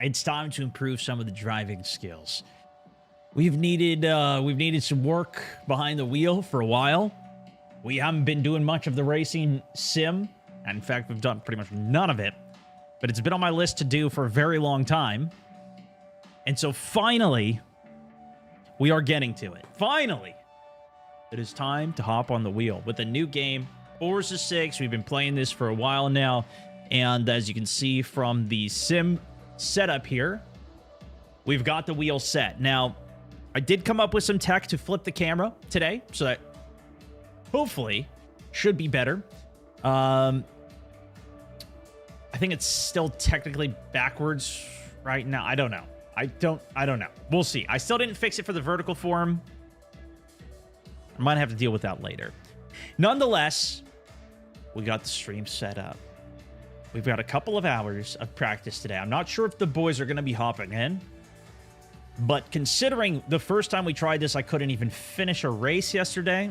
It's time to improve some of the driving skills. We've needed some work behind the wheel for a while. We haven't been doing much of the racing sim. And in fact, we've done pretty much none of it. But it's been on my list to do for a very long time. And so finally, we are getting to it. Finally, it is time to hop on the wheel with a new game, Forza 6. We've been playing this for a while now. And as you can see from the sim setup here, we've got the wheel set. Now, I did come up with some tech to flip the camera today, so that hopefully should be better. I think it's still technically backwards right now. I don't know. I don't know. We'll see. I still didn't fix it for the vertical form. I might have to deal with that later. Nonetheless, we got the stream set up. We've got a couple of hours of practice today. I'm not sure if the boys are going to be hopping in. But considering the first time we tried this, I couldn't even finish a race yesterday.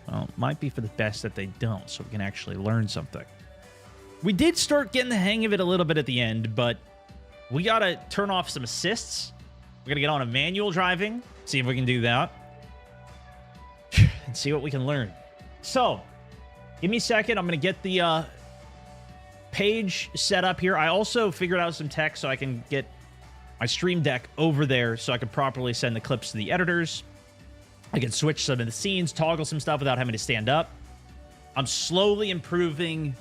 Well, it might be for the best that they don't, so we can actually learn something. We did start getting the hang of it a little bit at the end, but we got to turn off some assists. We're going to get on a manual driving, see if we can do that, and see what we can learn. So, give me a second. I'm going to get the page set up here. I also figured out some tech so I can get my stream deck over there so I can properly send the clips to the editors. I can switch some of the scenes, toggle some stuff without having to stand up. I'm slowly improving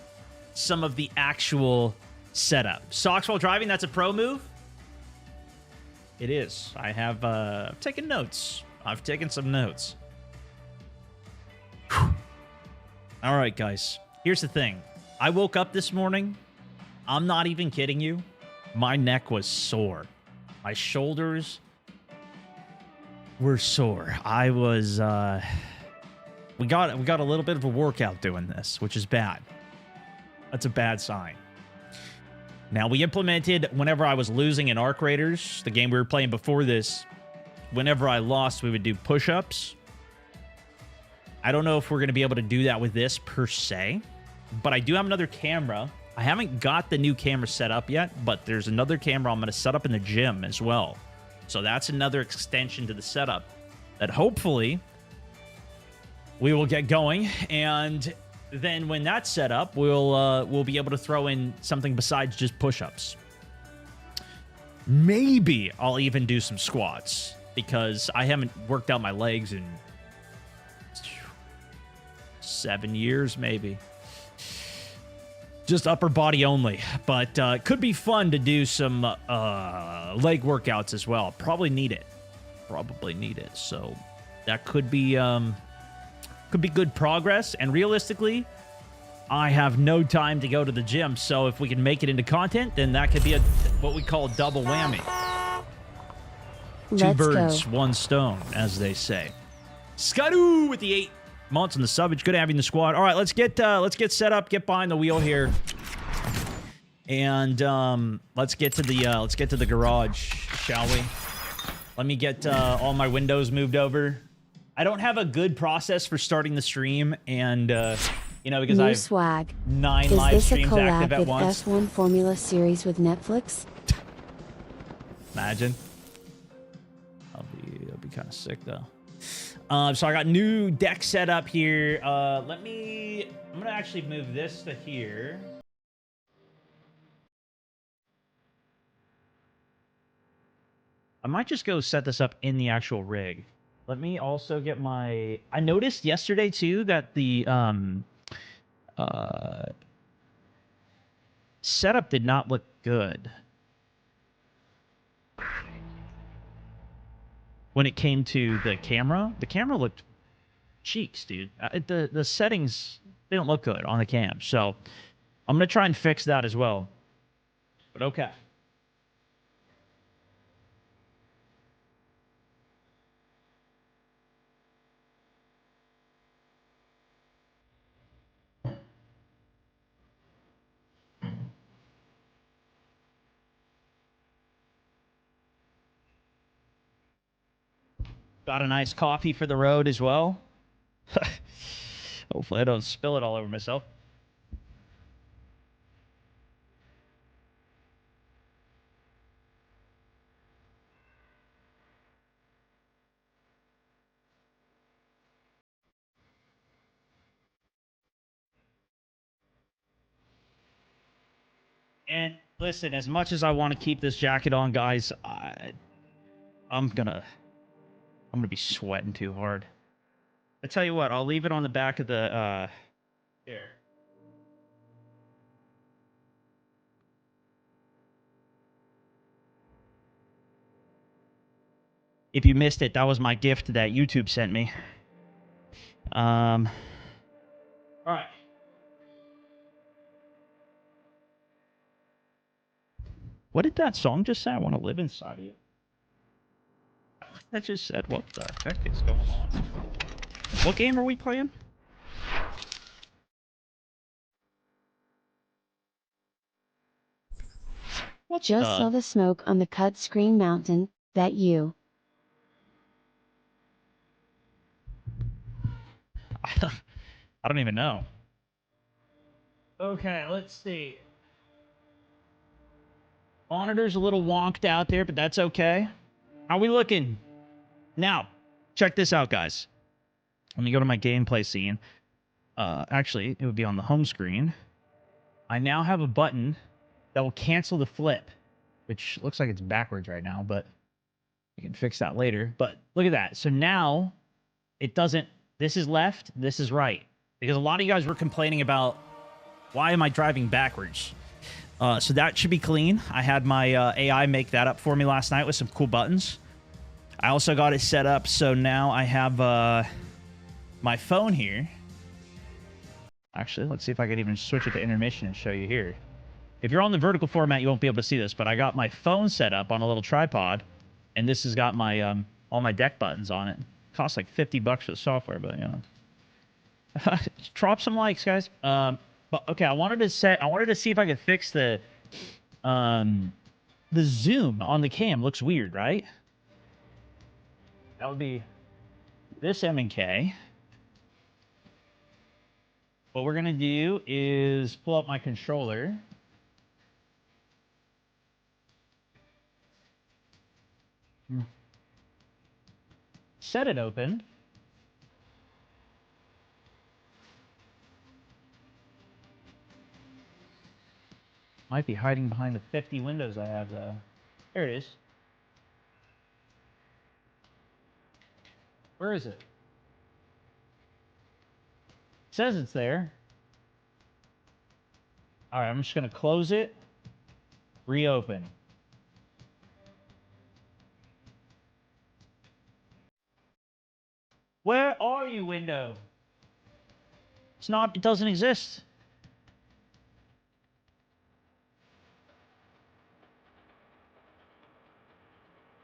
some of the actual setup. Socks while driving, that's a pro move? It is. I have I've taken notes. I've taken some notes. Whew. All right, guys. Here's the thing. I woke up this morning. I'm not even kidding you. My neck was sore. My shoulders were sore. I was we got a little bit of a workout doing this, which is bad. That's a bad sign. Now, we implemented whenever I was losing in Arc Raiders, the game we were playing before this, whenever I lost, we would do push-ups. I don't know if we're going to be able to do that with this per se, but I do have another camera. I haven't got the new camera set up yet, but there's another camera I'm going to set up in the gym as well. So that's another extension to the setup that hopefully we will get going. And then when that's set up, we'll be able to throw in something besides just push-ups. Maybe I'll even do some squats because I haven't worked out my legs in 7 years, maybe. Just upper body only, but it could be fun to do some leg workouts as well. Probably need it. So that could be good progress. And realistically, I have no time to go to the gym. So if we can make it into content, then that could be what we call a double whammy. Two birds, one stone, as they say. Skadoo with the 8 months on the sub. It's good having the squad. All right, let's get set up, get behind the wheel here, and let's get to the garage, shall we? Let me get all my windows moved over. I don't have a good process for starting the stream, and you know, because I have 9 live streams active at once. Is this a collab with F1 Formula Series with Netflix? Imagine. I'll be kind of sick though. So I got new deck set up here. I'm gonna actually move this to here. I might just go set this up in the actual rig. Let me also get my... I noticed yesterday too that the setup did not look good when it came to the camera. The camera looked cheeks, dude. The settings, they don't look good on the cam. So I'm going to try and fix that as well. But okay. Got a nice coffee for the road as well. Hopefully I don't spill it all over myself. And listen, as much as I want to keep this jacket on, guys, I'm gonna be sweating too hard. I tell you what, I'll leave it on the back of the here. If you missed it, that was my gift that YouTube sent me. All right. What did that song just say? I want to live inside of you. That just said, what the heck is going on? What game are we playing? What Just saw the smoke on the cut screen mountain. That you. I don't even know. Okay, let's see. Monitor's a little wonked out there, but that's okay. How we looking? Now, check this out, guys. Let me go to my gameplay scene. Actually, it would be on the home screen. I now have a button that will cancel the flip, which looks like it's backwards right now, but we can fix that later. But look at that. So now it doesn't, this is left, this is right. Because a lot of you guys were complaining about, why am I driving backwards? So that should be clean. I had my AI make that up for me last night with some cool buttons. I also got it set up so now I have my phone here. Actually, let's see if I can even switch it to intermission and show you here. If you're on the vertical format, you won't be able to see this, but I got my phone set up on a little tripod, and this has got my all my deck buttons on it. Costs like $50 for the software, but you know. Drop some likes, guys. But okay, I wanted to see if I could fix the zoom on the cam. Looks weird, right? That would be this M and K. What we're gonna do is pull up my controller. Set it open. Might be hiding behind the 50 windows I have, though. There it is. Where is it? It says it's there. All right, I'm just going to close it. Reopen. Where are you, window? It's not, it doesn't exist.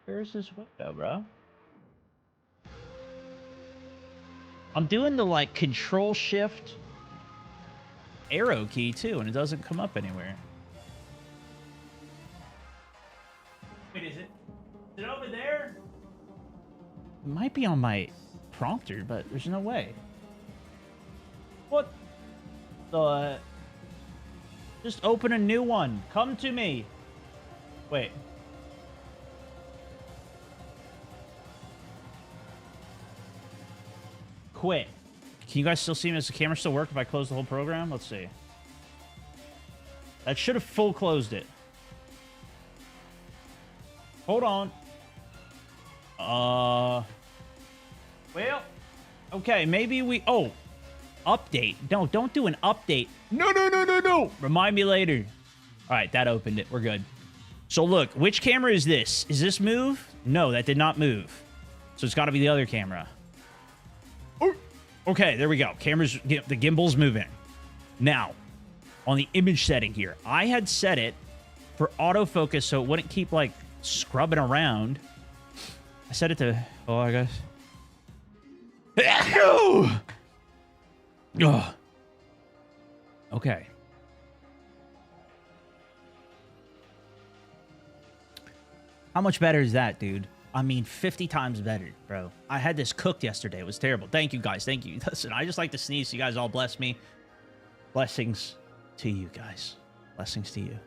Where's this window, bro? I'm doing the, like, Control-Shift arrow key, too, and it doesn't come up anywhere. Wait, is it over there? It might be on my prompter, but there's no way. What the... Just open a new one. Come to me. Wait. Quit. Can you guys still see me? Does the camera still work if I close the whole program? Let's see. That should have full closed it. Hold on. Well, okay, maybe we... Oh, update. No, don't do an update. No. Remind me later. All right, that opened it. We're good. So look, which camera is this? Is this move? No, that did not move. So it's got to be the other camera. Okay, there we go. Camera's, the gimbal's moving. Now, on the image setting here, I had set it for autofocus so it wouldn't keep, like, scrubbing around. I set it to... Oh, I guess... Okay. How much better is that, dude? I mean, 50 times better, bro. I had this cooked yesterday. It was terrible. Thank you, guys. Thank you. Listen, I just like to sneeze. So you guys all bless me. Blessings to you guys. Blessings to you.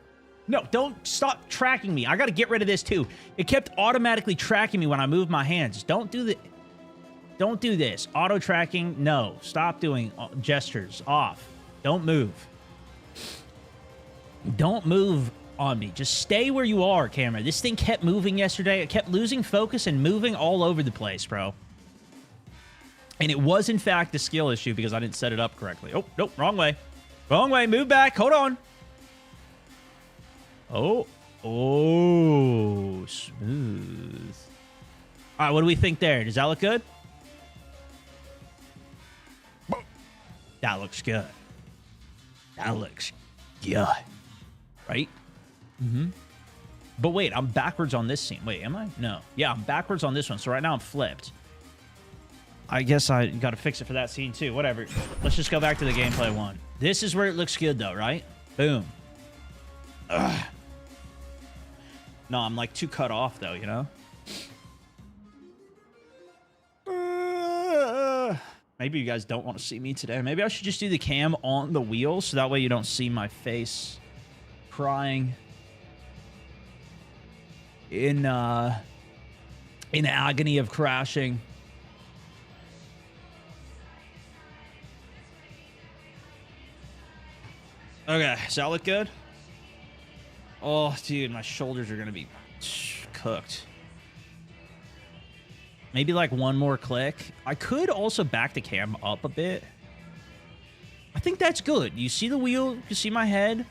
No, don't stop tracking me. I got to get rid of this, too. It kept automatically tracking me when I moved my hands. Don't do this. Auto tracking, no. Stop doing gestures. Off. Don't move. Don't move on me. Just stay where you are, camera. This thing kept moving yesterday. It kept losing focus and moving all over the place, bro. And it was, in fact, a skill issue because I didn't set it up correctly. Oh, nope, wrong way. Wrong way. Move back. Hold on. Oh. Oh, smooth. All right, what do we think there? Does that look good? That looks good. That looks good. Right? Mm-hmm. But wait, I'm backwards on this scene. Wait, am I? No. Yeah, I'm backwards on this one. So right now I'm flipped. I guess I got to fix it for that scene too. Whatever. Let's just go back to the gameplay one. This is where it looks good though, right? Boom. Ugh. No, I'm like too cut off though, you know? Maybe you guys don't want to see me today. Maybe I should just do the cam on the wheel so that way you don't see my face crying in agony of crashing. Okay, does that look good? Oh, dude, my shoulders are going to be cooked. Maybe like one more click. I could also back the cam up a bit. I think that's good. You see the wheel? You see my head?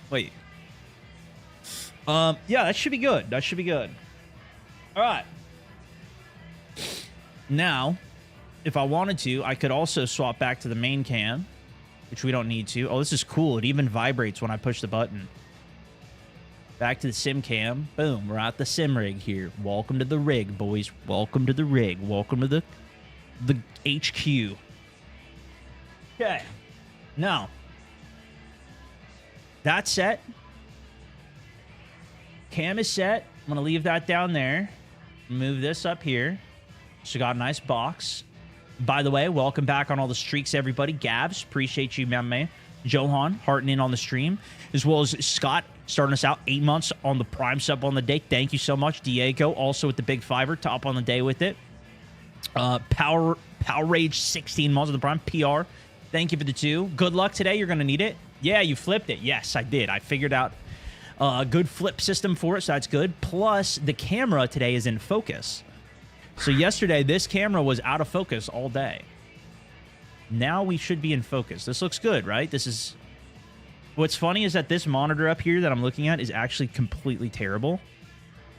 Wait. Yeah, that should be good. That should be good. All right. Now, if I wanted to, I could also swap back to the main cam, which we don't need to. Oh, this is cool. It even vibrates when I push the button. Back to the sim cam. Boom. We're at the sim rig here. Welcome to the rig, boys. Welcome to the rig. Welcome to the HQ. Okay. Now, that's set. Cam is set. I'm going to leave that down there. Move this up here. So got a nice box. By the way, welcome back on all the streaks, everybody. Gabs, appreciate you, man. Johan, hearting in on the stream. As well as Scott, starting us out 8 months on the Prime sub on the day. Thank you so much. Diego, also with the big fiver, top on the day with it. Power Rage, 16 months on the Prime. PR, thank you for the 2. Good luck today. You're going to need it. Yeah, you flipped it. Yes, I did. I figured out a good flip system for it, so that's good. Plus, the camera today is in focus. So yesterday, this camera was out of focus all day. Now we should be in focus. This looks good, right? This is... What's funny is that this monitor up here that I'm looking at is actually completely terrible.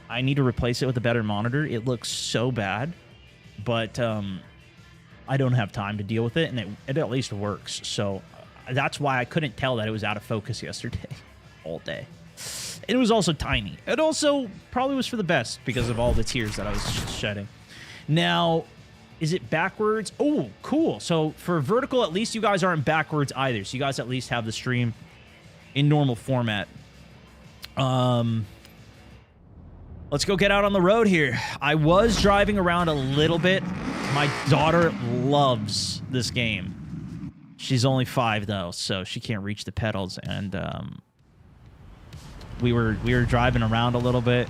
I need to replace it with a better monitor. It looks so bad. But I don't have time to deal with it, and it at least works. So that's why I couldn't tell that it was out of focus yesterday all day. It was also tiny. It also probably was for the best because of all the tears that I was shedding. Now... Is it backwards? Oh, cool. So for vertical, at least you guys aren't backwards either. So you guys at least have the stream in normal format. Let's go get out on the road here. I was driving around a little bit. My daughter loves this game. She's only 5 though, so she can't reach the pedals. And we were driving around a little bit,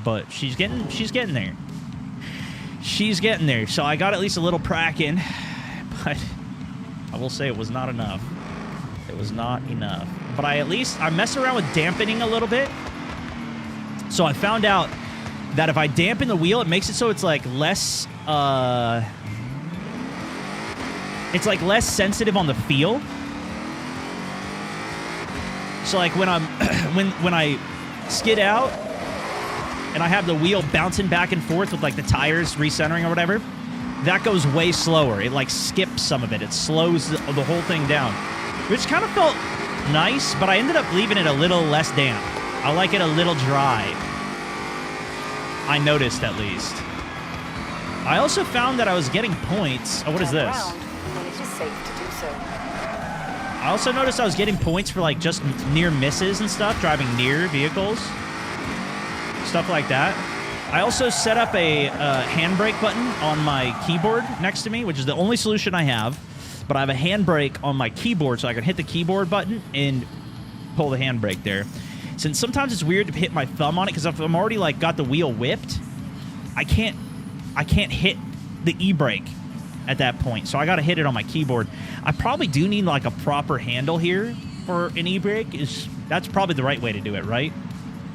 but she's getting there. She's getting there, so I got at least a little prack in, but I will say it was not enough. It was not enough. But I messed around with dampening a little bit. So I found out that if I dampen the wheel, it makes it so it's like less, it's like less sensitive on the feel. So like when I'm, when I skid out, and I have the wheel bouncing back and forth with like the tires recentering or whatever, that goes way slower. It like skips some of it. It slows the whole thing down, which kind of felt nice, but I ended up leaving it a little less damp. I like it a little dry. I noticed at least. I also found that I was getting points. Oh, what is this? I also noticed I was getting points for like just near misses and stuff, driving near vehicles. Stuff like that. I also set up a handbrake button on my keyboard next to me, which is the only solution I have. But I have a handbrake on my keyboard, so I can hit the keyboard button and pull the handbrake there. Since sometimes it's weird to hit my thumb on it, because if I'm already like got the wheel whipped, I can't hit the e-brake at that point. So I got to hit it on my keyboard. I probably do need like a proper handle here for an e-brake. That's probably the right way to do it, right?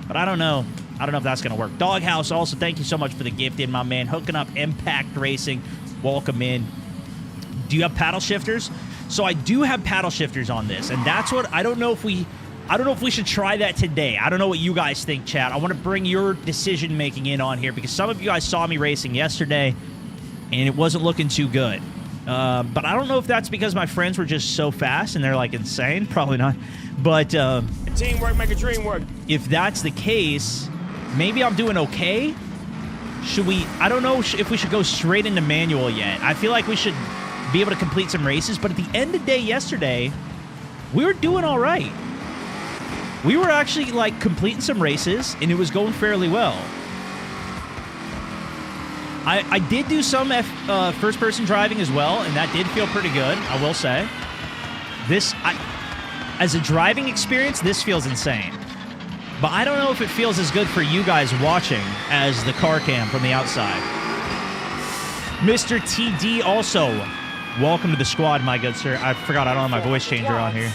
But I don't know. I don't know if that's going to work. Doghouse, also, thank you so much for the gift in, my man. Hooking up Impact Racing. Welcome in. Do you have paddle shifters? So I do have paddle shifters on this, and that's what I don't know if we should try that today. I don't know what you guys think, chat. I want to bring your decision making in on here because some of you guys saw me racing yesterday, and it wasn't looking too good. But I don't know if that's because my friends were just so fast and they're like insane. Probably not. But teamwork make a dream work. If that's the case, maybe I'm doing okay. Should we? I don't know if we should go straight into manual yet. I feel like we should be able to complete some races. But at the end of the day yesterday, we were doing all right. We were actually like completing some races, and it was going fairly well. I did do some first-person driving as well, and that did feel pretty good, I will say. As a driving experience, this feels insane. But I don't know if it feels as good for you guys watching as the car cam from the outside. Mr. TD also, welcome to the squad, my good sir. I forgot I don't have my voice changer on here.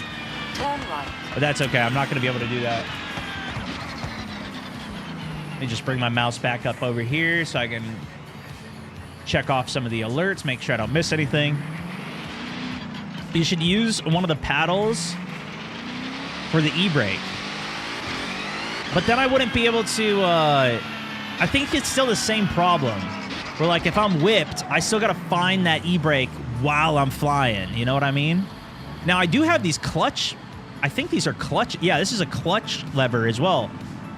Turn right. But that's okay. I'm not going to be able to do that. Let me just bring my mouse back up over here so I can check off some of the alerts, make sure I don't miss anything. You should use one of the paddles for the e-brake. But then I wouldn't be able to... I think it's still the same problem. Where, like, if I'm whipped, I still got to find that e-brake while I'm flying. You know what I mean? Now, I do have these clutch... I think these are clutch... Yeah, this is a clutch lever as well.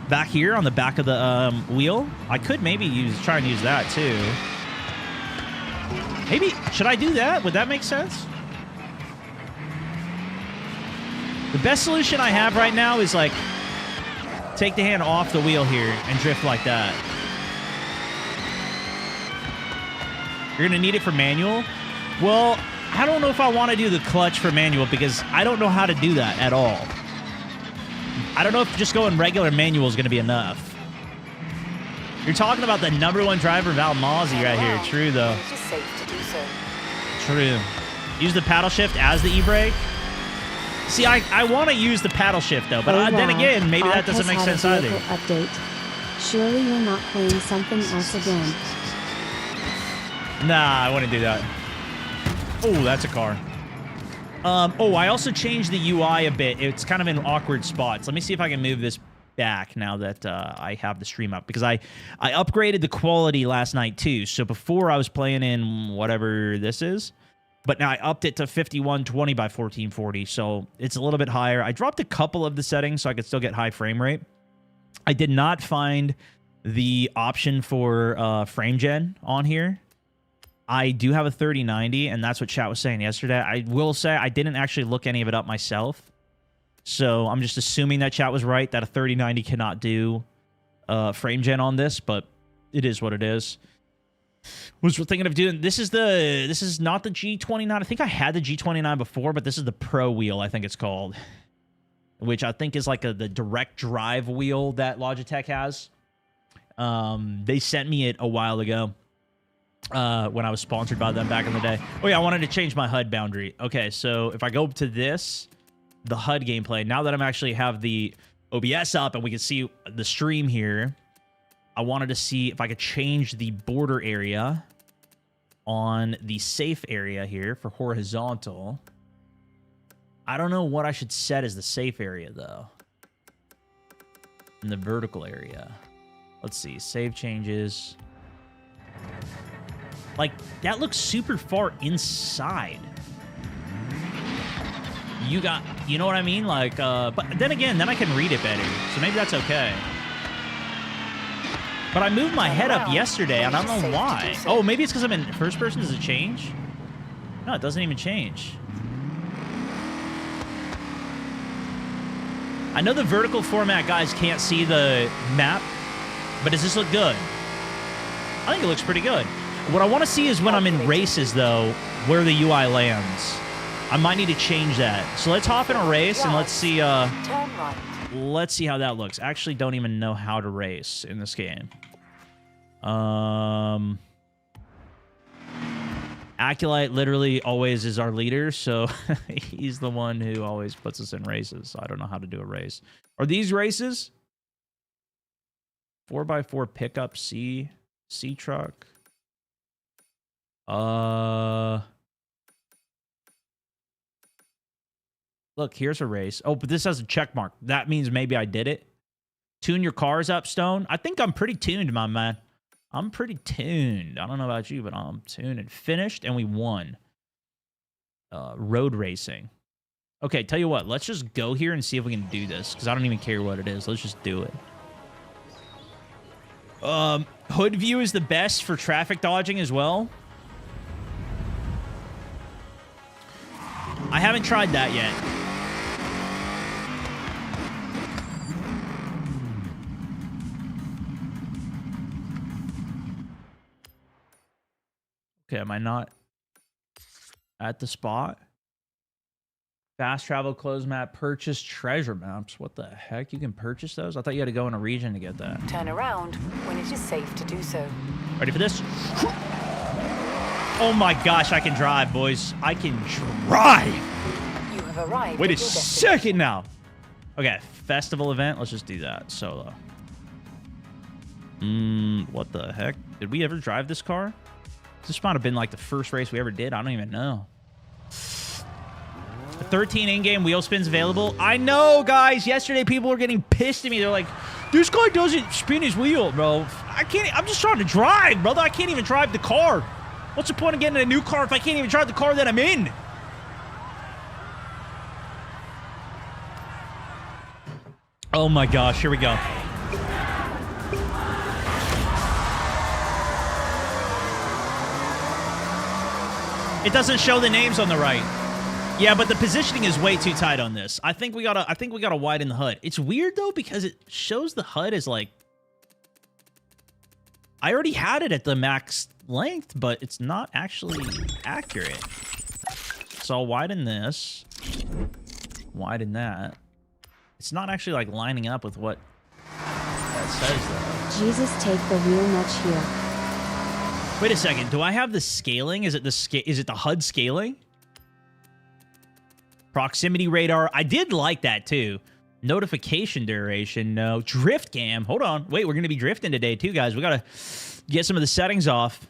Back here on the back of the wheel. I could maybe try and use that, too. Maybe... Should I do that? Would that make sense? The best solution I have right now is, like... Take the hand off the wheel here and drift like that. You're going to need it for manual? Well, I don't know if I want to do the clutch for manual because I don't know how to do that at all. I don't know if just going regular manual is going to be enough. You're talking about the #1 driver of Almazi right here. True, though. It is safe to do so. True. Use the paddle shift as the e-brake. See, I want to use the paddle shift, though. But then again, maybe that doesn't make sense either. Update. Surely you're not playing something else again. Nah, I wouldn't do that. Oh, that's a car. Oh, I also changed the UI a bit. It's kind of in awkward spots. Let me see if I can move this back now that I have the stream up. Because I upgraded the quality last night, too. So before I was playing in whatever this is. But now I upped it to 5120 by 1440. So it's a little bit higher. I dropped a couple of the settings so I could still get high frame rate. I did not find the option for frame gen on here. I do have a 3090, and that's what chat was saying yesterday. I will say I didn't actually look any of it up myself. So I'm just assuming that chat was right, that a 3090 cannot do frame gen on this, but it is what it is. Was thinking of doing... This is not the G29. I think I had the G29 before, but this is the Pro wheel, I think it's called. Which I think is like the direct drive wheel that Logitech has. They sent me it a while ago. When I was sponsored by them back in the day. Oh yeah, I wanted to change my HUD boundary. Okay, so if I go to this, the HUD gameplay, now that I'm actually have the OBS up and we can see the stream here, I wanted to see if I could change the border area on the safe area here for horizontal. I don't know what I should set as the safe area, though. In the vertical area. Let's see, save changes... Like, that looks super far inside. You know what I mean? Like, but then again, then I can read it better. So maybe that's okay. But I moved my head up yesterday, and I don't know why. Oh, maybe it's because I'm in first person. Does it change? No, it doesn't even change. I know the vertical format guys can't see the map, but does this look good? I think it looks pretty good. What I want to see is when I'm in races, though, where the UI lands. I might need to change that. So let's hop in a race and let's see. Let's see how that looks. I actually don't even know how to race in this game. Acolyte literally always is our leader, so he's the one who always puts us in races. I don't know how to do a race. Are these races? 4x4 pickup C truck. Look, here's a race. Oh, but this has a check mark. That means maybe I did it. Tune your cars up, Stone. I think I'm pretty tuned, my man. I'm pretty tuned. I don't know about you, but I'm tuned and finished, and we won. Road racing. Okay, tell you what. Let's just go here and see if we can do this, because I don't even care what it is. Let's just do it. Hood view is the best for traffic dodging as well. I haven't tried that yet. Okay, am I not at the spot? Fast travel, close map, purchase treasure maps. What the heck? You can purchase those? I thought you had to go in a region to get that. Turn around when it is safe to do so. Ready for this? Oh my gosh, I can drive, boys. I can drive! You have arrived. Wait a at your second now. Okay, festival event. Let's just do that. Solo. What the heck? Did we ever drive this car? This might have been like the first race we ever did. I don't even know. 13 in-game wheel spins available. I know, guys. Yesterday, people were getting pissed at me. They're like, this guy doesn't spin his wheel, bro. I can't. I'm just trying to drive, brother. I can't even drive the car. What's the point of getting a new car if I can't even drive the car that I'm in? Oh my gosh, here we go. It doesn't show the names on the right. Yeah, but the positioning is way too tight on this. I think we gotta widen the HUD. It's weird though because it shows the HUD as like I already had it at the max length, but it's not actually accurate. So I'll widen this. Widen that. It's not actually like lining up with what that says though. Jesus, take the wheel much here. Wait a second. Do I have the scaling? Is it the HUD scaling? Proximity radar. I did like that too. Notification duration. No. Drift cam. Hold on. Wait, we're going to be drifting today too, guys. We got to get some of the settings off.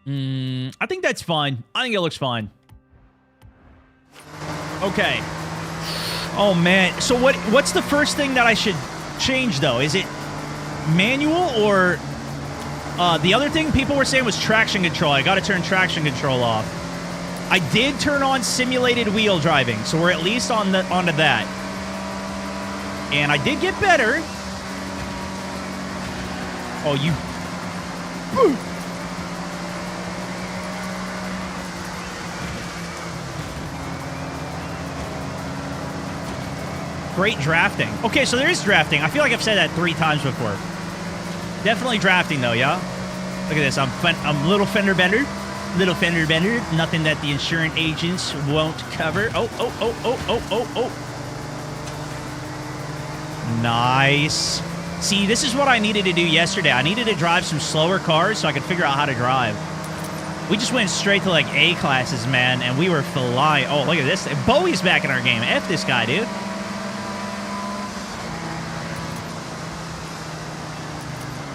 I think that's fine. I think it looks fine. Okay. Oh, man. So what's the first thing that I should change, though? Is it manual or... the other thing people were saying was traction control. I got to turn traction control off. I did turn on simulated wheel driving, so we're at least onto that. And I did get better. Oh, you... Great drafting. Okay, so there is drafting. I feel like I've said that 3 times before. Definitely drafting, though, yeah? Look at this. I'm little fender bender. Little fender bender. Nothing that the insurance agents won't cover. Oh. Nice. See, this is what I needed to do yesterday. I needed to drive some slower cars so I could figure out how to drive. We just went straight to, like, A classes, man, and we were flying. Oh, look at this. Bowie's back in our game. F this guy, dude.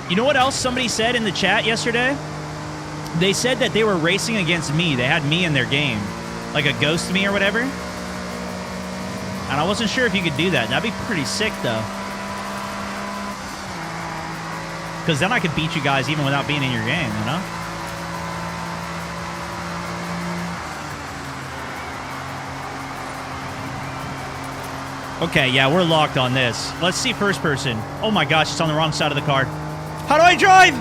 You know what else somebody said in the chat yesterday? They said that they were racing against me. They had me in their game. Like a ghost me or whatever. And I wasn't sure if you could do that. That'd be pretty sick, though. Because then I could beat you guys even without being in your game, you know? Okay, yeah, we're locked on this. Let's see first person. Oh my gosh, it's on the wrong side of the card. How do I drive?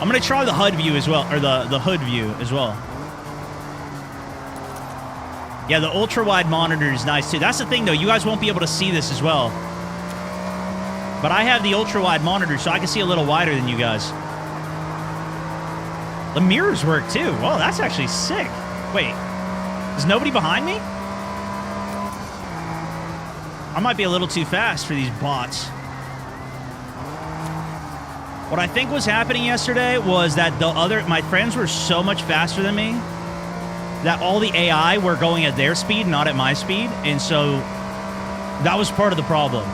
I'm going to try the HUD view as well, or the hood view as well. Yeah, the ultra-wide monitor is nice, too. That's the thing, though. You guys won't be able to see this as well. But I have the ultra-wide monitor, so I can see a little wider than you guys. The mirrors work, too. Whoa, that's actually sick. Wait, is nobody behind me? I might be a little too fast for these bots. What I think was happening yesterday was that my friends were so much faster than me that all the AI were going at their speed, not at my speed. And so that was part of the problem.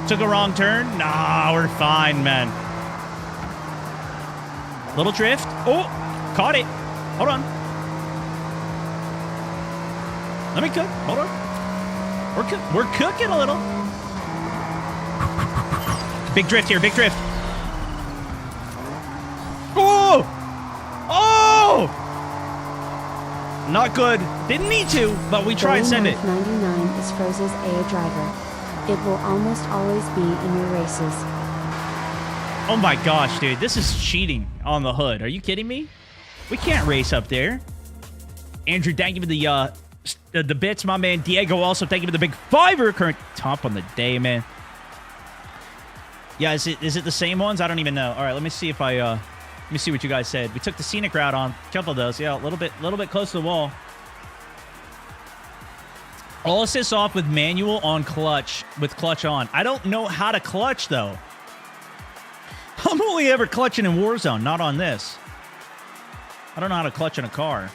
Took a wrong turn? Nah, we're fine, man. Little drift. Oh, caught it. Hold on. Let me cook. Hold on. We're cooking a little. Big drift here. Big drift. Oh! Oh! Not good. Didn't need to, but we tried and send it. 99 is Forza's AI driver. It will almost always be in your races. Oh my gosh, dude. This is cheating on the hood. Are you kidding me? We can't race up there. Andrew, thank you for the bits, my man. Diego, also thank you for the big $5. Current top on the day, man. Yeah, is it the same ones? I don't even know. All right, let me see if let me see what you guys said. We took the scenic route on a couple of those. Yeah, a little bit close to the wall. All assists off with manual on clutch, with clutch on. I don't know how to clutch, though. I'm only ever clutching in Warzone, not on this. I don't know how to clutch in a car.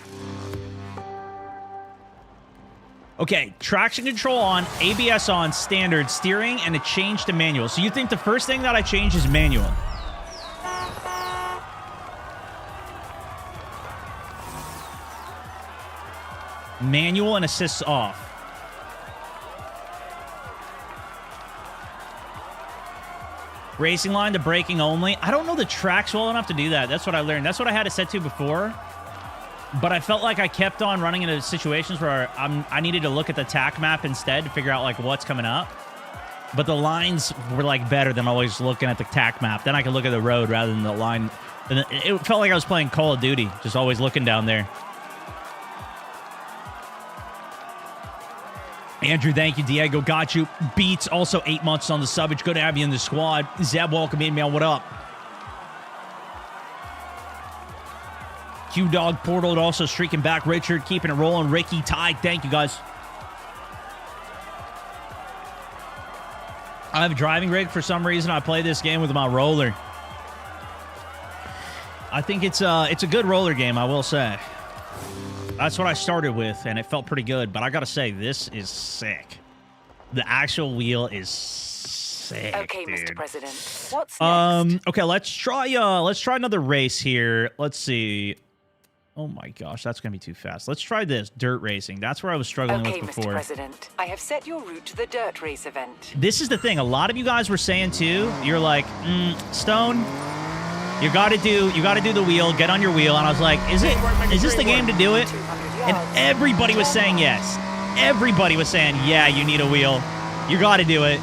Okay, traction control on, ABS on, standard, steering, and a change to manual. So you think the first thing that I change is manual? Manual and assists off. Racing line to braking only. I don't know the tracks well enough to do that. That's what I learned. That's what I had it set to before. But I felt like I kept on running into situations where I needed to look at the tack map instead to figure out like what's coming up. But the lines were like better than always looking at the tack map. Then I could look at the road rather than the line. And it felt like I was playing Call of Duty, just always looking down there. Andrew, thank you. Diego, got you. Beats, also 8 months on the sub. It's good to have you in the squad. Zeb, welcome in, man. What up? Q-Dog Portal also streaking back. Richard, keeping it rolling. Ricky, Ty, thank you, guys. I have a driving rig for some reason. I play this game with my roller. I think it's a good roller game, I will say. That's what I started with, and it felt pretty good. But I gotta say, this is sick. The actual wheel is sick. Okay, dude. Mr. President. What's next? Okay, let's try another race here. Let's see. Oh my gosh, that's gonna be too fast. Let's try this dirt racing. That's where I was struggling with before. Okay, Mr. President. I have set your route to the dirt race event. This is the thing. A lot of you guys were saying too. You're like, Stone. You gotta do the wheel. Get on your wheel. And I was like, is this the game to do it? And everybody was saying yes. Everybody was saying, yeah, you need a wheel. You gotta do it.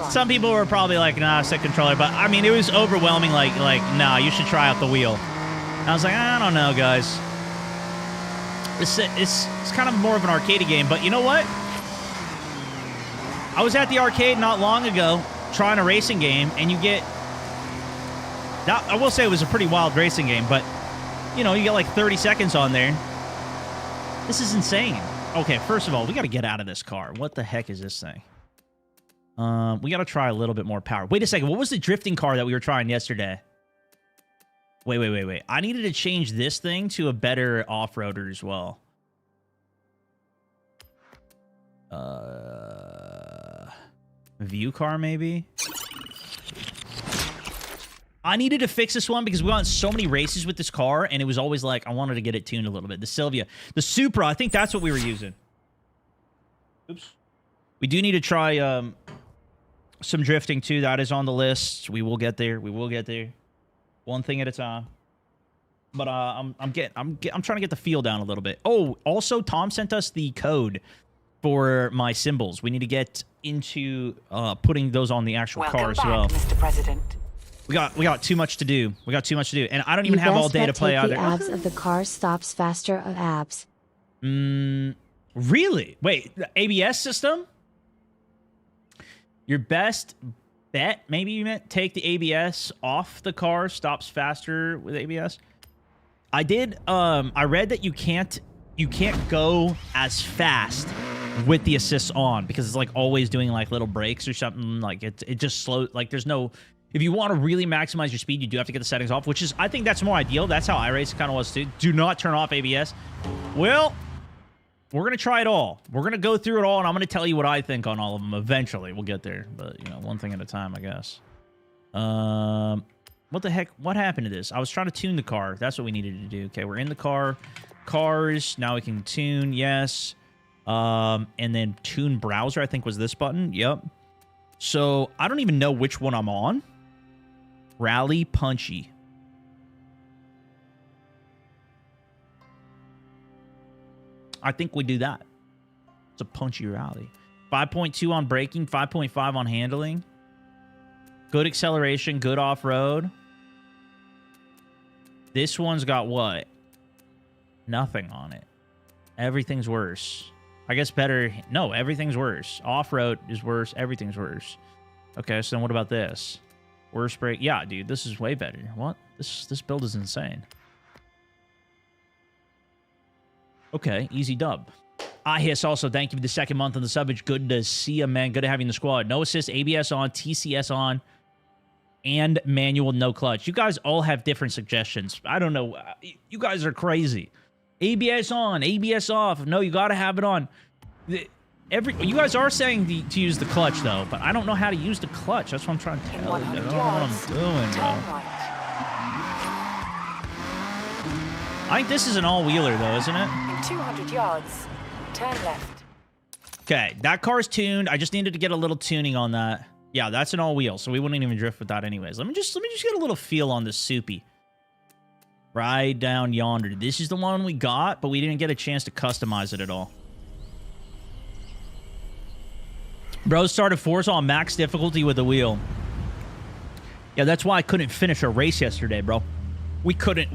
Some people were probably like, nah, stick controller. But I mean, it was overwhelming. Like, nah, you should try out the wheel. And I was like, I don't know, guys. It's kind of more of an arcade game. But you know what? I was at the arcade not long ago trying a racing game, and you get... I will say it was a pretty wild racing game, but, you know, you get like 30 seconds on there. This is insane. Okay, first of all, we got to get out of this car. What the heck is this thing? We got to try a little bit more power. Wait a second. What was the drifting car that we were trying yesterday? Wait. I needed to change this thing to a better off-roader as well. View car, maybe? I needed to fix this one because we went on so many races with this car, and it was always like, I wanted to get it tuned a little bit. The Sylvia. The Supra, I think that's what we were using. Oops. We do need to try some drifting, too. That is on the list. We will get there. We will get there. One thing at a time. But I'm trying to get the feel down a little bit. Oh, also, Tom sent us the code for my symbols. We need to get into putting those on the actual car as well. Welcome back, Mr. President. We got too much to do. And I don't even have all day to play either. The abs of the car stops faster of abs. Really? Wait, the ABS system? Your best bet, maybe you meant take the ABS off the car, stops faster with ABS. I read that you can't go as fast with the assists on, because it's like always doing like little breaks or something. Like it just slows. Like there's no, if you want to really maximize your speed, you do have to get the settings off, which is, I think that's more ideal. That's how iRace kind of was too. Do not turn off ABS. Well, we're going to try it all. We're going to go through it all, and I'm going to tell you what I think on all of them. Eventually, we'll get there. But, you know, one thing at a time, I guess. What the heck? What happened to this? I was trying to tune the car. That's what we needed to do. Okay, we're in the car. Cars. Now we can tune. Yes. And then tune browser, I think, was this button. Yep. So, I don't even know which one I'm on. Rally Punchy. I think we do that. It's a punchy rally. 5.2 on braking, 5.5 on handling. Good acceleration, good off-road. This one's got what? Nothing on it. Everything's worse. I guess better. No, everything's worse. Off-road is worse. Everything's worse. Okay, so then what about this? Worst brake. Yeah, dude, this is way better. What? This build is insane. Okay, easy dub. Hiss also, thank you for the second month on the sub. It's good to see you, man. Good to have you in the squad. No assist, ABS on, TCS on, and manual no clutch. You guys all have different suggestions. I don't know. You guys are crazy. ABS on, ABS off. No, you got to have it on. You guys are saying to use the clutch, though, but I don't know how to use the clutch. That's what I'm trying to tell you. I don't know what I'm doing, bro. I think this is an all-wheeler, though, isn't it? In 200 yards, turn left. Okay, that car's tuned. I just needed to get a little tuning on that. Yeah, that's an all-wheel, so we wouldn't even drift with that anyways. Let me just get a little feel on this soupy. Right down yonder. This is the one we got, but we didn't get a chance to customize it at all. Bro started Forza on max difficulty with the wheel. Yeah, that's why I couldn't finish a race yesterday, bro. We couldn't.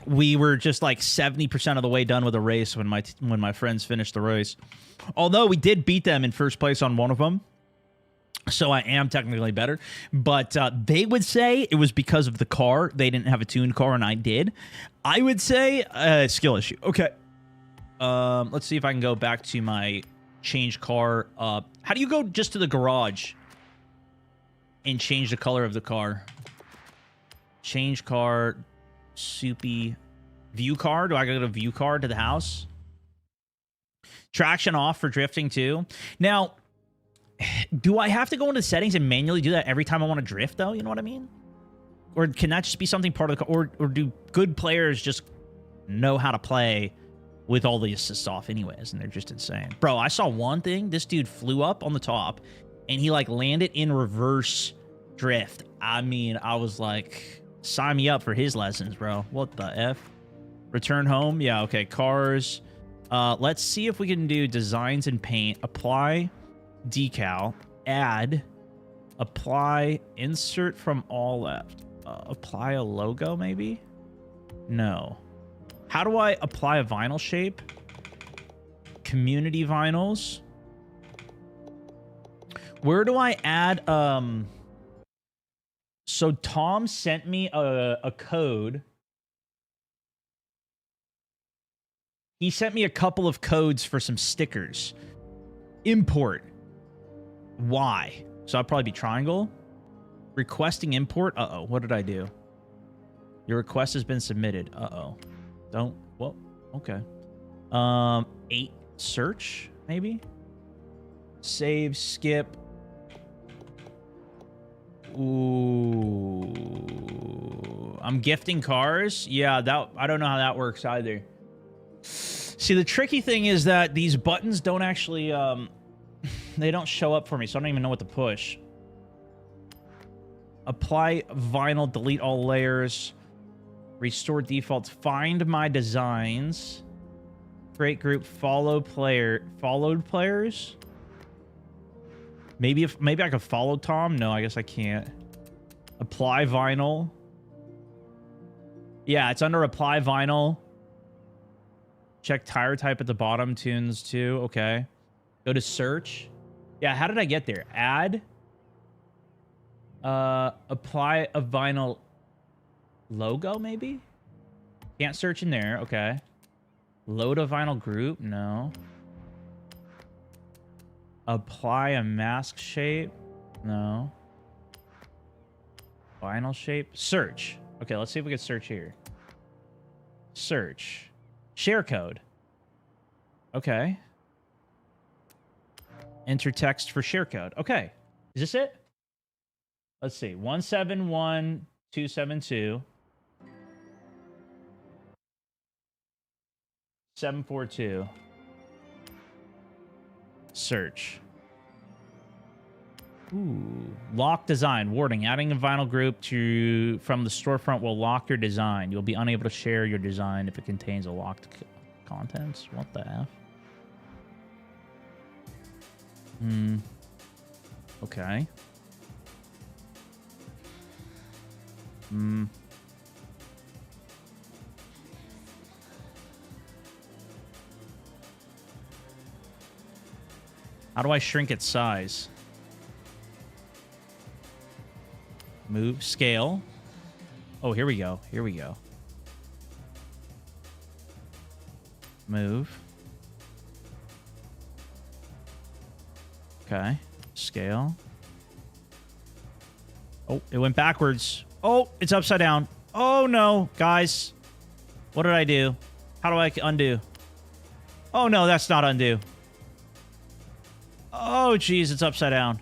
We were just like 70% of the way done with a race when my friends finished the race. Although we did beat them in first place on one of them. So I am technically better. But they would say it was because of the car. They didn't have a tuned car and I did. I would say skill issue. Okay. Let's see if I can go back to my change car. How do you go just to the garage and change the color of the car? Change car... Soupy view car. Do I go to view car to the house? Traction off for drifting too. Now, do I have to go into settings and manually do that every time I want to drift though? You know what I mean? Or can that just be something part of the car? Or do good players just know how to play with all the assists off anyways and they're just insane? Bro, I saw one thing. This dude flew up on the top and he like landed in reverse drift. I mean, I was like... Sign me up for his lessons, bro. What the F? Return home? Yeah, okay. Cars. Let's see if we can do designs and paint. Apply decal. Add. Apply. Insert from all left. Apply a logo, maybe? No. How do I apply a vinyl shape? Community vinyls. Where do I add... So Tom sent me a code. He sent me a couple of codes for some stickers. Import. Why? So I'll probably be triangle. Requesting import. Uh-oh. What did I do? Your request has been submitted. Uh-oh. Don't. Well, okay. 8 search, maybe? Save, skip. Ooh, I'm gifting cars. Yeah, that I don't know how that works either. See, the tricky thing is that these buttons don't actually they don't show up for me, so I don't even know what to push. Apply vinyl, delete all layers, restore defaults, find my designs, create group, followed players. Maybe I could follow Tom. No, I guess I can't. Apply vinyl. Yeah, it's under apply vinyl. Check tire type at the bottom. Tunes too. Okay. Go to search. Yeah, how did I get there? Add. Apply a vinyl logo, maybe? Can't search in there. Okay. Load a vinyl group. No. Apply a mask shape. No. Final shape. Search. Okay, let's see if we can search here. Search. Share code. Okay. Enter text for share code. Okay. Is this it? Let's see. 171272 742. Search. Ooh. Lock design. Warning. Adding a vinyl group from the storefront will lock your design. You'll be unable to share your design if it contains a locked contents. What the F? Okay. How do I shrink its size? Move, scale. Oh, here we go. Here we go. Move. Okay. Scale. Oh, it went backwards. Oh, it's upside down. Oh, no. Guys. What did I do? How do I undo? Oh, no, that's not undo. Oh, geez, it's upside down.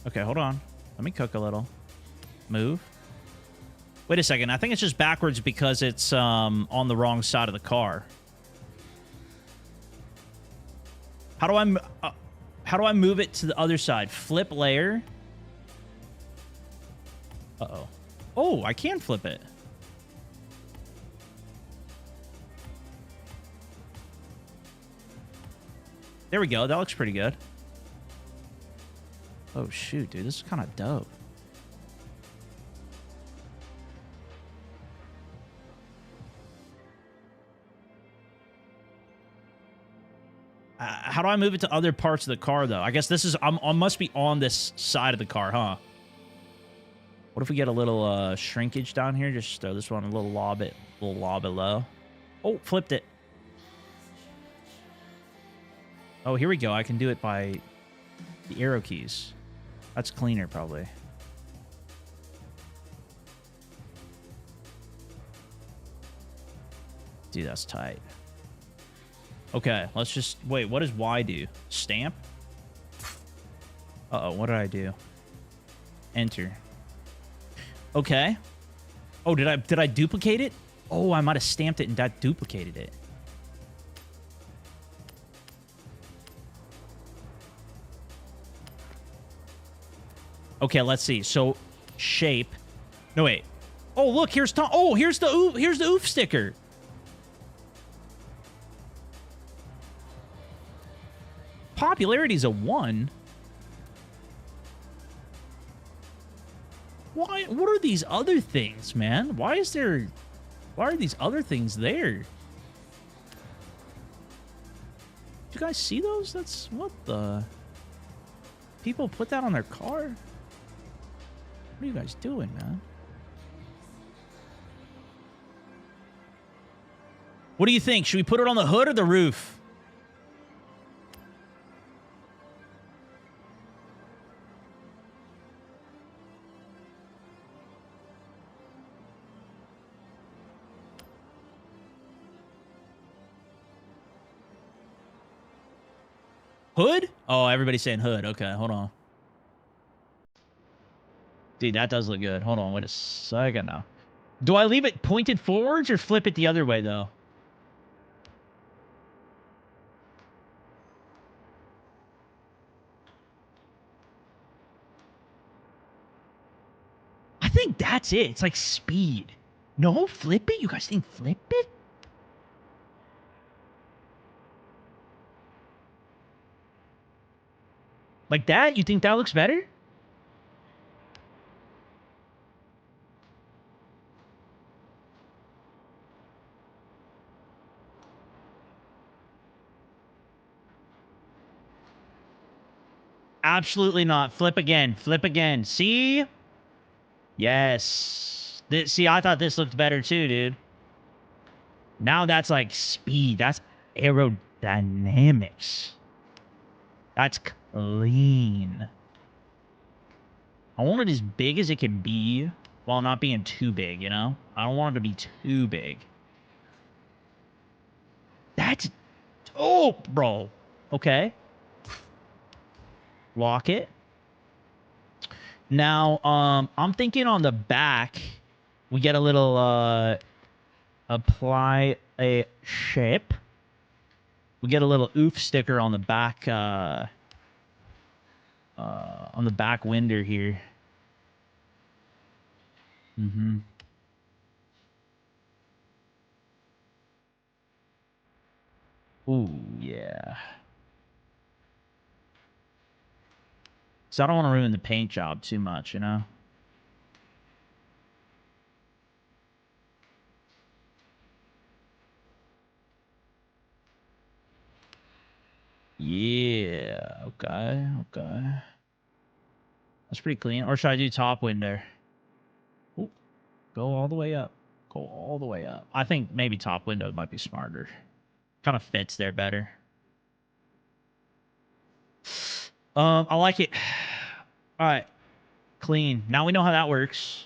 Okay, hold on. Let me cook a little. Move. Wait a second. I think it's just backwards because it's on the wrong side of the car. How do I move it to the other side? Flip layer. Uh-oh. Oh, I can flip it. There we go. That looks pretty good. Oh, shoot, dude. This is kind of dope. How do I move it to other parts of the car, though? I guess this is... I must be on this side of the car, huh? What if we get a little shrinkage down here? Just throw this one a little lob below. Oh, flipped it. Oh, here we go. I can do it by the arrow keys. That's cleaner, probably. Dude, that's tight. Okay, let's just... Wait, what does Y do? Stamp? Uh-oh, what did I do? Enter. Okay. Oh, did I duplicate it? Oh, I might have stamped it and that duplicated it. Okay, let's see. So, shape. No, wait. Oh, look, here's Tom. Oh, here's the oof sticker. Popularity's a 1. Why? What are these other things, man? Why are these other things there? Did you guys see those? That's... What the... People put that on their car? What are you guys doing, man? What do you think? Should we put it on the hood or the roof? Hood? Oh, everybody's saying hood. Okay, hold on. Dude, that does look good. Hold on, wait a second now. Do I leave it pointed forwards or flip it the other way, though? I think that's it. It's like speed. No, flip it? You guys think flip it? Like that? You think that looks better? Absolutely not. Flip again. Flip again. See? Yes. See, I thought this looked better too, dude. Now that's like speed. Aerodynamics. That's clean. I want it as big as it can be while not being too big, you know? I don't want it to be too big. That's dope, bro. Okay. Lock it. Now, I'm thinking on the back, we get a little, apply a shape. We get a little oof sticker on the back, on the back window here. Mm-hmm. Ooh, yeah. So I don't want to ruin the paint job too much, you know? Yeah, okay, okay. That's pretty clean. Or should I do top window? Ooh, go all the way up. Go all the way up. I think maybe top window might be smarter. Kind of fits there better. I like it. All right. Clean. Now we know how that works.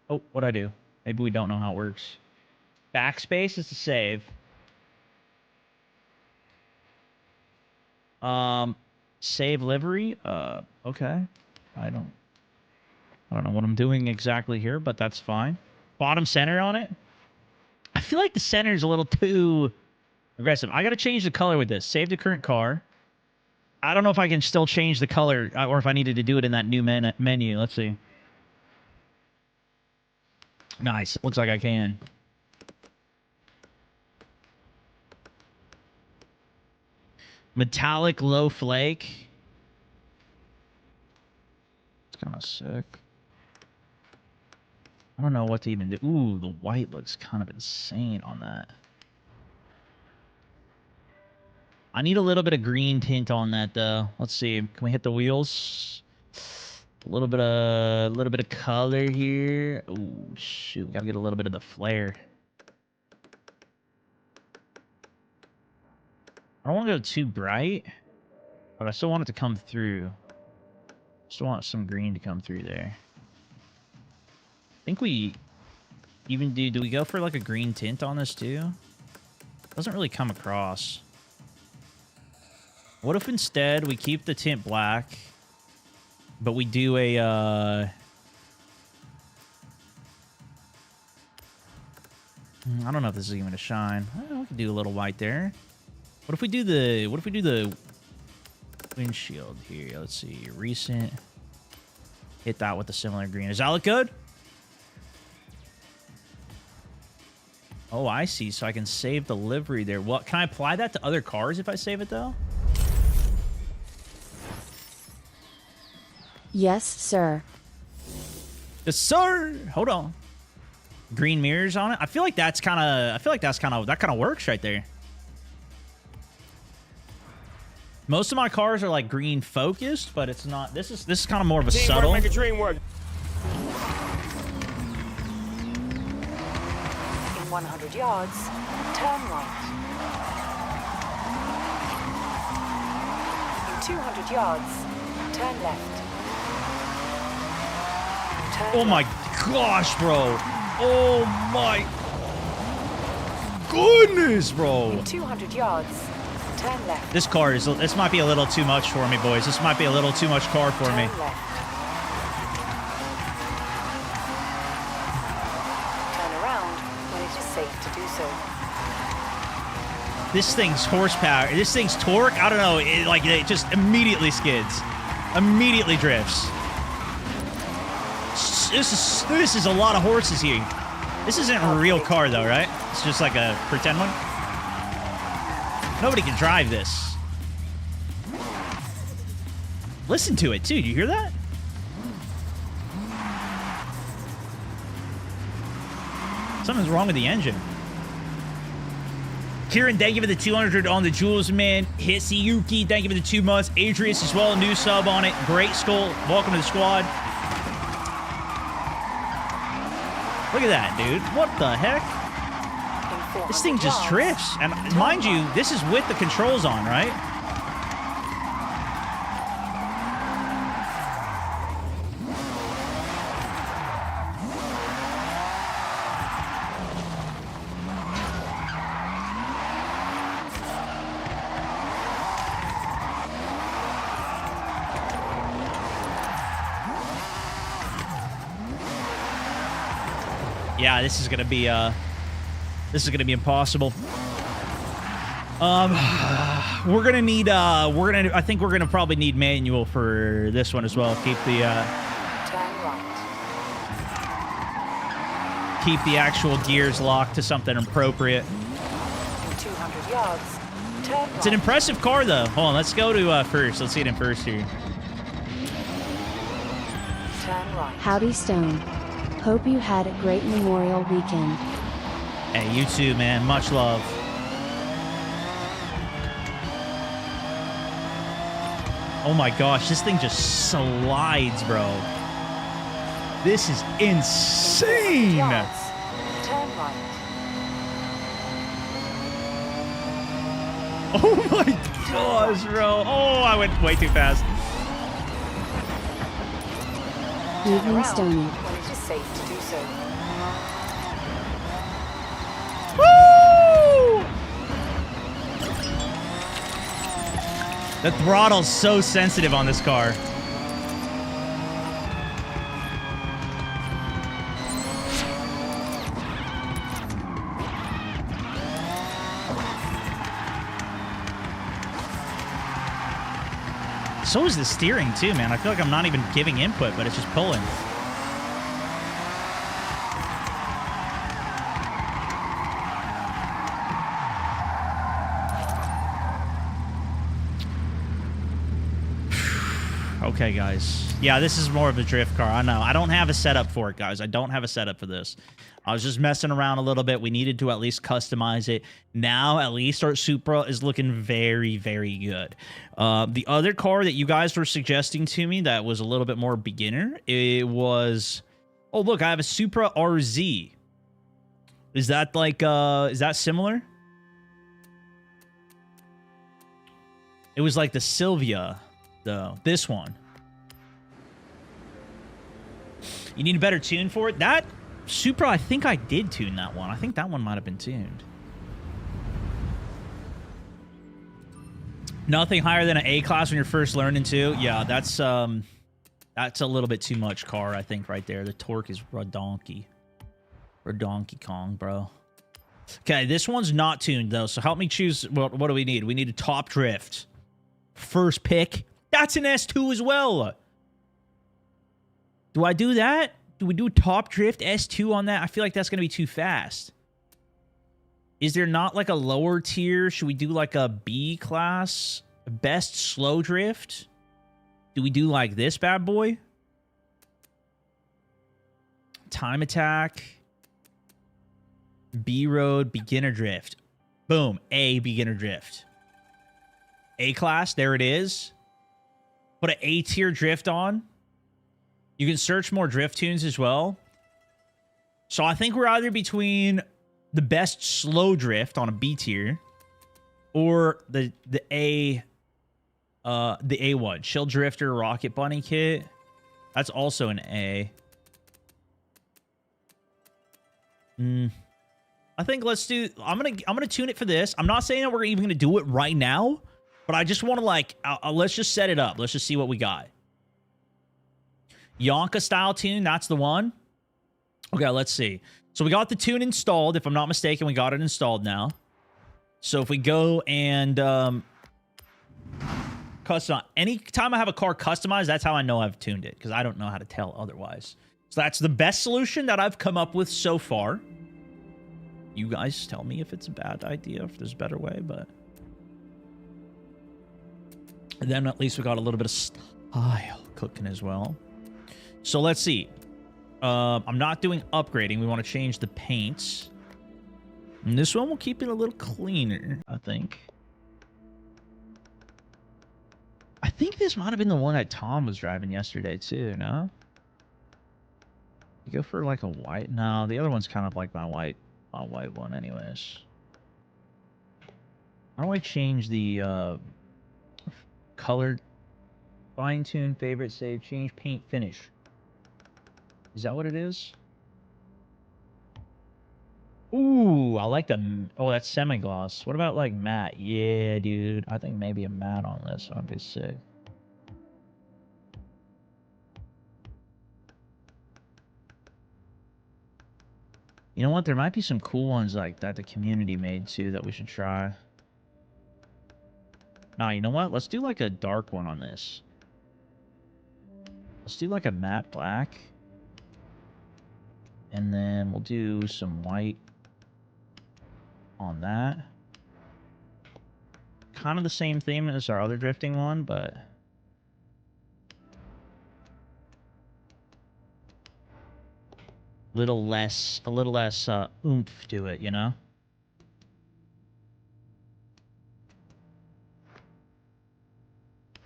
Oh, what'd I do? Maybe we don't know how it works. Backspace is to save. Save livery. Okay. I don't know what I'm doing exactly here, but that's fine. Bottom center on it. I feel like the center is a little too aggressive. I got to change the color with this. Save the current car. I don't know if I can still change the color or if I needed to do it in that new menu. Let's see. Nice. Looks like I can. Metallic low flake. It's kind of sick. I don't know what to even do. Ooh, the white looks kind of insane on that. I need a little bit of green tint on that though. Let's see. Can we hit the wheels? A little bit of color here. Ooh, shoot. Gotta get a little bit of the flare. I don't want to go too bright, but I still want it to come through. Still want some green to come through there. I think we even do we go for like a green tint on this too? Doesn't really come across. What if instead we keep the tint black, but we do a, I don't know if this is even gonna shine. We can do a little white there. What if we do the windshield here? Let's see, recent. Hit that with a similar green. Does that look good? Oh, I see. So I can save the livery there. What, can I apply that to other cars if I save it though? Yes, sir. Yes, sir. Hold on. Green mirrors on it. I feel like that kind of works right there. Most of my cars are like green focused, but it's not. This is kind of more of a subtle. Make a dream work. In 100 yards, turn right. In 200 yards, turn left. Turn Oh my gosh, bro. Oh my goodness, bro. In 200 yards, turn left. This might be a little too much for me, boys. This might be a little too much car for me. Turn left. Turn around when it is safe to do so. This thing's horsepower. This thing's torque. I don't know. It just immediately skids. Immediately drifts. This is a lot of horses here. This isn't a real car, though, right? It's just like a pretend one. Nobody can drive this. Listen to it, too. Do you hear that? Something's wrong with the engine. Kieran, thank you for the 200 on the jewels, man. Hisayuki, thank you for the 2 months. Adrius as well, a new sub on it. Great Skull, welcome to the squad. Look at that, dude. What the heck? In This thing just drifts. And mind you, this is with the controls on, right? Yeah, this is gonna be impossible. We're gonna need I think we're gonna probably need manual for this one as well. Keep the keep the actual gears locked to something appropriate. 200 yards. Turn It's an impressive car though. Hold on, let's go to first. Let's see it in first here. Turn right. Howdy, Stone. Hope you had a great Memorial weekend. Hey, you too, man. Much love. Oh my gosh, this thing just slides, bro. This is insane. Yards. Turn right. Oh my gosh, bro. Oh, I went way too fast. Turn Evening, around Stony. when it is safe to do so. Woo! The throttle's so sensitive on this car. So is the steering too, man. I feel like I'm not even giving input, but it's just pulling. Okay, guys. Yeah, this is more of a drift car. I know. I don't have a setup for it, guys. I don't have a setup for this. I was just messing around a little bit. We needed to at least customize it. Now, at least our Supra is looking very, very good. The other car that you guys were suggesting to me that was a little bit more beginner, it was... Oh, look, I have a Supra RZ. Is that like, is that similar? It was like the Sylvia, though. This one. You need a better tune for it? That Supra, I think I did tune that one. I think that one might have been tuned. Nothing higher than an A-class when you're first learning to. Yeah, that's a little bit too much car, I think, right there. The torque is redonky. Redonky Kong, bro. Okay, this one's not tuned, though, so help me choose. What do we need? We need a top drift. First pick. That's an S2 as well. Do I do that? Do we do top drift S2 on that? I feel like that's going to be too fast. Is there not like a lower tier? Should we do like a B class? Best slow drift? Do we do like this bad boy? Time attack. B road, beginner drift. Boom. A beginner drift. A class, there it is. Put an A tier drift on. You can search more drift tunes as well. So I think we're either between the best slow drift on a B tier or the A one. Chill Drifter Rocket Bunny kit. That's also an A. I think let's do I'm gonna tune it for this. I'm not saying that we're even gonna do it right now, but I just want to like let's just set it up. Let's just see what we got. Yonka style tune, that's the one. Okay, let's see. So we got the tune installed. If I'm not mistaken, we got it installed now. So if we go and custom, anytime I have a car customized, that's how I know I've tuned it, because I don't know how to tell otherwise. So that's the best solution that I've come up with so far. You guys tell me if it's a bad idea, if there's a better way, but... And then at least we got a little bit of style cooking as well. So let's see. I'm not doing upgrading. We want to change the paints. And this one will keep it a little cleaner, I think. I think this might have been the one that Tom was driving yesterday too, no? You go for like a white? No, the other one's kind of like my white a white one anyways. How do I change the color? Fine tune, favorite, save, change, paint, finish. Is that what it is? Ooh, I like the... Oh, that's semi-gloss. What about, like, matte? Yeah, dude. I think maybe a matte on this would be sick. You know what? There might be some cool ones like that the community made, too, that we should try. Nah, you know what? Let's do, like, a dark one on this. Let's do, like, a matte black. And then we'll do some white on that. Kind of the same theme as our other drifting one, but a little less oomph to it, you know?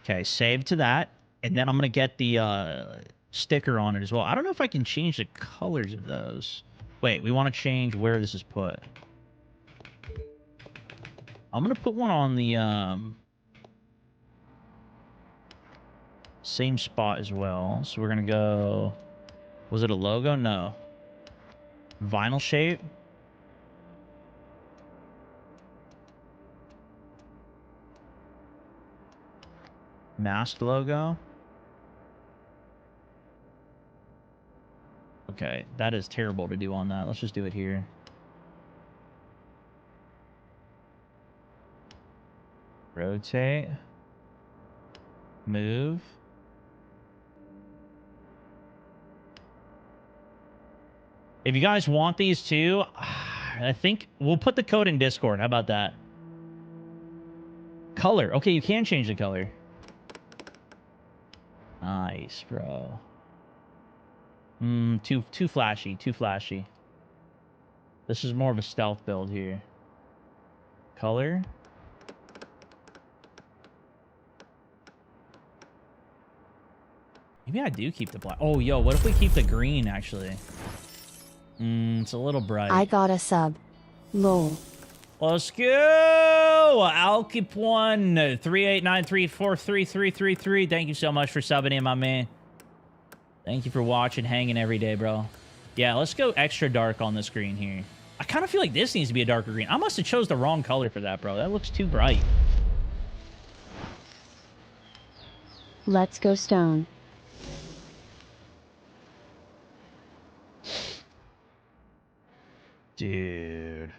Okay, save to that, and then I'm gonna get the sticker on it as well. I don't know if I can change the colors of those. Wait, we want to change where this is put. I'm gonna put one on the same spot as well. So we're gonna go... Was it a logo? No. Vinyl shape. Masked logo. Okay, that is terrible to do on that. Let's just do it here. Rotate. Move. If you guys want these too, I think we'll put the code in Discord. How about that? Color. Okay, you can change the color. Nice, bro. Too flashy. Too flashy. This is more of a stealth build here. Color. Maybe I do keep the black. Oh, yo, what if we keep the green, actually? It's a little bright. I got a sub. Lol. Let's go! Alkip1 3893433333. Thank you so much for subbing in, my man. Thank you for watching, hanging every day, bro. Yeah, let's go extra dark on the screen here. I kind of feel like this needs to be a darker green. I must have chose the wrong color for that, bro. That looks too bright. Let's go stone. Dude.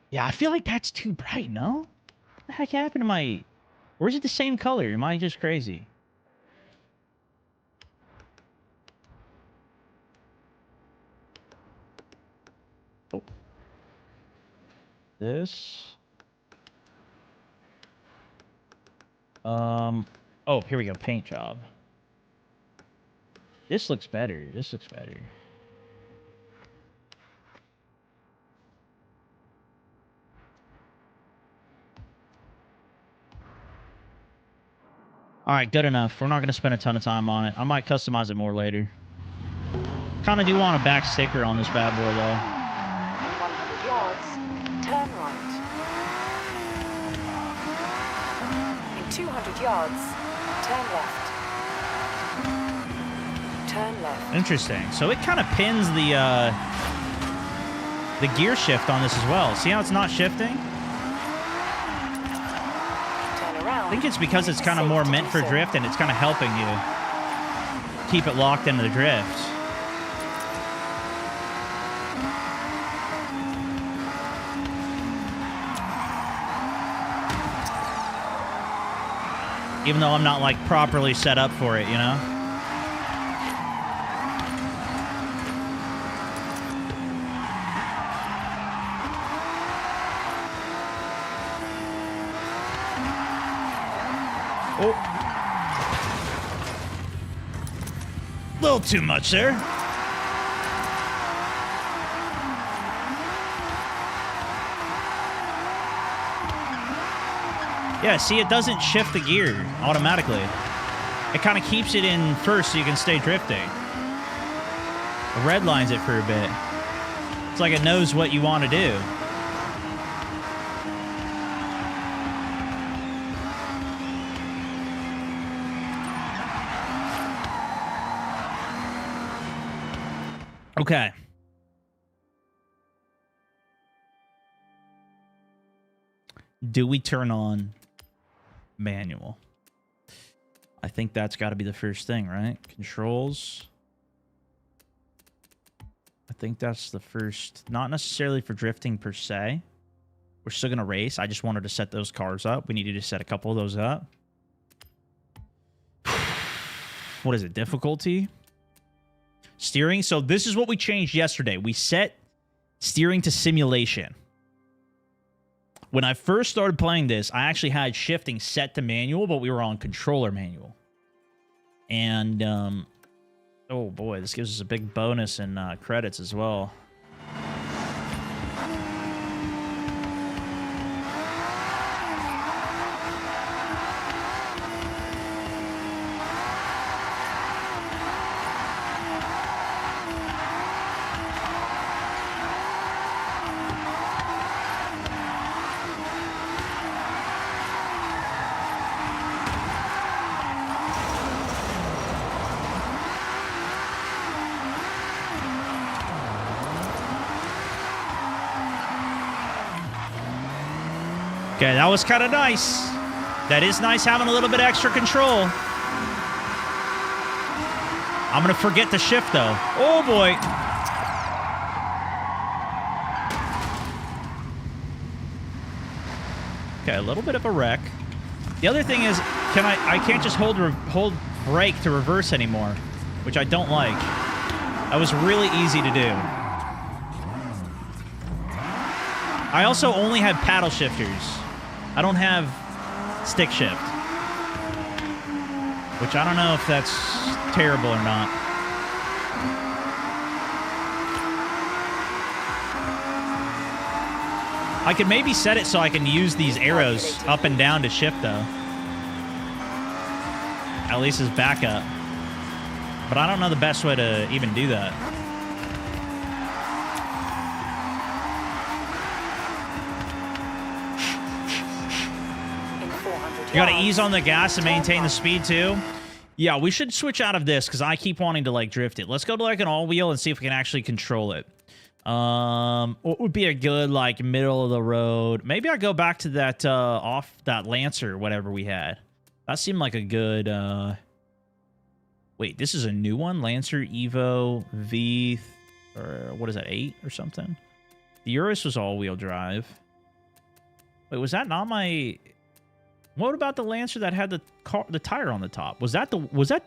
Yeah, I feel like that's too bright, no? What the heck happened to my... Or is it the same color? Am I just crazy? Oh. This. Oh, here we go. Paint job. This looks better. This looks better. Alright, good enough. We're not going to spend a ton of time on it. I might customize it more later. Kind of do want a back sticker on this bad boy, though. 100 yards, turn right. In 200 yards, turn left. Turn left. Interesting. So it kind of pins the gear shift on this as well. See how it's not shifting? I think it's because it's kind of more meant for drift, and it's kind of helping you keep it locked into the drift. Even though I'm not, like, properly set up for it, you know? Oh. A little too much there. Yeah, see, it doesn't shift the gear automatically. It kind of keeps it in first so you can stay drifting. It redlines it for a bit. It's like it knows what you want to do. Okay. Do we turn on manual? I think that's got to be the first thing, right? Controls. I think that's the first. Not necessarily for drifting per se. We're still going to race. I just wanted to set those cars up. We needed to set a couple of those up. What is it? Difficulty? Steering. So this is what we changed yesterday. We set steering to simulation. When I first started playing this, I actually had shifting set to manual, but we were on controller manual. And, oh boy, this gives us a big bonus in credits as well. Okay, that was kind of nice. That is nice having a little bit extra control. I'm going to forget to shift, though. Oh, boy. Okay, a little bit of a wreck. The other thing is, I can't just hold brake to reverse anymore, which I don't like. That was really easy to do. I also only have paddle shifters. I don't have stick shift. Which I don't know if that's terrible or not. I could maybe set it so I can use these arrows up and down to shift, though. At least as backup. But I don't know the best way to even do that. You gotta ease on the gas and maintain the speed, too. Yeah, we should switch out of this, because I keep wanting to, like, drift it. Let's go to, like, an all-wheel and see if we can actually control it. What would be a good, like, middle-of-the-road? Maybe I go back to that, that Lancer, whatever we had. That seemed like a good, Wait, this is a new one? Lancer Evo V... Or, what is that, 8 or something? The Urus was all-wheel drive. Wait, was that not my... What about the Lancer that had the tire on the top? Was that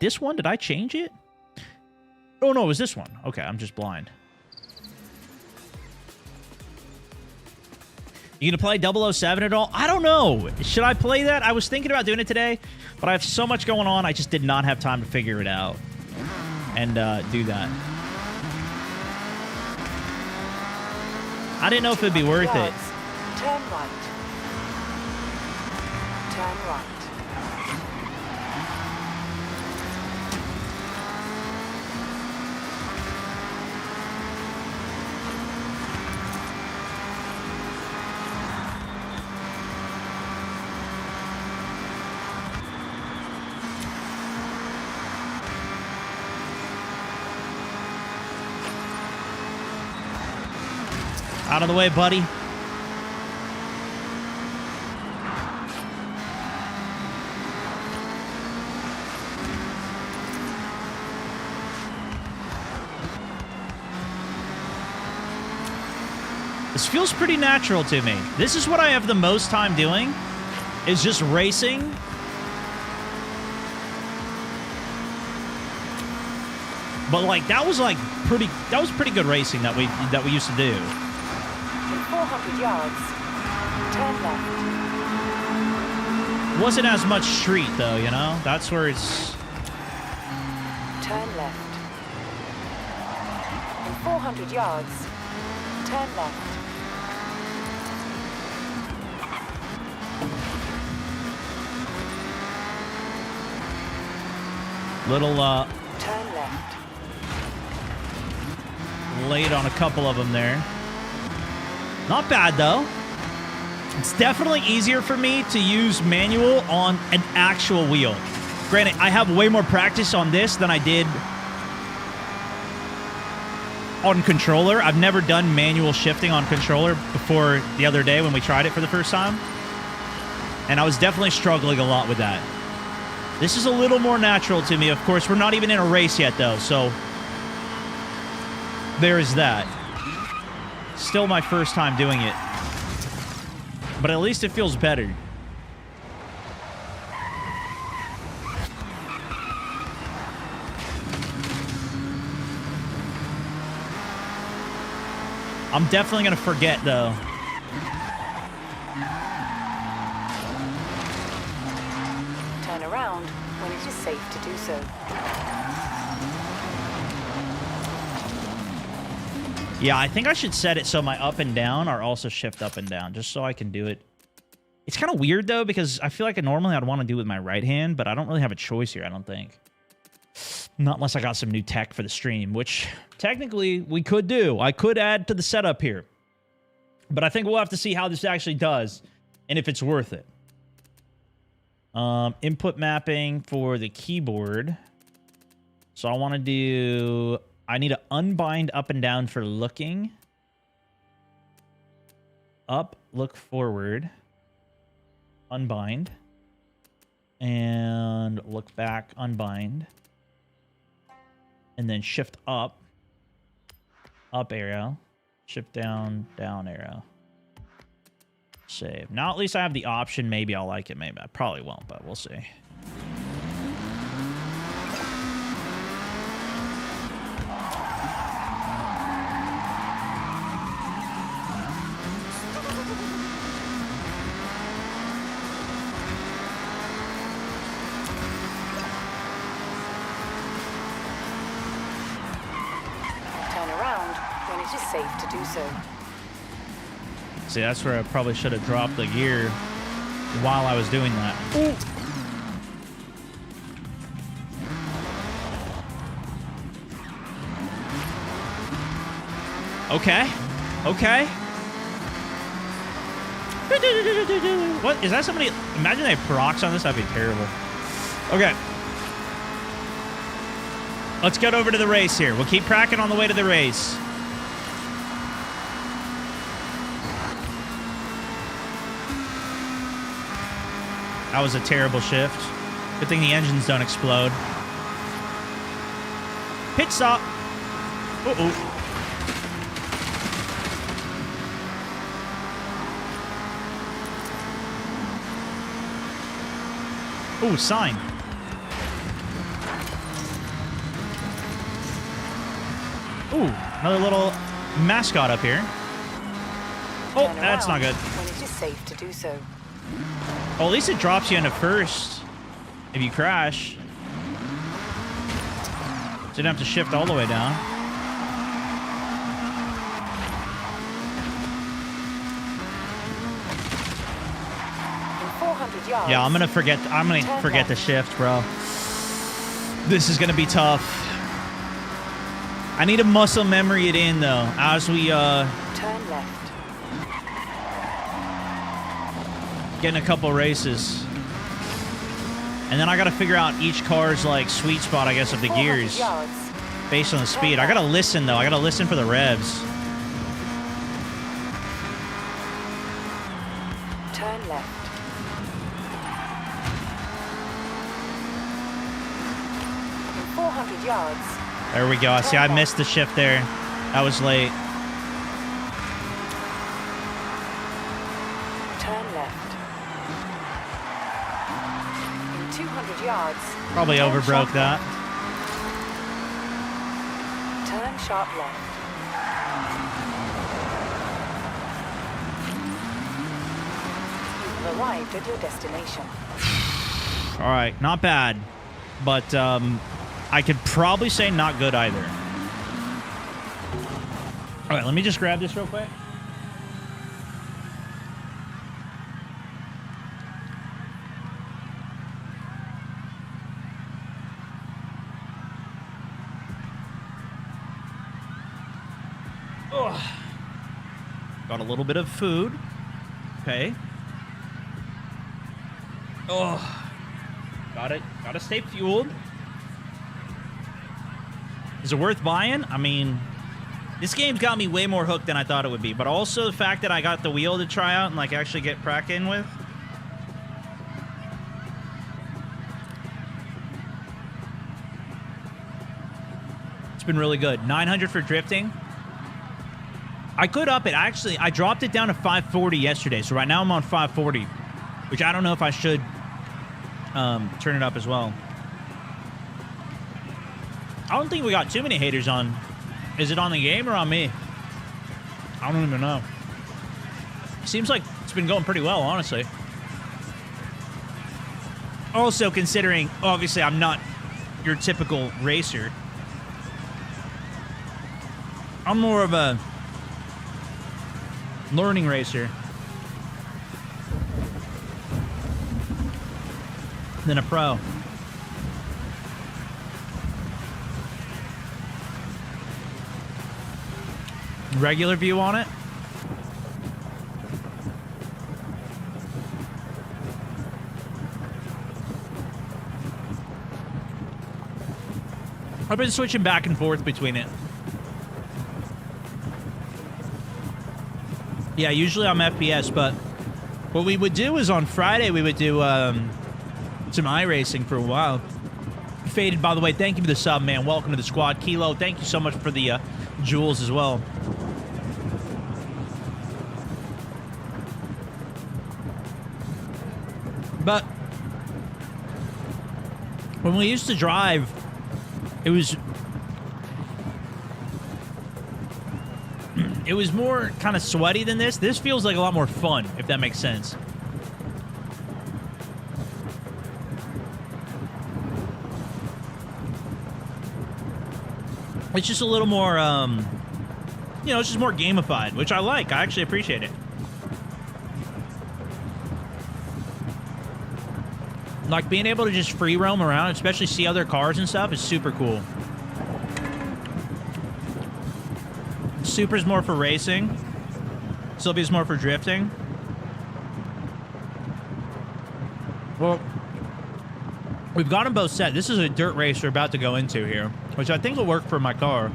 this one? Did I change it? Oh no, it was this one. Okay, I'm just blind. You gonna play 007 at all? I don't know. Should I play that? I was thinking about doing it today, but I have so much going on. I just did not have time to figure it out and do that. I didn't know if it'd be worth it. Turn right. Turn right. Out of the way, buddy. This feels pretty natural to me. This is what I have the most time doing, is just racing. But like that was pretty good racing that we used to do. In 400 yards, turn left. Wasn't as much street though, you know? That's where it's... Turn left. In 400 yards, turn left. Little, turn left. late on a couple of them there. Not bad, though. It's definitely easier for me to use manual on an actual wheel. Granted, I have way more practice on this than I did on controller. I've never done manual shifting on controller before the other day when we tried it for the first time. And I was definitely struggling a lot with that. This is a little more natural to me. Of course, we're not even in a race yet, though, so there is that. Still my first time doing it. But at least it feels better. I'm definitely going to forget, though. Turn around when it is safe to do so. Yeah, I think I should set it so my up and down are also shift up and down, just so I can do it. It's kind of weird, though, because I feel like normally I'd want to do it with my right hand, but I don't really have a choice here, I don't think. Not unless I got some new tech for the stream, which technically we could do. I could add to the setup here. But I think we'll have to see how this actually does and if it's worth it. Input mapping for the keyboard. So I want to do... I need to unbind up and down for looking. Up, look forward. Unbind. And look back, unbind. And then shift up. Up arrow. Shift down, down arrow. Save. Now at least I have the option. Maybe I'll like it. Maybe I probably won't, but we'll see. Safe to do so. See, that's where I probably should have dropped the gear while I was doing that. Ooh. Okay. Okay. What? Is that somebody? Imagine they have procs on this. That'd be terrible. Okay. Let's get over to the race here. We'll keep cracking on the way to the race. That was a terrible shift. Good thing the engines don't explode. Pit stop. Uh-oh. Ooh, sign. Ooh, another little mascot up here. Oh, that's not good. When it is safe to do so. Well, at least it drops you into first if you crash. So you don't have to shift all the way down. In 400 yards. Yeah, I'm gonna forget the shift, bro. This is gonna be tough. I need to muscle memory it in though, as we turn left. Getting a couple races. And then I gotta figure out each car's like sweet spot, I guess, of the gears based on the speed. I gotta listen though. I gotta listen for the revs. Turn left. In 400 yards. There we go. See, I missed the shift there. That was late. Turn left. 200 yards. Probably overbroke that. Turn sharp left. You've arrived at your destination. All right, not bad, but I could probably say not good either. All right, let me just grab this real quick. Got a little bit of food. Okay. Oh. Gotta stay fueled. Is it worth buying? I mean, this game's got me way more hooked than I thought it would be. But also the fact that I got the wheel to try out and like actually get cracking with. It's been really good. 900 for drifting. I could up it. Actually, I dropped it down to 540 yesterday. So right now I'm on 540, which I don't know if I should turn it up as well. I don't think we got too many haters on. Is it on the game or on me? I don't even know. Seems like it's been going pretty well, honestly. Also, considering, obviously, I'm not your typical racer. I'm more of a learning racer than a pro. Regular view on it. I've been switching back and forth between it. Yeah, usually I'm FPS, but what we would do is on Friday we would do some iRacing for a while. Faded, by the way, thank you for the sub, man. Welcome to the squad. Kilo, thank you so much for the jewels as well. But when we used to drive, it was more kind of sweaty than this. This feels like a lot more fun, if that makes sense. It's just a little more, you know, it's just more gamified, which I like. I actually appreciate it. Like, being able to just free roam around, especially see other cars and stuff, is super cool. Super's more for racing. Sylvia's more for drifting. Well, we've got them both set. This is a dirt race we're about to go into here, which I think will work for my car.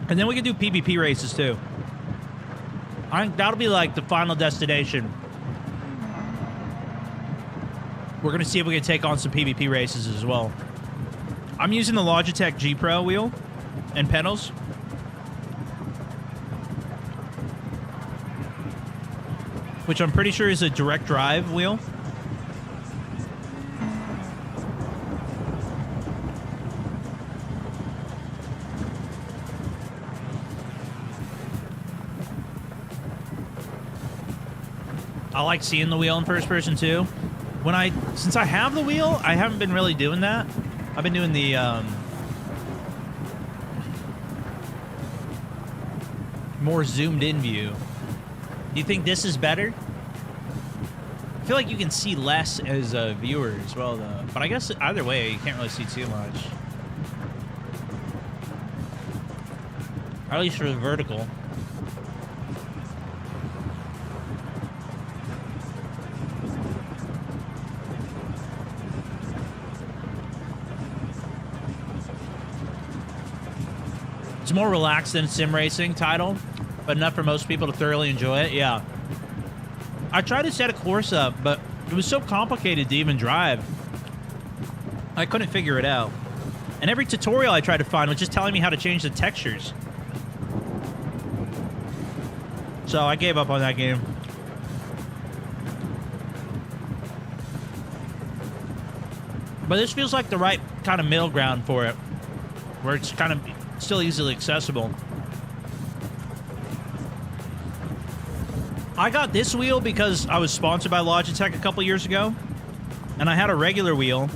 And then we can do PvP races, too. I think that'll be, like, the final destination. We're going to see if we can take on some PvP races as well. I'm using the Logitech G Pro wheel and pedals. Which I'm pretty sure is a direct drive wheel. I like seeing the wheel in first person too. Since I have the wheel, I haven't been really doing that. I've been doing the more zoomed in view. Do you think this is better? I feel like you can see less as a viewer as well, though. But I guess either way, you can't really see too much. Or at least for the vertical. It's more relaxed than sim racing title, but enough for most people to thoroughly enjoy it. Yeah. I tried to set a course up, but it was so complicated to even drive. I couldn't figure it out. And every tutorial I tried to find was just telling me how to change the textures. So I gave up on that game. But this feels like the right kind of middle ground for it, where it's kind of still easily accessible. I got this wheel because I was sponsored by Logitech a couple years ago, and I had a regular wheel,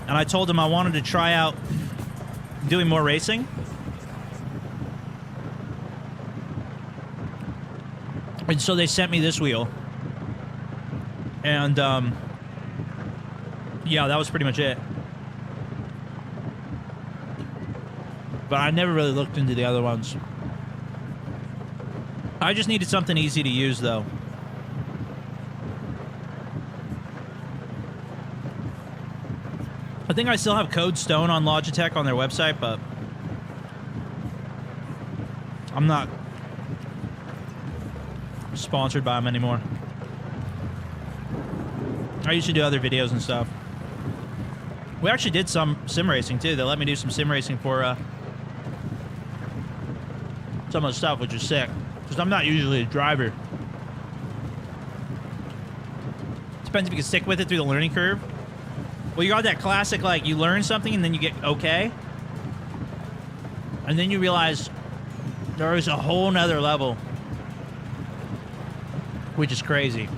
and I told them I wanted to try out doing more racing. And so they sent me this wheel. And, yeah, that was pretty much it. But I never really looked into the other ones. I just needed something easy to use, though. I think I still have Code Stone on Logitech on their website, but I'm not sponsored by them anymore. I used to do other videos and stuff. We actually did some sim racing, too. They let me do some sim racing for some of the stuff, which is sick. Because I'm not usually a driver. Depends if you can stick with it through the learning curve. Well, you got that classic, like, you learn something and then you get okay. And then you realize there is a whole nother level. Which is crazy.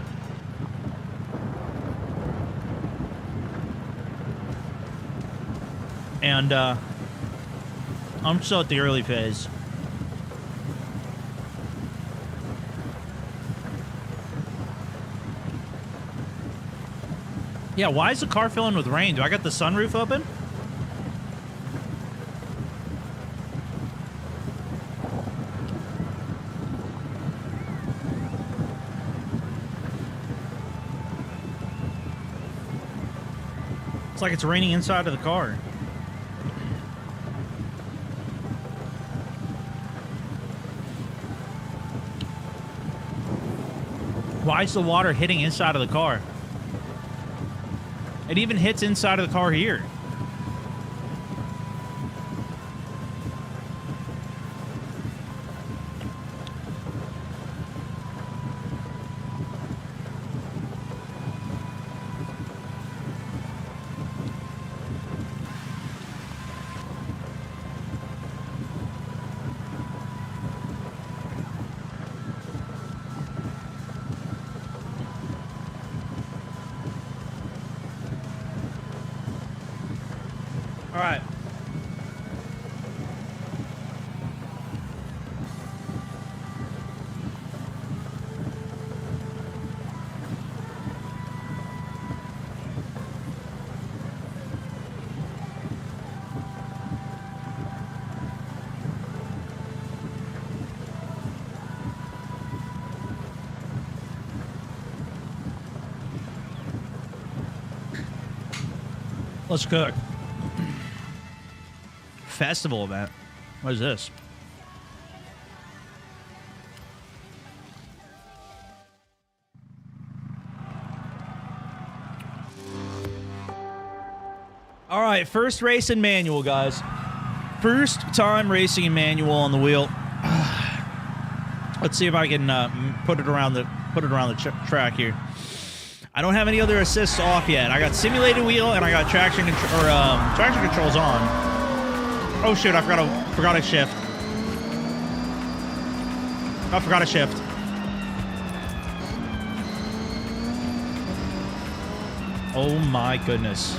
And, I'm still at the early phase. Yeah, why is the car filling with rain? Do I got the sunroof open? It's like it's raining inside of the car. Why is the water hitting inside of the car? It even hits inside of the car here. All right. Let's cook. Festival event. What is this? All right, first race in manual, guys. First time racing in manual on the wheel. Let's see if I can put it around the track here. I don't have any other assists off yet. I got simulated wheel and I got traction controls on. Oh shoot! I forgot a shift. I forgot a shift. Oh my goodness!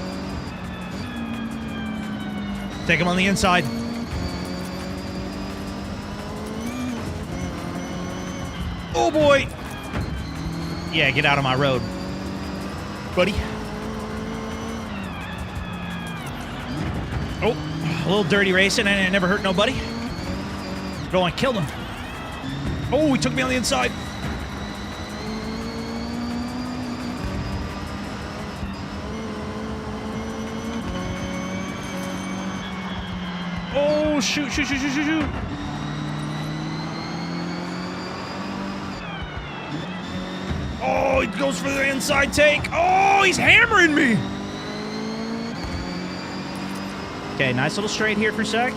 Take him on the inside. Oh boy! Yeah, get out of my road, buddy. Oh, a little dirty racing and it never hurt nobody. Go on, killed him. Oh, he took me on the inside. Oh, shoot. Oh, he goes for the inside take. Oh, he's hammering me. Okay, nice little straight here for a sec.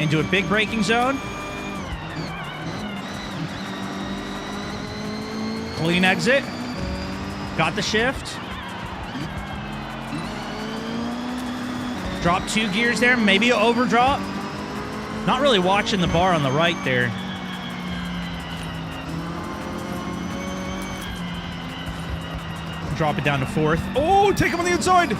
Into a big braking zone. Clean exit. Got the shift. Drop 2 gears there. Maybe an overdrop. Not really watching the bar on the right there. Drop it down to 4th. Oh, take him on the inside.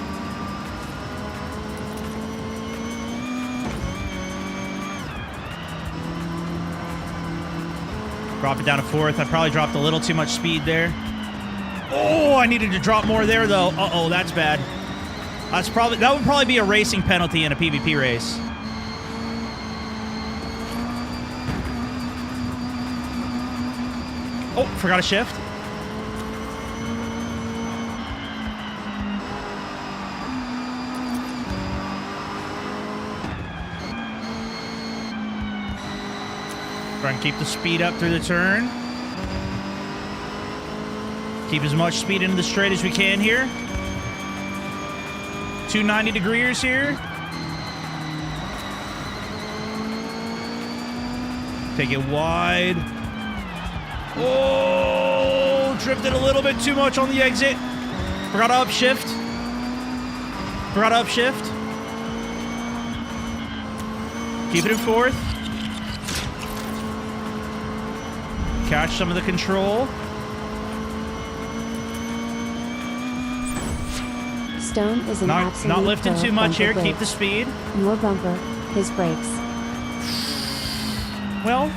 Drop it down to 4th. I probably dropped a little too much speed there. Oh, I needed to drop more there, though. Uh-oh, that's bad. That would probably be a racing penalty in a PvP race. Oh, forgot a shift. Try and keep the speed up through the turn. Keep as much speed into the straight as we can here. 290 degrees here. Take it wide. Oh, drifted a little bit too much on the exit. Forgot to upshift. Forgot to upshift. Keep it in fourth. Catch some of the control. Stone is an absolute Not lifting pro too much here. bumper Keep the brakes. speed. More bumper, his brakes. Well.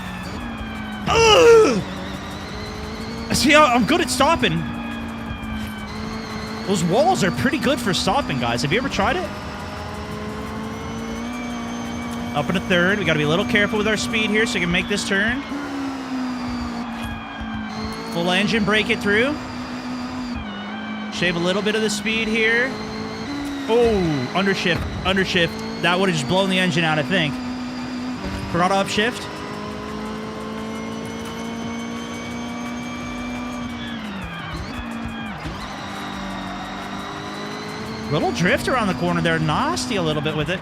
Ugh! See, I'm good at stopping. Those walls are pretty good for stopping, guys. Have you ever tried it? Up in a third. We got to be a little careful with our speed here so we can make this turn. Full engine, break it through. Shave a little bit of the speed here. Oh, undershift, undershift. That would have just blown the engine out, I think. Forgot to upshift. Little drift around the corner there. Nasty a little bit with it.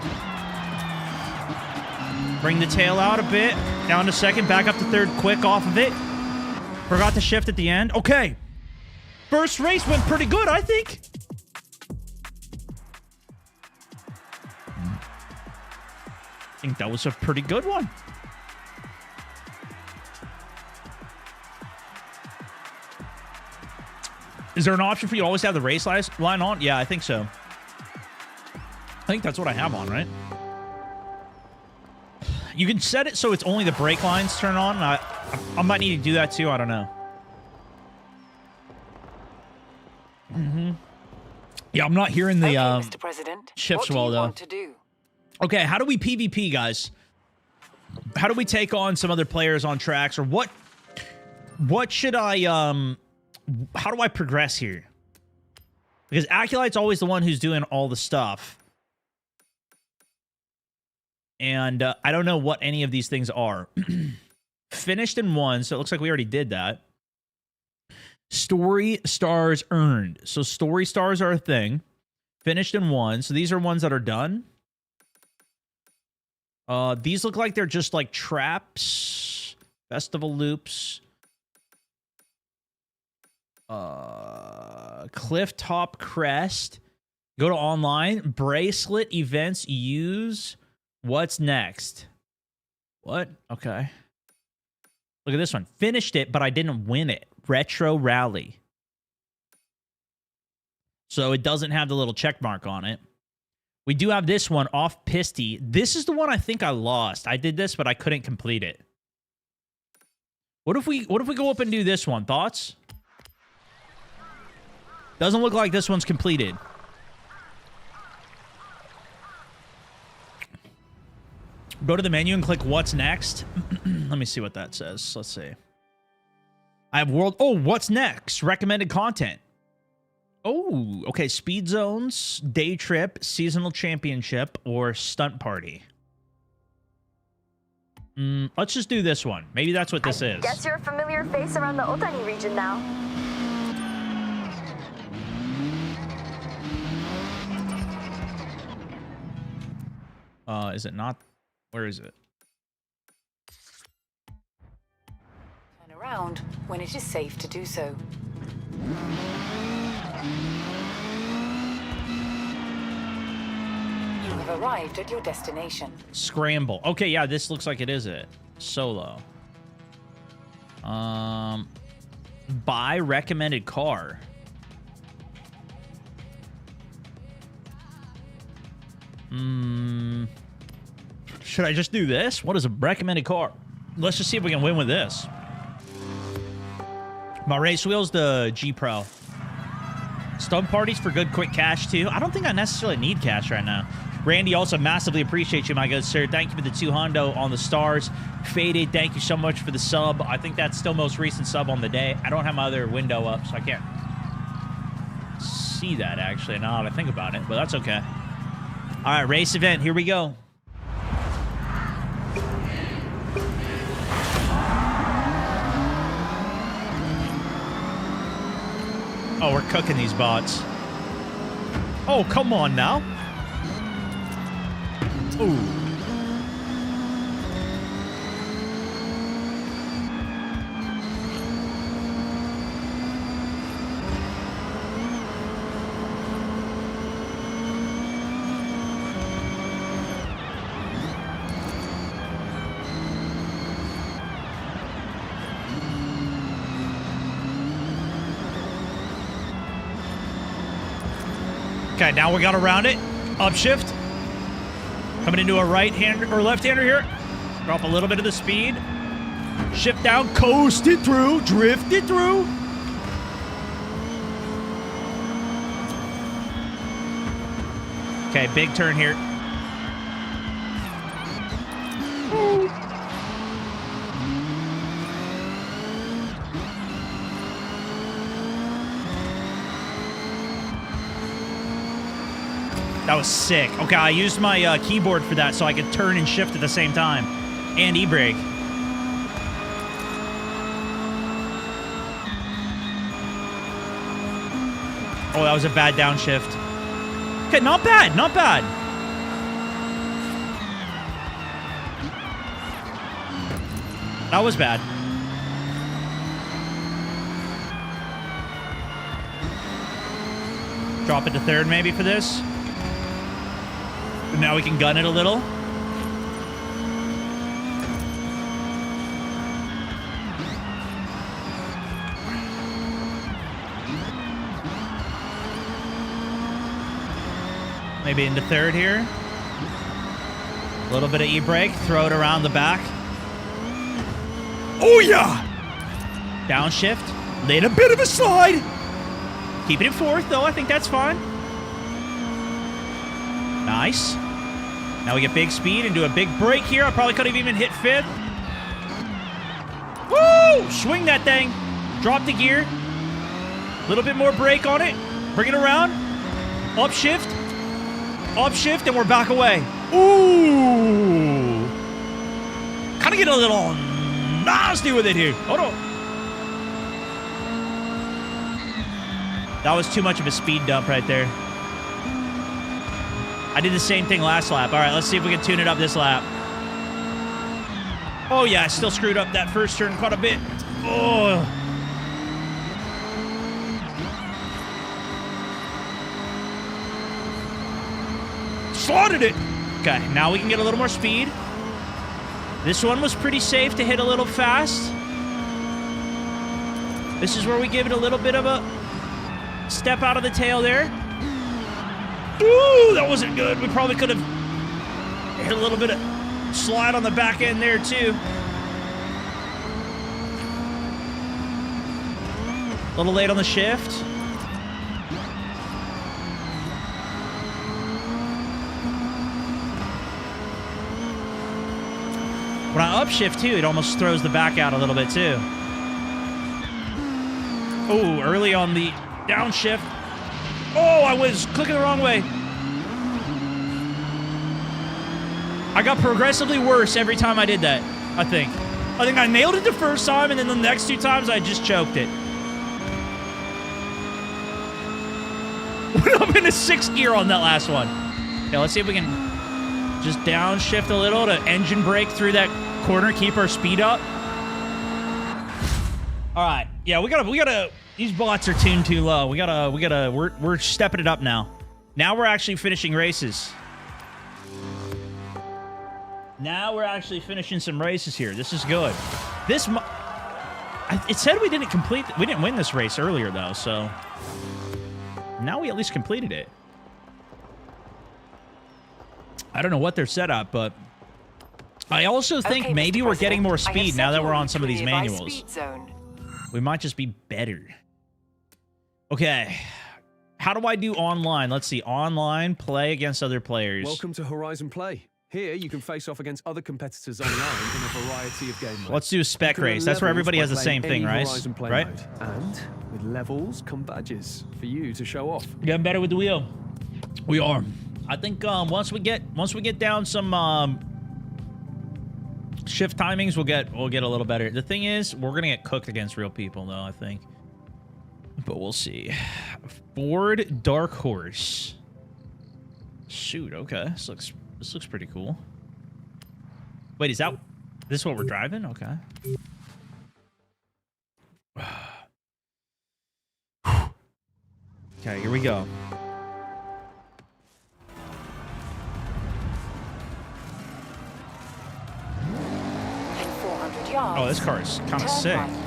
Bring the tail out a bit. Down to second. Back up to third quick off of it. Forgot to shift at the end. Okay. First race went pretty good, I think. I think that was a pretty good one. Is there an option for you to always have the race line on? Yeah, I think so. I think that's what I have on, right? You can set it so it's only the brake lines turn on. I might need to do that too. I don't know. Yeah, I'm not hearing the Okay, Mr. President, shifts what do well you though. want to do? Okay, how do we PvP, guys? How do we take on some other players on tracks, or what should I how do I progress here? Because Aculite's always the one who's doing all the stuff. And I don't know what any of these things are. Finished in 1, so it looks like we already did that. Story stars earned. So story stars are a thing. Finished in 1. So these are ones that are done. These look like they're just like traps. Festival loops. Cliff top crest. Go to online. Bracelet events. Use. What's next? What? Okay. Look at this one. Finished it, but I didn't win it. Retro Rally. So it doesn't have the little check mark on it. We do have this one, Off Pisty. This is the one I think I lost. I did this, but I couldn't complete it. What if we go up and do this one? Thoughts? Doesn't look like this one's completed. Go to the menu and click what's next. Let me see what that says. Let's see. I have world. Oh, what's next? Recommended content. Oh, okay. Speed zones, day trip, seasonal championship, or stunt party. Let's just do this one. Maybe that's what this is. Guess you're a familiar face around the Otani region now. Is it not? Where is it? Turn around when it is safe to do so. You have arrived at your destination. Scramble. Okay, yeah, this looks like it is it. Solo. Buy recommended car. Should I just do this? What is a recommended car? Let's just see if we can win with this. My race wheel's the G Pro. Stunt parties for good quick cash too. I don't think I necessarily need cash right now. Randy, also massively appreciate you, my good sir. Thank you for the 2 hundo on the stars. Faded, thank you so much for the sub. I think that's still most recent sub on the day. I don't have my other window up, so I can't see that, actually, now that I think about it, but that's okay. All right, race event. Here we go. Oh, we're cooking these bots. Oh, come on now. Ooh. Okay, now we got around it. Upshift. Coming into a right-hander or left-hander here. Drop a little bit of the speed. Shift down, coast it through, drift it through. Okay, big turn here. That was sick. Okay, I used my keyboard for that so I could turn and shift at the same time. And e-brake. Oh, that was a bad downshift. Okay, not bad, not bad. That was bad. Drop it to third maybe for this. Now we can gun it a little. Maybe into third here. A little bit of e-brake. Throw it around the back. Oh, yeah! Downshift. Laid a bit of a slide. Keep it in fourth, though. I think that's fine. Nice. Now we get big speed and do a big break here. I probably could have even hit fifth. Woo! Swing that thing. Drop the gear. A little bit more brake on it. Bring it around. Upshift. Upshift, and we're back away. Ooh. Kind of get a little nasty with it here. Hold on. That was too much of a speed dump right there. I did the same thing last lap. All right, let's see if we can tune it up this lap. Oh, yeah, I still screwed up that first turn quite a bit. Oh. Slotted it. Okay, now we can get a little more speed. This one was pretty safe to hit a little fast. This is where we give it a little bit of a step out of the tail there. Ooh, that wasn't good. We probably could have hit a little bit of slide on the back end there, too. A little late on the shift. When I upshift, too, it almost throws the back out a little bit, too. Oh, early on the downshift. Oh, I was clicking the wrong way. I got progressively worse every time I did that, I think. I think I nailed it the first time, and then the next 2 times I just choked it. Went up into 6th gear on that last one. Okay, let's see if we can just downshift a little to engine brake through that corner, keep our speed up. All right, yeah, we gotta. These bots are tuned too low. We're stepping it up now. Now we're actually finishing races. Now we're actually finishing some races here. This is good. It said we didn't win this race earlier though, so now we at least completed it. I don't know what they're set up, but I also think Okay, maybe Mr. we're getting more President, I have speed now that sent we're you on some of to these the advised manuals. speed zone. We might just be better. Okay. how do I do online? Let's see. Online, play against other players. Welcome to Horizon Play. Here, you can face off against other competitors online in a variety of game modes. Let's do a spec race. That's where everybody has the same thing, right? Right? Mode. And with levels come badges for you to show off. Getting better with the wheel. We are. I think once we get down some shift timings, we'll get a little better. The thing is, we're gonna get cooked against real people, though. I think, but we'll see. Ford Dark Horse. Shoot. Okay. This looks pretty cool. Wait, is this what we're driving? Okay. Okay, here we go. In 400 yards. Oh, this car is kind of turn sick. right.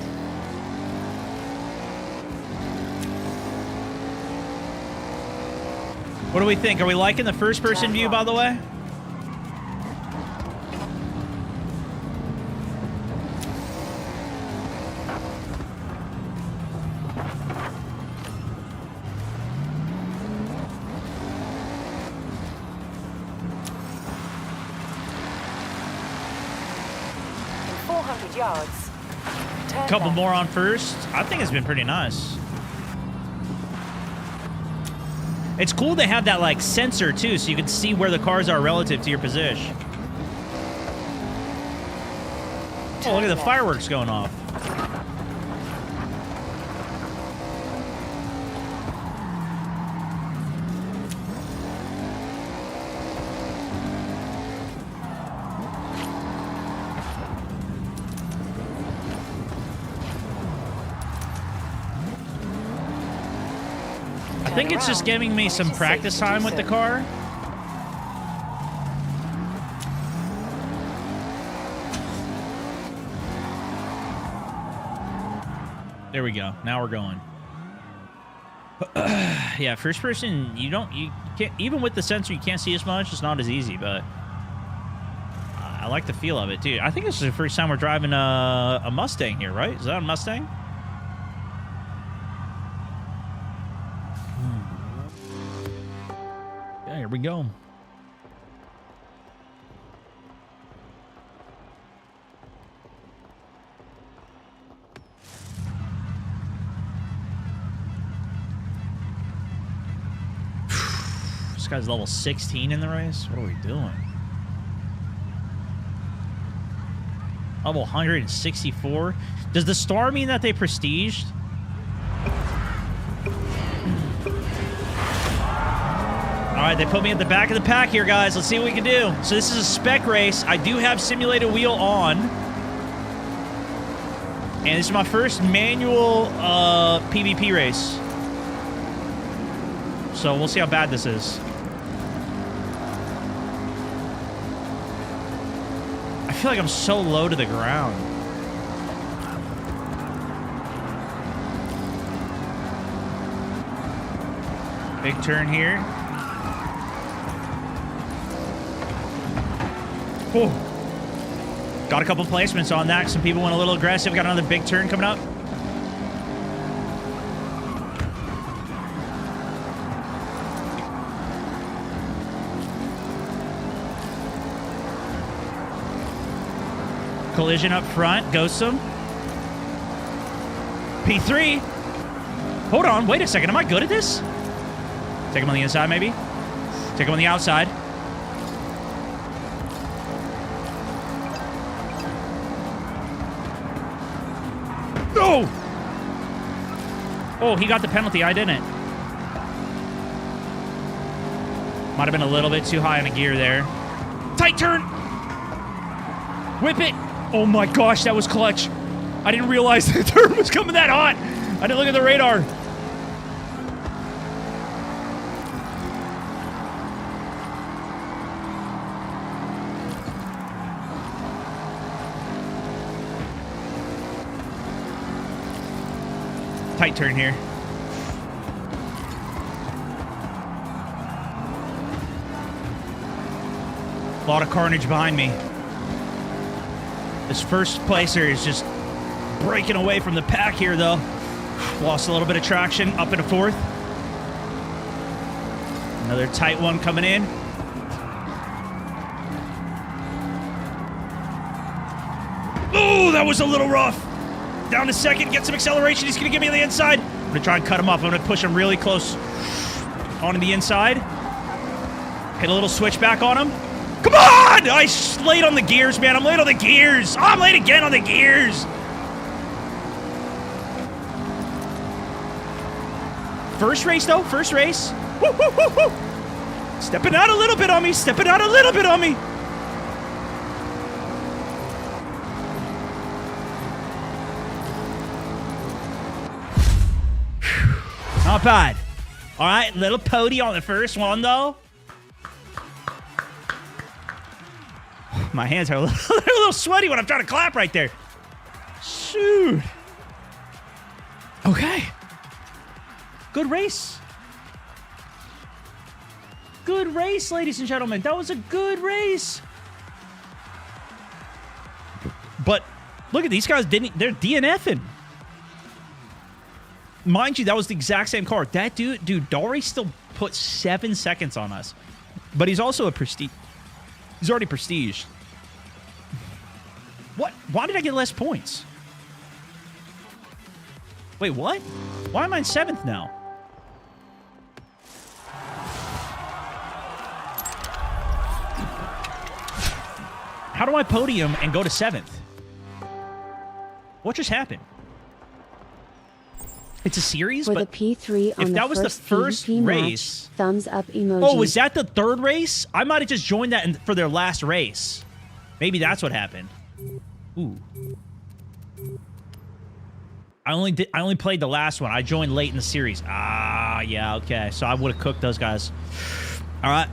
What do we think? Are we liking the first-person view, by the way? In 400 yards. Turn Couple left. more on first. I think it's been pretty nice. It's cool they have that, like, sensor, too, so you can see where the cars are relative to your position. Oh, look at the fireworks going off. I think it's just giving me some practice time with the car. There we go. Now we're going. Yeah, first person, you can't, even with the sensor, you can't see as much. It's not as easy, but I like the feel of it, too. I think this is the first time we're driving a Mustang here, right? Is that a Mustang? Yeah, here we go. This guy's level 16 in the race. What are we doing? Level 164. Does the star mean that they prestiged? All right, they put me at the back of the pack here, guys. Let's see what we can do. So this is a spec race. I do have simulated wheel on. And this is my first manual PvP race. So we'll see how bad this is. I feel like I'm so low to the ground. Big turn here. Oh. Got a couple placements on that. Some people went a little aggressive. Got another big turn coming up. Collision up front. Ghosts him. P3. Hold on. Wait a second. Am I good at this? Take him on the inside, maybe? Take him on the outside. No! Oh, he got the penalty. I didn't. Might have been a little bit too high on a gear there. Tight turn! Whip it! Oh my gosh, that was clutch. I didn't realize the turn was coming that hot. I didn't look at the radar. Tight turn here. A lot of carnage behind me. This first placer is just breaking away from the pack here, though. Lost a little bit of traction up into fourth. Another tight one coming in. Oh, that was a little rough. Down to second, get some acceleration. He's going to get me on the inside. I'm going to try and cut him off. I'm going to push him really close onto the inside. Hit a little switchback on him. Come on! I late on the gears, man. I'm late on the gears. Oh, I'm late again on the gears. First race, though. First race. Woo, woo, woo, woo. Stepping out a little bit on me. Stepping out a little bit on me. Not bad. All right, little pody on the first one, though. My hands are a little sweaty when I'm trying to clap right there. Shoot. Okay. Good race. Good race, ladies and gentlemen. That was a good race. But look at these guys. They're DNFing. Mind you, that was the exact same car. That dude, Dari still put 7 seconds on us. But he's also a prestige. He's already prestige. What? Why did I get less points? Wait, what? Why am I in 7th now? How do I podium and go to 7th? What just happened? It's a series, For but the P3 on if the that was the first PvP race, match, thumbs up emoji. oh, was that the 3rd race? I might have just joined that for their last race. Maybe that's what happened. Ooh. I only played the last one. I joined late in the series. Ah, yeah, okay. So I would have cooked those guys. All right.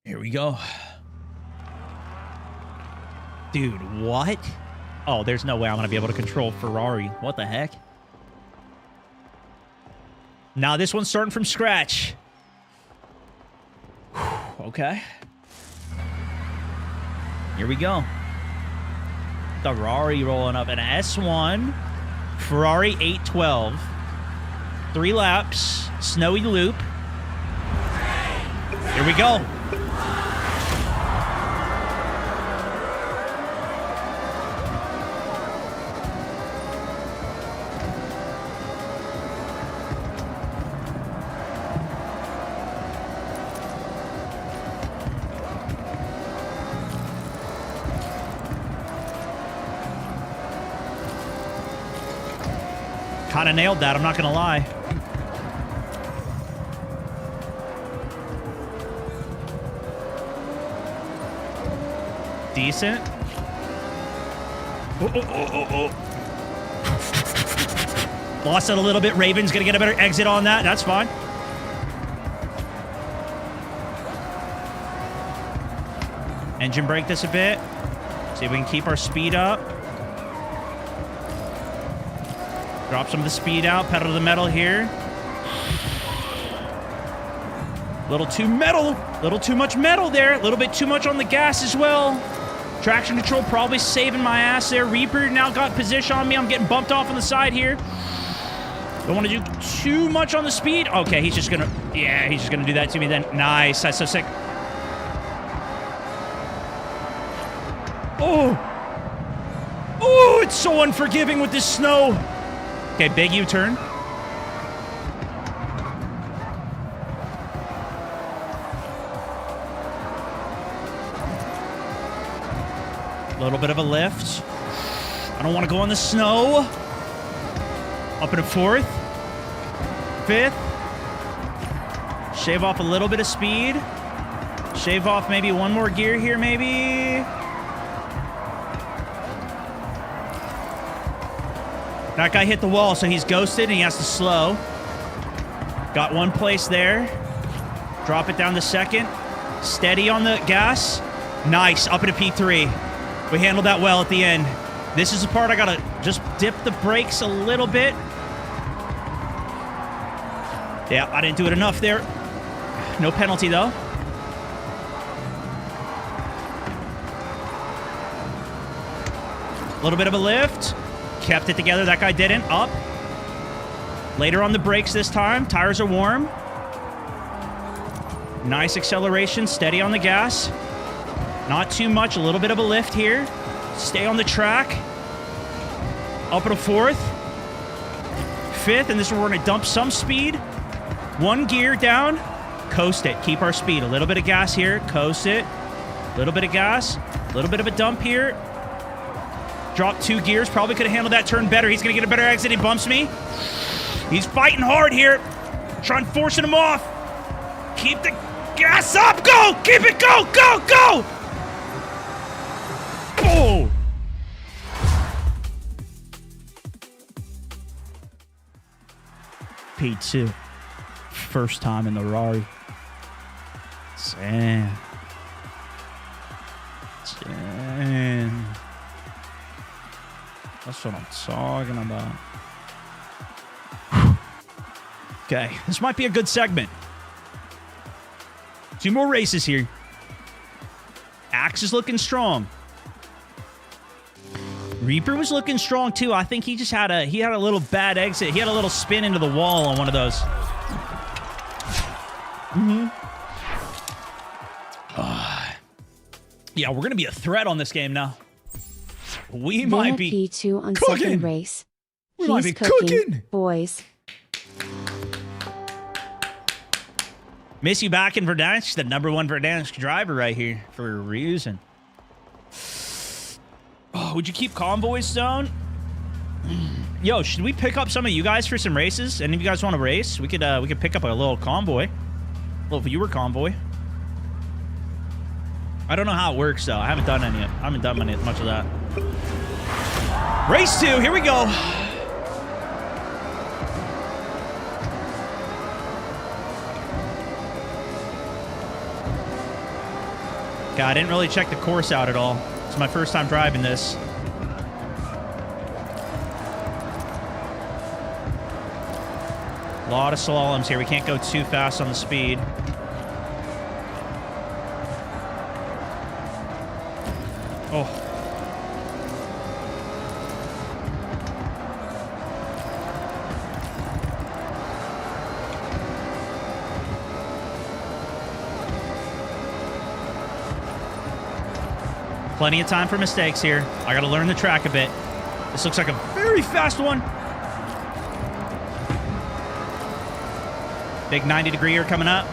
Here we go. Dude, what? Oh, there's no way I'm going to be able to control Ferrari. What the heck? Now this one's starting from scratch. Okay. Here we go. Ferrari rolling up. An S1. Ferrari 812. 3 laps. Snowy loop. Here we go. Kind of nailed that, I'm not going to lie. Decent. Oh. Lost it a little bit. Raven's going to get a better exit on that. That's fine. Engine brake this a bit. See if we can keep our speed up. Drop some of the speed out. Pedal to the metal here. Little too metal. Little too much metal there. A little bit too much on the gas as well. Traction control probably saving my ass there. Reaper now got position on me. I'm getting bumped off on the side here. Don't want to do too much on the speed. Okay, he's just gonna... Yeah, he's just gonna do that to me then. Nice. That's so sick. Oh! Oh, it's so unforgiving with this snow. Okay, big U-turn. A little bit of a lift. I don't want to go on the snow. Up into 4th. 5th. Shave off a little bit of speed. Shave off maybe one more gear here, maybe. That guy hit the wall, so he's ghosted, and he has to slow. Got one place there. Drop it down to 2nd. Steady on the gas. Nice, up into P3. We handled that well at the end. This is the part I gotta just dip the brakes a little bit. Yeah, I didn't do it enough there. No penalty, though. A little bit of a lift. Kept it together. That guy didn't. Up. Later on the brakes this time. Tires are warm. Nice acceleration. Steady on the gas. Not too much. A little bit of a lift here. Stay on the track. Up at a 4th. 5th. And this is where we're going to dump some speed. 1 gear down. Coast it. Keep our speed. A little bit of gas here. Coast it. A little bit of gas. A little bit of a dump here. Drop 2 gears. Probably could have handled that turn better. He's going to get a better exit. He bumps me. He's fighting hard here. Trying forcing him off. Keep the gas up. Go. Keep it. Go. Go. Go. Oh. P2. First time in the Rari. Damn. That's what I'm talking about. Okay, this might be a good segment. 2 more races here. Axe is looking strong. Reaper was looking strong too. I think he just had a little bad exit. He had a little spin into the wall on one of those. Yeah, we're gonna be a threat on this game now. We might be P2 on cooking. second race. We might be cooking, boys. Miss you back in Verdansk, the #1 Verdansk driver right here for a reason. Oh, would you keep convoys, Stone? Yo, should we pick up some of you guys for some races? Any of you guys want to race? We could pick up a little convoy, a little viewer convoy. I don't know how it works though. I haven't done any. I haven't done much of that. Race 2, here we go. God, I didn't really check the course out at all. It's my first time driving this. A lot of slaloms here. We can't go too fast on the speed. Oh. Plenty of time for mistakes here. I got to learn the track a bit. This looks like a very fast one. Big 90-degreeer coming up.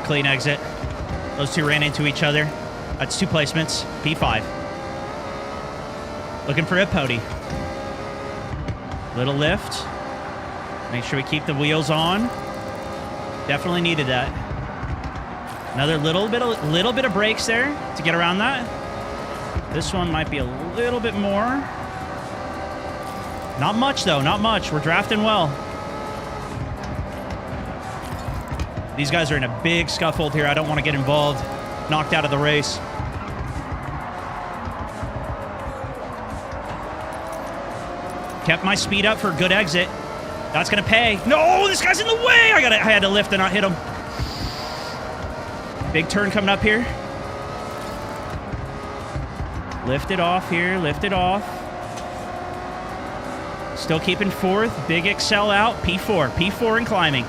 Clean exit. Those two ran into each other. That's 2 placements. P5. Looking for a pody. Little lift. Make sure we keep the wheels on. Definitely needed that. Another little bit of brakes there to get around that. This one might be a little bit more. Not much though, not much. We're drafting well. These guys are in a big scuffle here. I don't want to get involved. Knocked out of the race. Kept my speed up for a good exit. That's gonna pay. No, this guy's in the way. I had to lift and not hit him. Big turn coming up here. Lift it off here. Lift it off. Still keeping 4th. Big excel out. P4. P4 and climbing.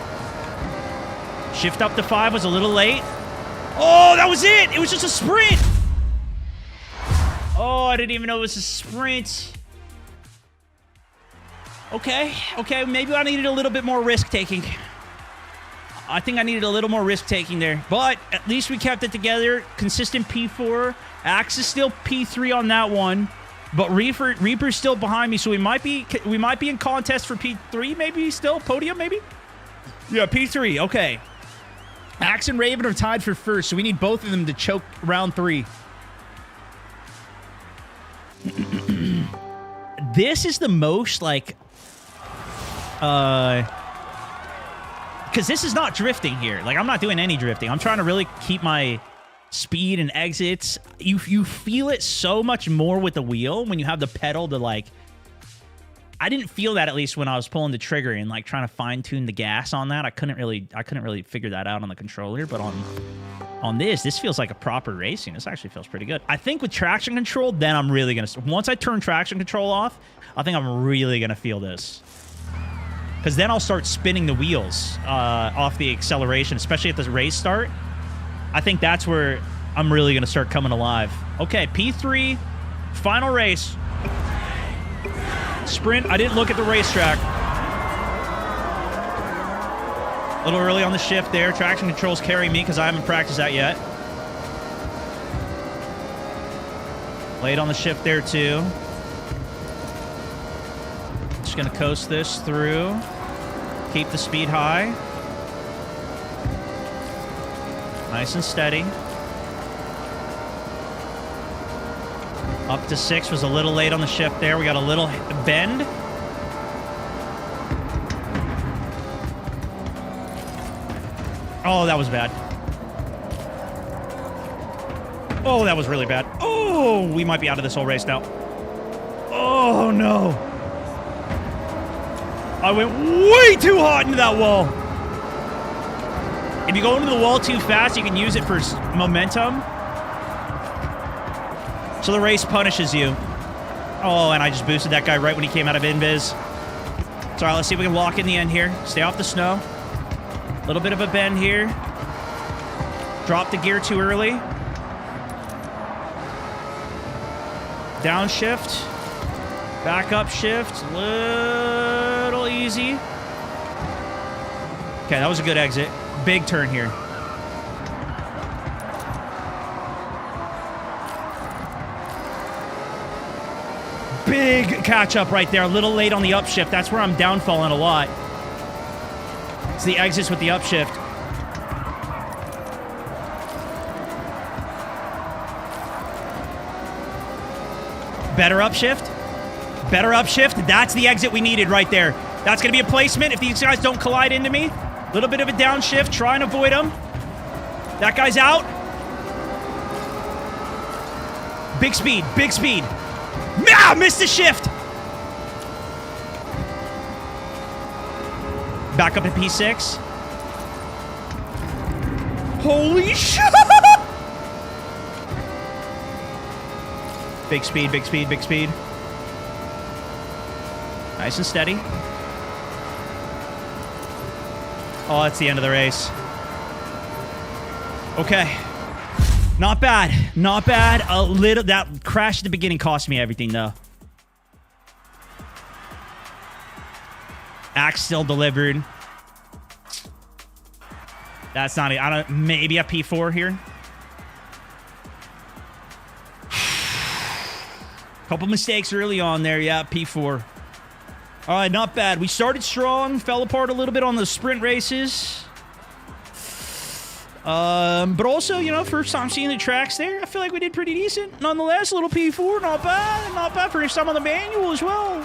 Shift up to 5 was a little late. Oh, that was it. It was just a sprint. Oh, I didn't even know it was a sprint. Okay, maybe I needed a little bit more risk-taking. I think I needed a little more risk-taking there. But at least we kept it together. Consistent P4. Axe is still P3 on that one. But Reaper's still behind me, so we might be in contest for P3, maybe still? Podium, maybe? Yeah, P3, okay. Axe and Raven are tied for first, so we need both of them to choke round 3. This is the most, like... because this is not drifting here. Like, I'm not doing any drifting. I'm trying to really keep my speed and exits. You feel it so much more with the wheel when you have the pedal to, like... I didn't feel that, at least when I was pulling the trigger and like trying to fine tune the gas on that. I couldn't really figure that out on the controller, but on this feels like a proper racing. This actually feels pretty good. I think with traction control, then I'm really gonna, once I turn traction control off, I think I'm really gonna feel this. Because then I'll start spinning the wheels off the acceleration, especially at the race start. I think that's where I'm really gonna start coming alive. Okay, P3, final race. Sprint, I didn't look at the racetrack. A little early on the shift there. Traction controls carry me because I haven't practiced that yet. Late on the shift there too. Just gonna coast this through. Keep the speed high. Nice and steady. Up to 6 was a little late on the shift there. We got a little bend. Oh, that was bad. Oh, that was really bad. Oh, we might be out of this whole race now. Oh, no. I went way too hot into that wall. If you go into the wall too fast, you can use it for momentum. So the race punishes you. Oh, and I just boosted that guy right when he came out of invis. So, all right, let's see if we can lock in the end here. Stay off the snow. A little bit of a bend here. Drop the gear too early. Downshift. Back up shift. Little easy. Okay, that was a good exit. Big turn here. Big catch up right there. A little late on the upshift. That's where I'm downfalling a lot. It's the exits with the upshift. Better upshift. Better upshift. That's the exit we needed right there. That's going to be a placement if these guys don't collide into me. A little bit of a downshift. Try and avoid them. That guy's out. Big speed. Big speed. Ah, missed the shift. Back up to P6. Holy shit! Big speed, big speed, big speed. Nice and steady. Oh, that's the end of the race. Okay. Not bad. Not bad. A little... That crash at the beginning cost me everything, though. Axe still delivered. That's not... I don't... Maybe a P4 here. Couple mistakes early on there. Yeah, P4. All right, not bad. We started strong. Fell apart a little bit on the sprint races. But also, you know, first time seeing the tracks there, I feel like we did pretty decent. Nonetheless, a little P4, not bad. Not bad. First time on the manual as well.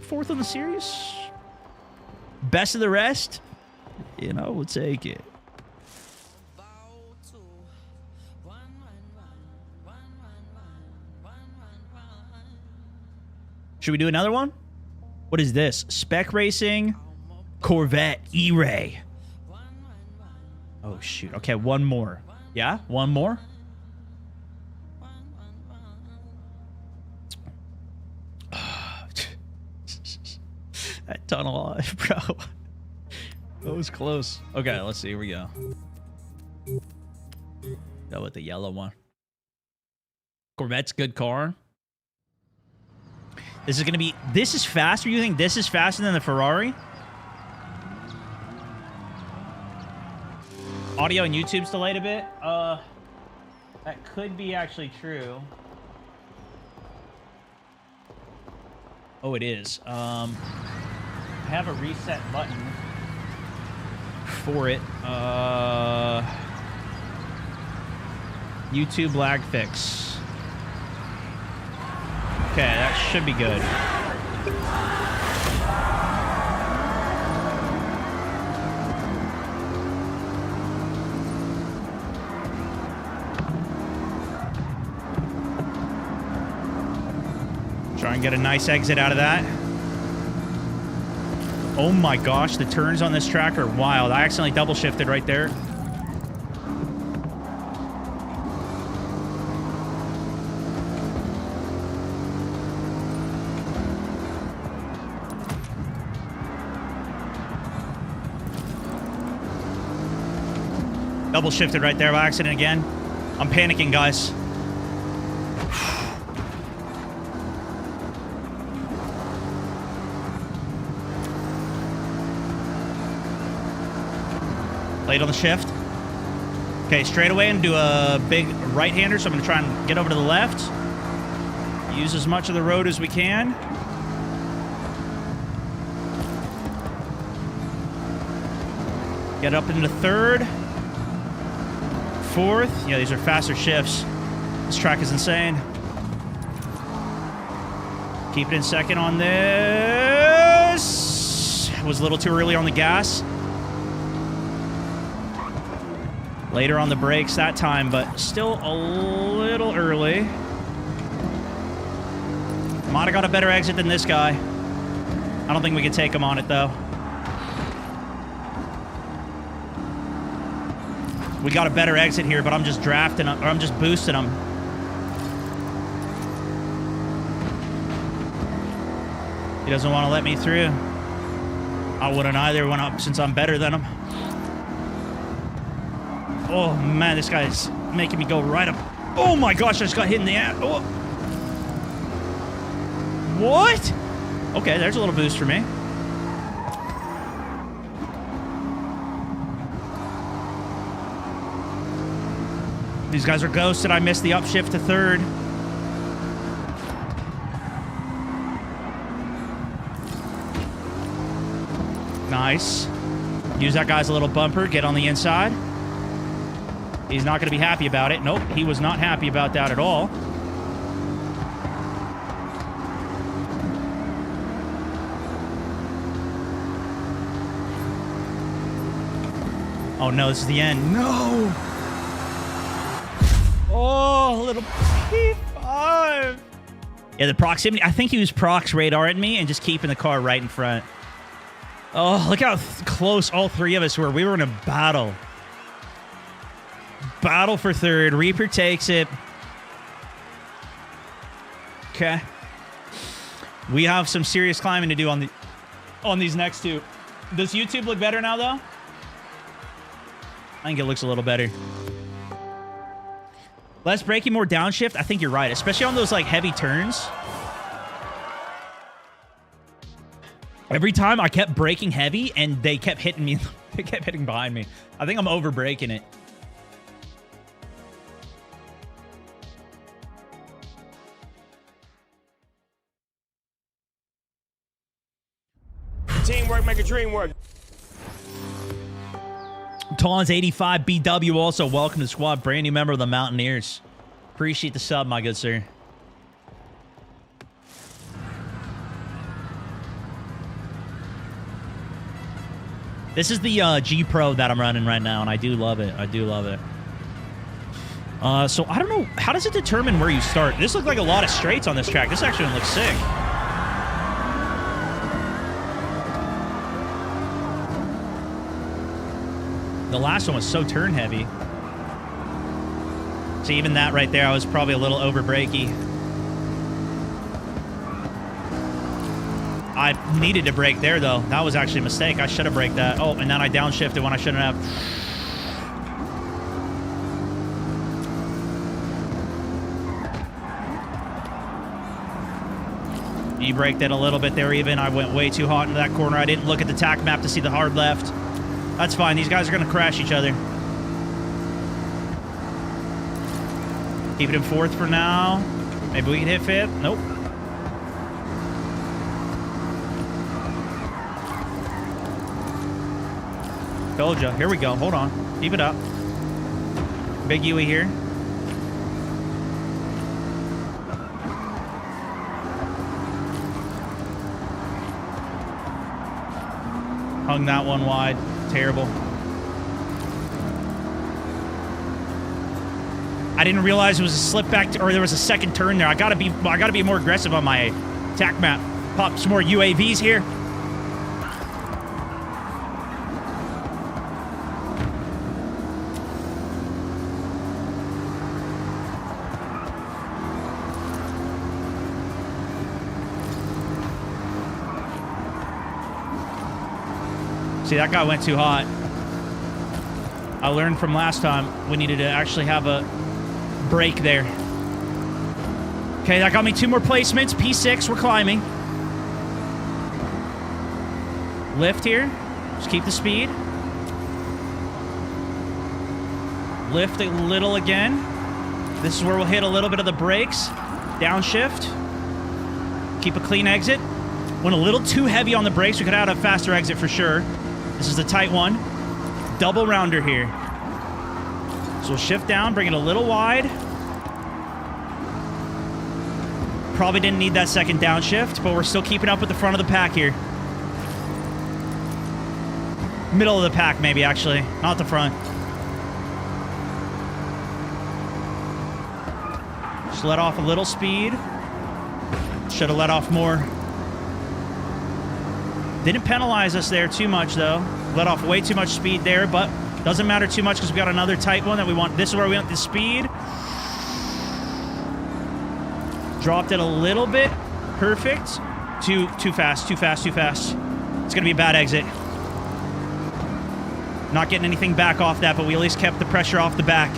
Fourth on the series. Best of the rest. You know, we'll take it. Should we do another one? What is this? Spec Racing Corvette E-Ray. Oh, shoot. Okay, one more. Yeah? One more? That tunnel, bro. That was close. Okay, let's see. Here we go. Go with the yellow one. Corvette's good car. This is going to be... This is faster? You think this is faster than the Ferrari? Audio and YouTube's delayed a bit. That could be actually true. Oh, it is. I have a reset button for it. YouTube lag fix. Okay, that should be good. and get a nice exit out of that. Oh my gosh, the turns on this track are wild. I accidentally double shifted right there. Double shifted right there by accident again. I'm panicking, guys. Late on the shift. Okay, straight away and do a big right-hander, so I'm going to try and get over to the left. Use as much of the road as we can. Get up into third. Fourth. Yeah, these are faster shifts. This track is insane. Keep it in second on this. Was a little too early on the gas. Later on the brakes that time, but still a little early. Might have got a better exit than this guy. I don't think we can take him on it, though. We got a better exit here, but I'm just drafting him, or I'm just boosting him. He doesn't want to let me through. I wouldn't either since I'm better than him. Oh, man, this guy's making me go right up. Oh, my gosh, I just got hit in the ass. Oh. What? Okay, there's a little boost for me. These guys are ghosted. I missed the upshift to third. Nice. Use that guy's little bumper. Get on the inside. He's not going to be happy about it. Nope, he was not happy about that at all. Oh, no, this is the end. No! Oh, little P5. Yeah, the proximity. I think he was prox radaring me and just keeping the car right in front. Oh, look how close all three of us were. We were in a battle. Battle for third. Reaper takes it. Okay. We have some serious climbing to do on these next two. Does YouTube look better now, though? I think it looks a little better. Less braking, more downshift. I think you're right, especially on those like heavy turns. Every time I kept braking heavy and they kept hitting me. They kept hitting behind me. I think I'm over braking it. Teamwork make a dream work. Tons 85 BW also welcome to the squad. Brand new member of the Mountaineers. Appreciate the sub, my good sir. This is the G Pro that I'm running right now, and I do love it. I do love it. So I don't know. How does it determine where you start? This looks like a lot of straights on this track. This actually looks sick. The last one was so turn heavy. So even that right there, I was probably a little over brakey. I needed to brake there, though. That was actually a mistake. I should have braked that. Oh, and then I downshifted when I shouldn't have. You braked it a little bit there even. I went way too hot into that corner. I didn't look at the tack map to see the hard left. That's fine. These guys are going to crash each other. Keep it in fourth for now. Maybe we can hit fifth. Nope. Told ya. Here we go. Hold on. Keep it up. Big Yui here. Hung that one wide. Terrible. I didn't realize it was a slip back, or there was a second turn there. I gotta be more aggressive on my Attack map. Pop some more UAVs here. See, that guy went too hot. I learned from last time we needed to actually have a break there. Okay, that got me 2 more placements. P6, we're climbing. Lift here. Just keep the speed. Lift a little again. This is where we'll hit a little bit of the brakes. Downshift. Keep a clean exit. Went a little too heavy on the brakes. We could have had a faster exit for sure. This is the tight one. Double rounder here. So we'll shift down, bring it a little wide. Probably didn't need that second downshift, but we're still keeping up with the front of the pack here. Middle of the pack, maybe, actually. Not the front. Just let off a little speed. Should have let off more. Didn't penalize us there too much, though. Let off way too much speed there, but doesn't matter too much because we got another tight one that we want. This is where we want the speed. Dropped it a little bit. Perfect. Too fast, too fast, too fast. It's going to be a bad exit. Not getting anything back off that, but we at least kept the pressure off the back.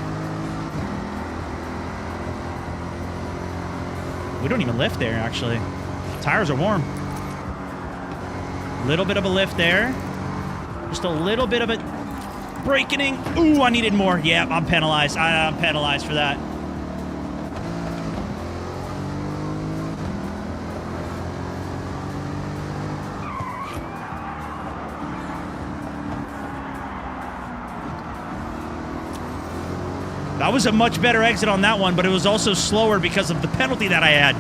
We don't even lift there, actually. Tires are warm. Little bit of a lift there. Just a little bit of it. Braking. Ooh, I needed more. Yeah, I'm penalized. I'm penalized for that. That was a much better exit on that one, but it was also slower because of the penalty that I had.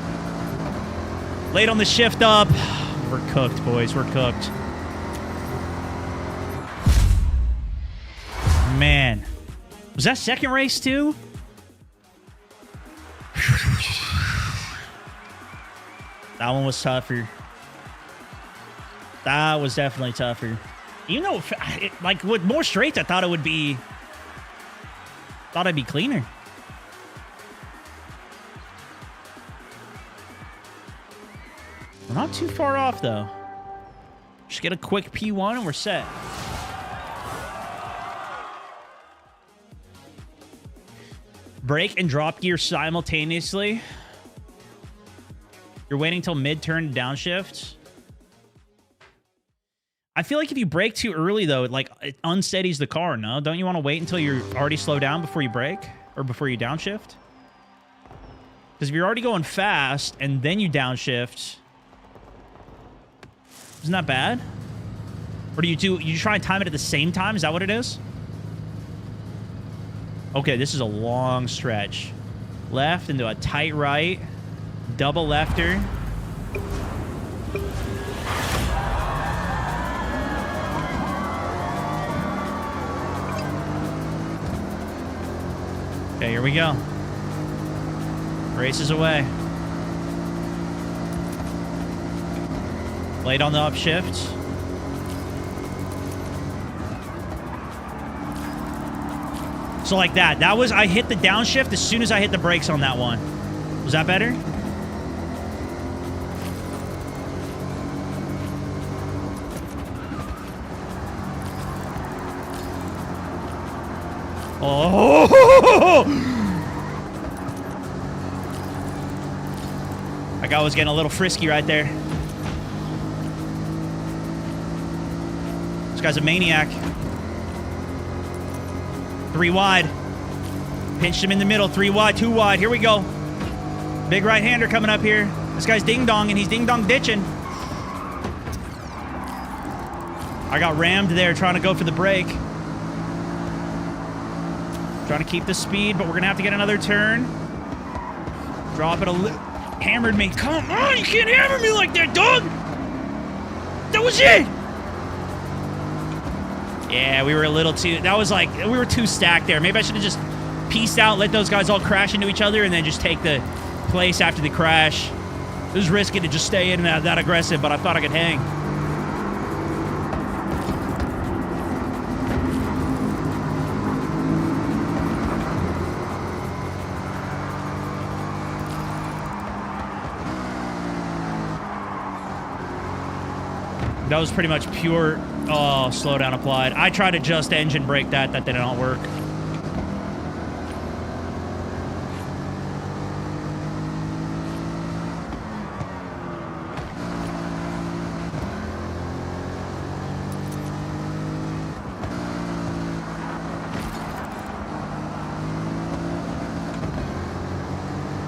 Late on the shift up. We're cooked, boys. We're cooked. Man. Was that second race, too? That one was tougher. That was definitely tougher. Even though, like, with more straights, I thought it would be... Thought I'd be cleaner. We're not too far off, though. Just get a quick P1 and we're set. Brake and drop gear simultaneously. You're waiting till mid-turn to downshift. I feel like if you brake too early, though, it unsteadies the car, no? Don't you want to wait until you're already slowed down before you brake? Or before you downshift? Because if you're already going fast and then you downshift... Isn't that bad? Or do you try and time it at the same time? Is that what it is? Okay, this is a long stretch. Left into a tight right. Double lefter. Okay, here we go. Races away. Late on the upshift. So like that. That was, I hit the downshift as soon as I hit the brakes on that one. Was that better? Oh! That guy was getting a little frisky right there. This guy's a maniac. 3 wide. Pinched him in the middle. 3 wide, 2 wide. Here we go. Big right-hander coming up here. This guy's ding-dong, and he's ding-dong ditching. I got rammed there trying to go for the brake. Trying to keep the speed, but we're going to have to get another turn. Drop it a little. Hammered me. Come on, you can't hammer me like that, dog. That was it. Yeah, we were a little too... That was like... We were too stacked there. Maybe I should have just pieced out, let those guys all crash into each other, and then just take the place after the crash. It was risky to just stay in that aggressive, but I thought I could hang. That was pretty much pure, slowdown applied. I tried to just engine brake that. That did not work.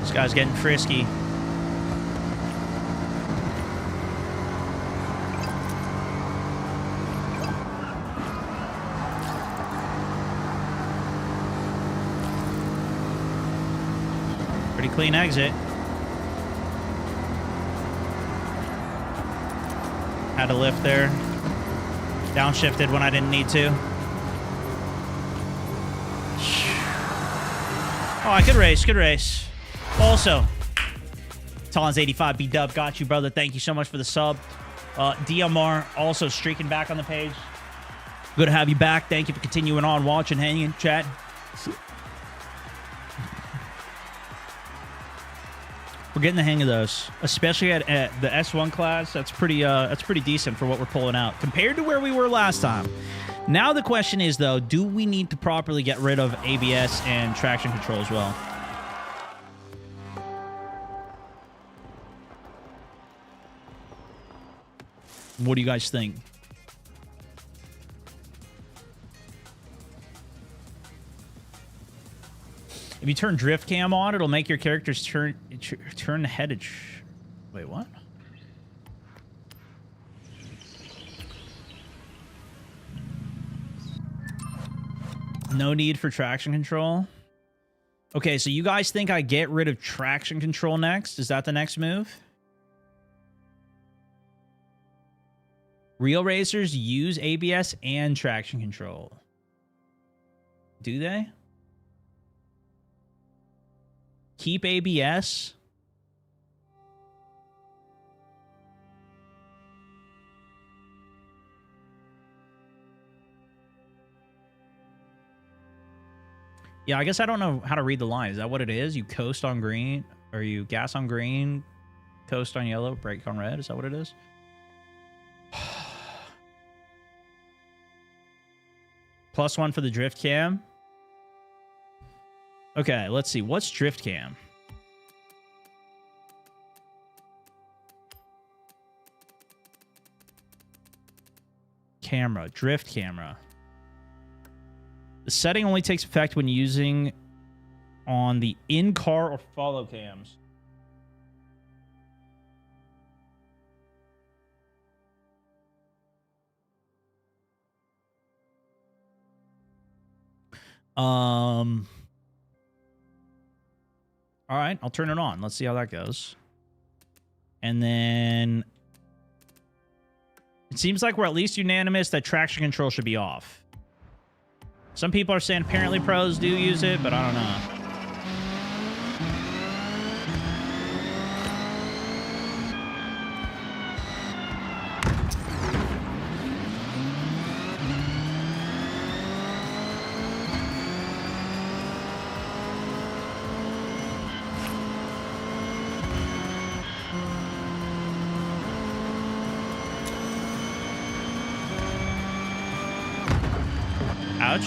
This guy's getting frisky. Pretty clean exit. Had to lift there. Downshifted when I didn't need to. Oh, I could race. Good race. Also, Talons85 B-Dub, got you, brother. Thank you so much for the sub. DMR also streaking back on the page. Good to have you back. Thank you for continuing on, watching, hanging, chat. We're getting the hang of those, especially at the S1 class. That's pretty decent for what we're pulling out compared to where we were last time. Now the question is, though, do we need to properly get rid of ABS and traction control as well? What do you guys think? If you turn drift cam on, it'll make your characters turn the headage. Wait, what? No need for traction control. Okay, so you guys think I get rid of traction control next? Is that the next move? Real racers use ABS and traction control. Do they? Keep ABS? Yeah, I guess I don't know how to read the line. Is that what it is? You coast on green, or you gas on green, coast on yellow, brake on red? Is that what it is? +1 for the drift cam. Okay, let's see. What's drift cam? Camera. Drift camera. The setting only takes effect when using on the in-car or follow cams. All right, I'll turn it on. Let's see how that goes. And then it seems like we're at least unanimous that traction control should be off. Some people are saying apparently pros do use it, but I don't know. Ouch.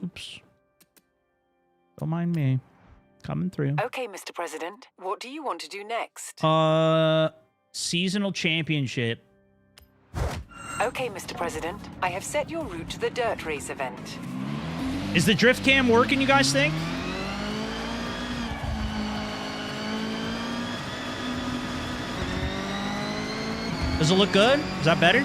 Oops. Don't mind me. Coming through. Okay, Mr. President. What do you want to do next? Seasonal championship. Okay, Mr. President. I have set your route to the dirt race event. Is the drift cam working, you guys think? Does it look good? Is that better?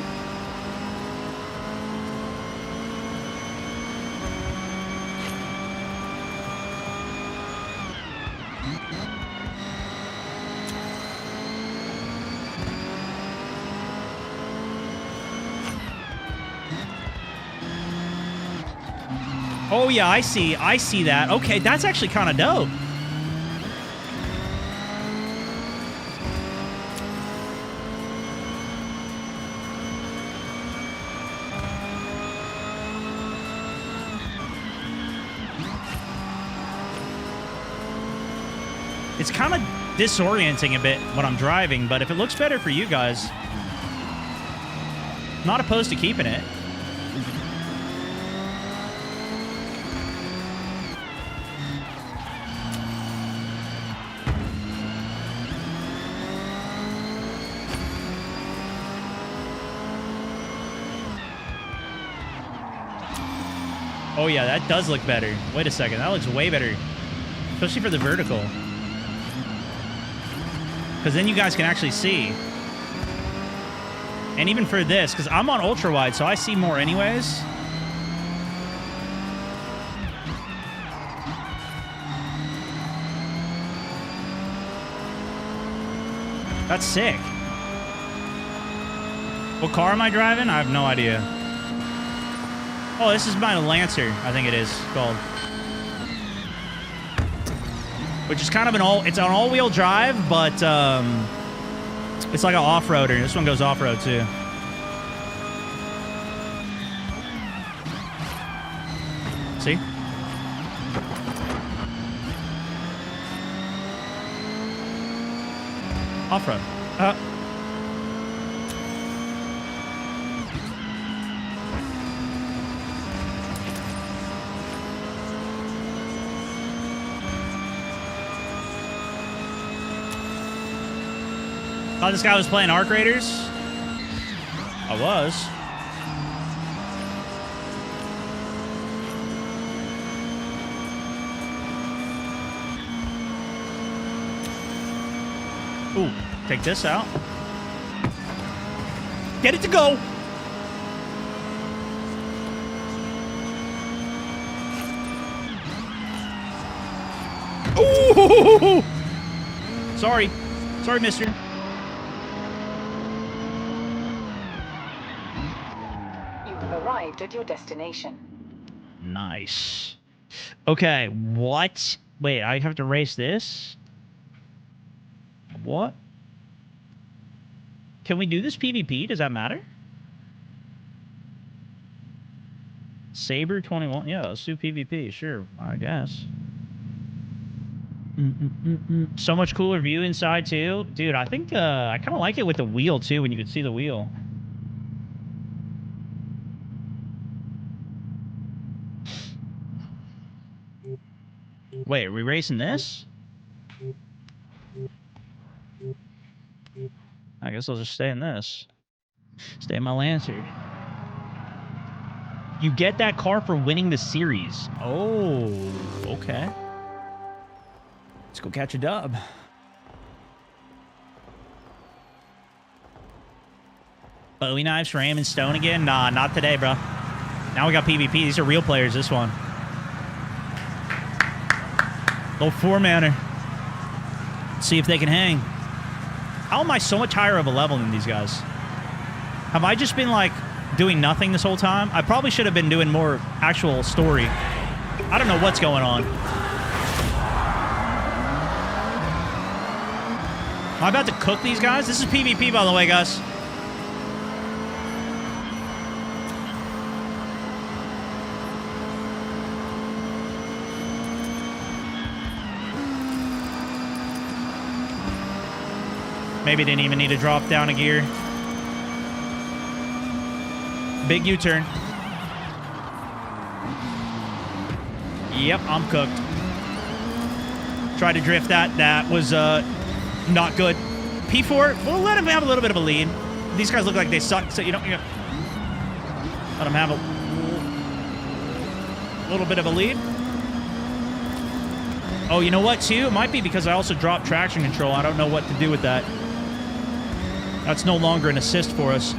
Oh yeah, I see that. Okay, that's actually kind of dope. It's kind of disorienting a bit when I'm driving, but if it looks better for you guys, I'm not opposed to keeping it. Oh yeah, that does look better. Wait a second, that looks way better. Especially for the vertical. Because then you guys can actually see. And even for this, because I'm on ultra wide, so I see more anyways. That's sick. What car am I driving? I have no idea. Oh, this is my Lancer, I think it is called. Which is kind of it's an all-wheel drive, but it's like an off-roader. This one goes off-road too. See? Off-road. Thought this guy was playing Arc Raiders. I was. Ooh, take this out. Get it to go. Ooh! Sorry. Sorry, mister. Arrived at your destination. Nice. Okay, what? Wait, I have to race this? What? Can we do this PvP? Does that matter? Saber 21? Yeah, let's do PvP. Sure, I guess. So much cooler view inside, too. Dude, I think I kind of like it with the wheel, too, when you can see the wheel. Wait, are we racing this? I guess I'll just stay in this. Stay in my Lancer. You get that car for winning the series. Oh, okay. Let's go catch a dub. Bowie knives for aim and stone again? Nah, not today, bro. Now we got PvP. These are real players, this one. Little 4-manner. See if they can hang. How am I so much higher of a level than these guys? Have I just been, like, doing nothing this whole time? I probably should have been doing more actual story. I don't know what's going on. Am I about to cook these guys? This is PvP, by the way, guys. Maybe didn't even need to drop down a gear. Big U-turn. Yep, I'm cooked. Tried to drift that. That was not good. P4, we'll let him have a little bit of a lead. These guys look like they suck, so you don't... let him have a little bit of a lead. Oh, you know what, too? It might be because I also dropped traction control. I don't know what to do with that. That's no longer an assist for us.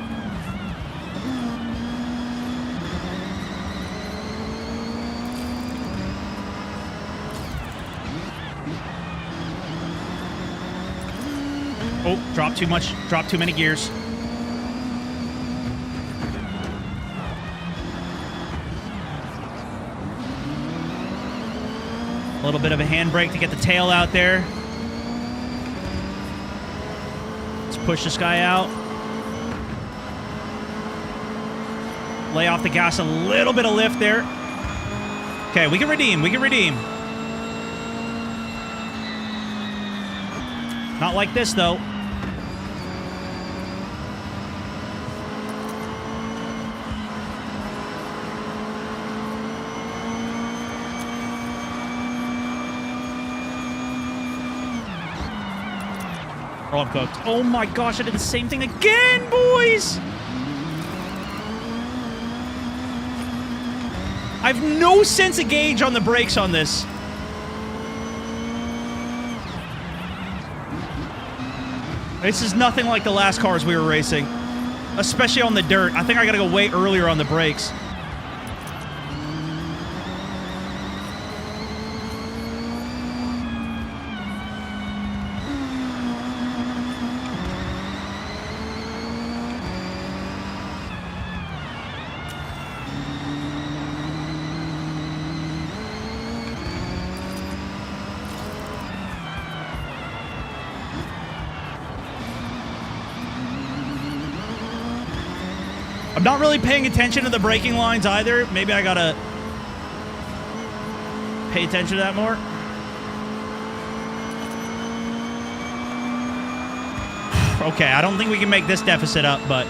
Oh, dropped too much. Dropped too many gears. A little bit of a handbrake to get the tail out there. Let's push this guy out. Lay off the gas, a little bit of lift there. Okay, we can redeem. We can redeem. Not like this, though. Oh, I'm cooked. Oh my gosh, I did the same thing again, boys! I have no sense of gauge on the brakes on this. This is nothing like the last cars we were racing. Especially on the dirt. I think I gotta go way earlier on the brakes. I'm not really paying attention to the braking lines either. Maybe I gotta pay attention to that more. Okay, I don't think we can make this deficit up, but...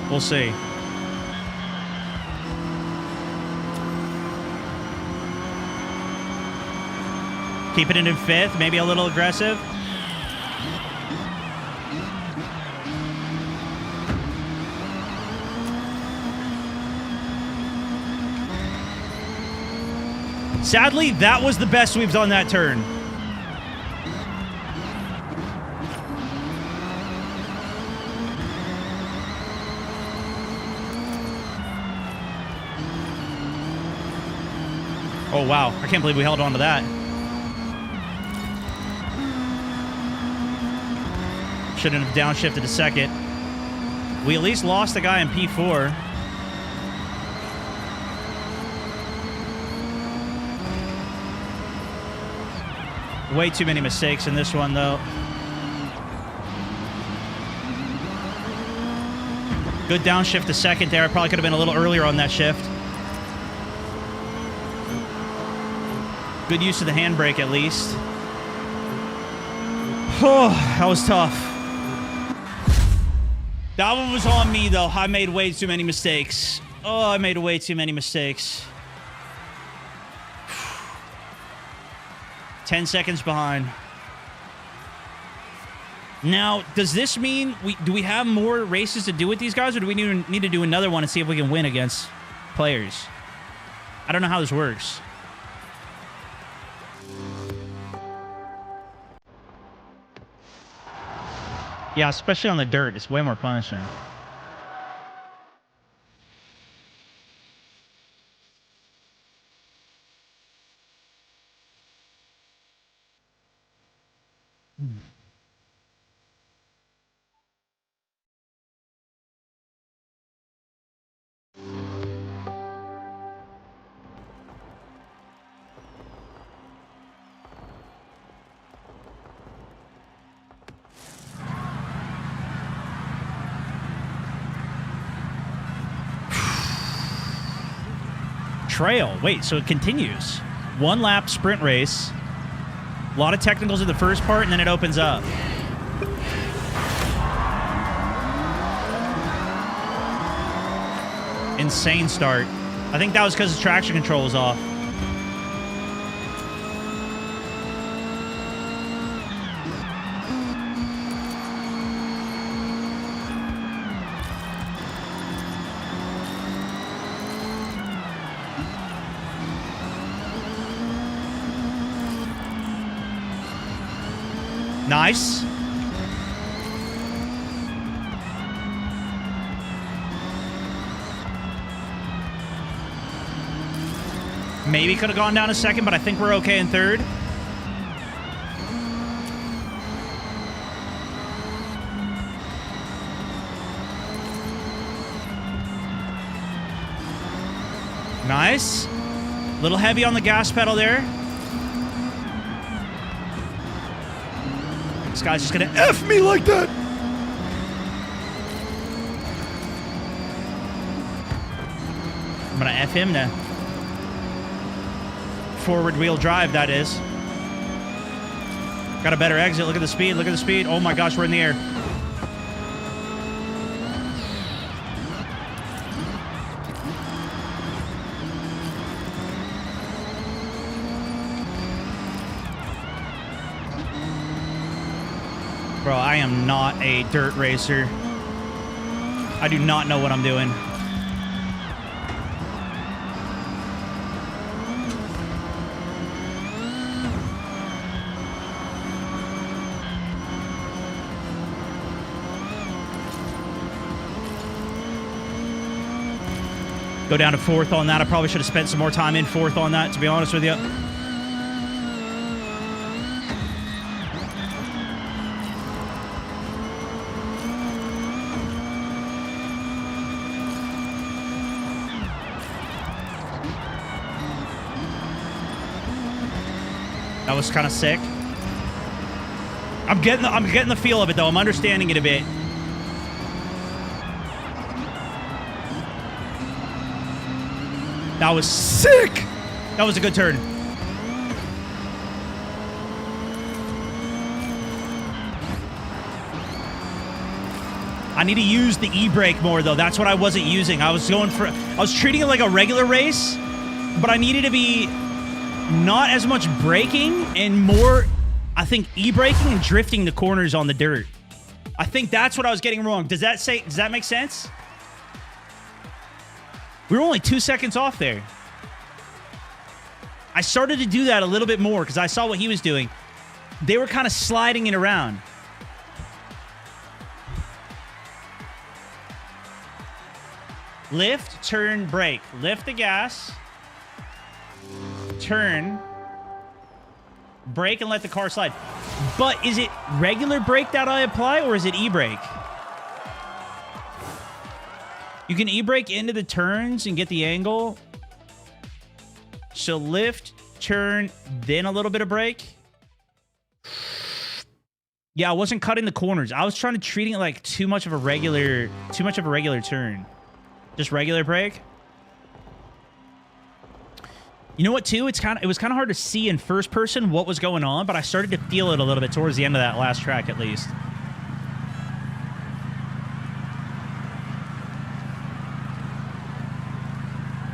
we'll see. Keeping it in fifth, maybe a little aggressive. Sadly, that was the best we've done that turn. Oh, wow. I can't believe we held on to that. Shouldn't have downshifted a second. We at least lost the guy in P4. Way too many mistakes in this one, though. Good downshift a second there. I probably could have been a little earlier on that shift. Good use of the handbrake, at least. Oh, that was tough. That one was on me, though. I made way too many mistakes. Oh, I made way too many mistakes. 10 seconds behind. Now, does this mean do we have more races to do with these guys, or do we need to do another one and see if we can win against players? I don't know how this works. Yeah, especially on the dirt. It's way more punishing. Trail. Wait, so it continues. One lap sprint race. A lot of technicals in the first part, and then it opens up. Insane start. I think that was because the traction control was off. Nice. Maybe could have gone down a second, but I think we're okay in third. Nice. A little heavy on the gas pedal there. This guy's just gonna F me like that. I'm gonna F him now. Forward wheel drive, that is. Got a better exit. Look at the speed. Look at the speed. Oh my gosh, we're in the air. Bro, I am not a dirt racer. I do not know what I'm doing. Go down to fourth on that. I probably should have spent some more time in fourth on that, to be honest with you. That was kind of sick. I'm getting the feel of it though. I'm understanding it a bit. That was sick. That was a good turn. I need to use the e-brake more though. That's what I wasn't using. I was treating it like a regular race, but I needed to be not as much braking and more, I think, e-braking and drifting the corners on the dirt. I think that's what I was getting wrong. Does that make sense? We were only 2 seconds off there. I started to do that a little bit more because I saw what he was doing. They were kind of sliding it around. Lift, turn, brake. Lift the gas. Turn. Brake and let the car slide. But is it regular brake that I apply or is it e-brake? You can e-brake into the turns and get the angle. So lift, turn, then a little bit of brake. Yeah, I wasn't cutting the corners. I was trying to treat it like too much of a regular turn. Just regular brake. You know what, too? It was kind of hard to see in first person what was going on, but I started to feel it a little bit towards the end of that last track, at least.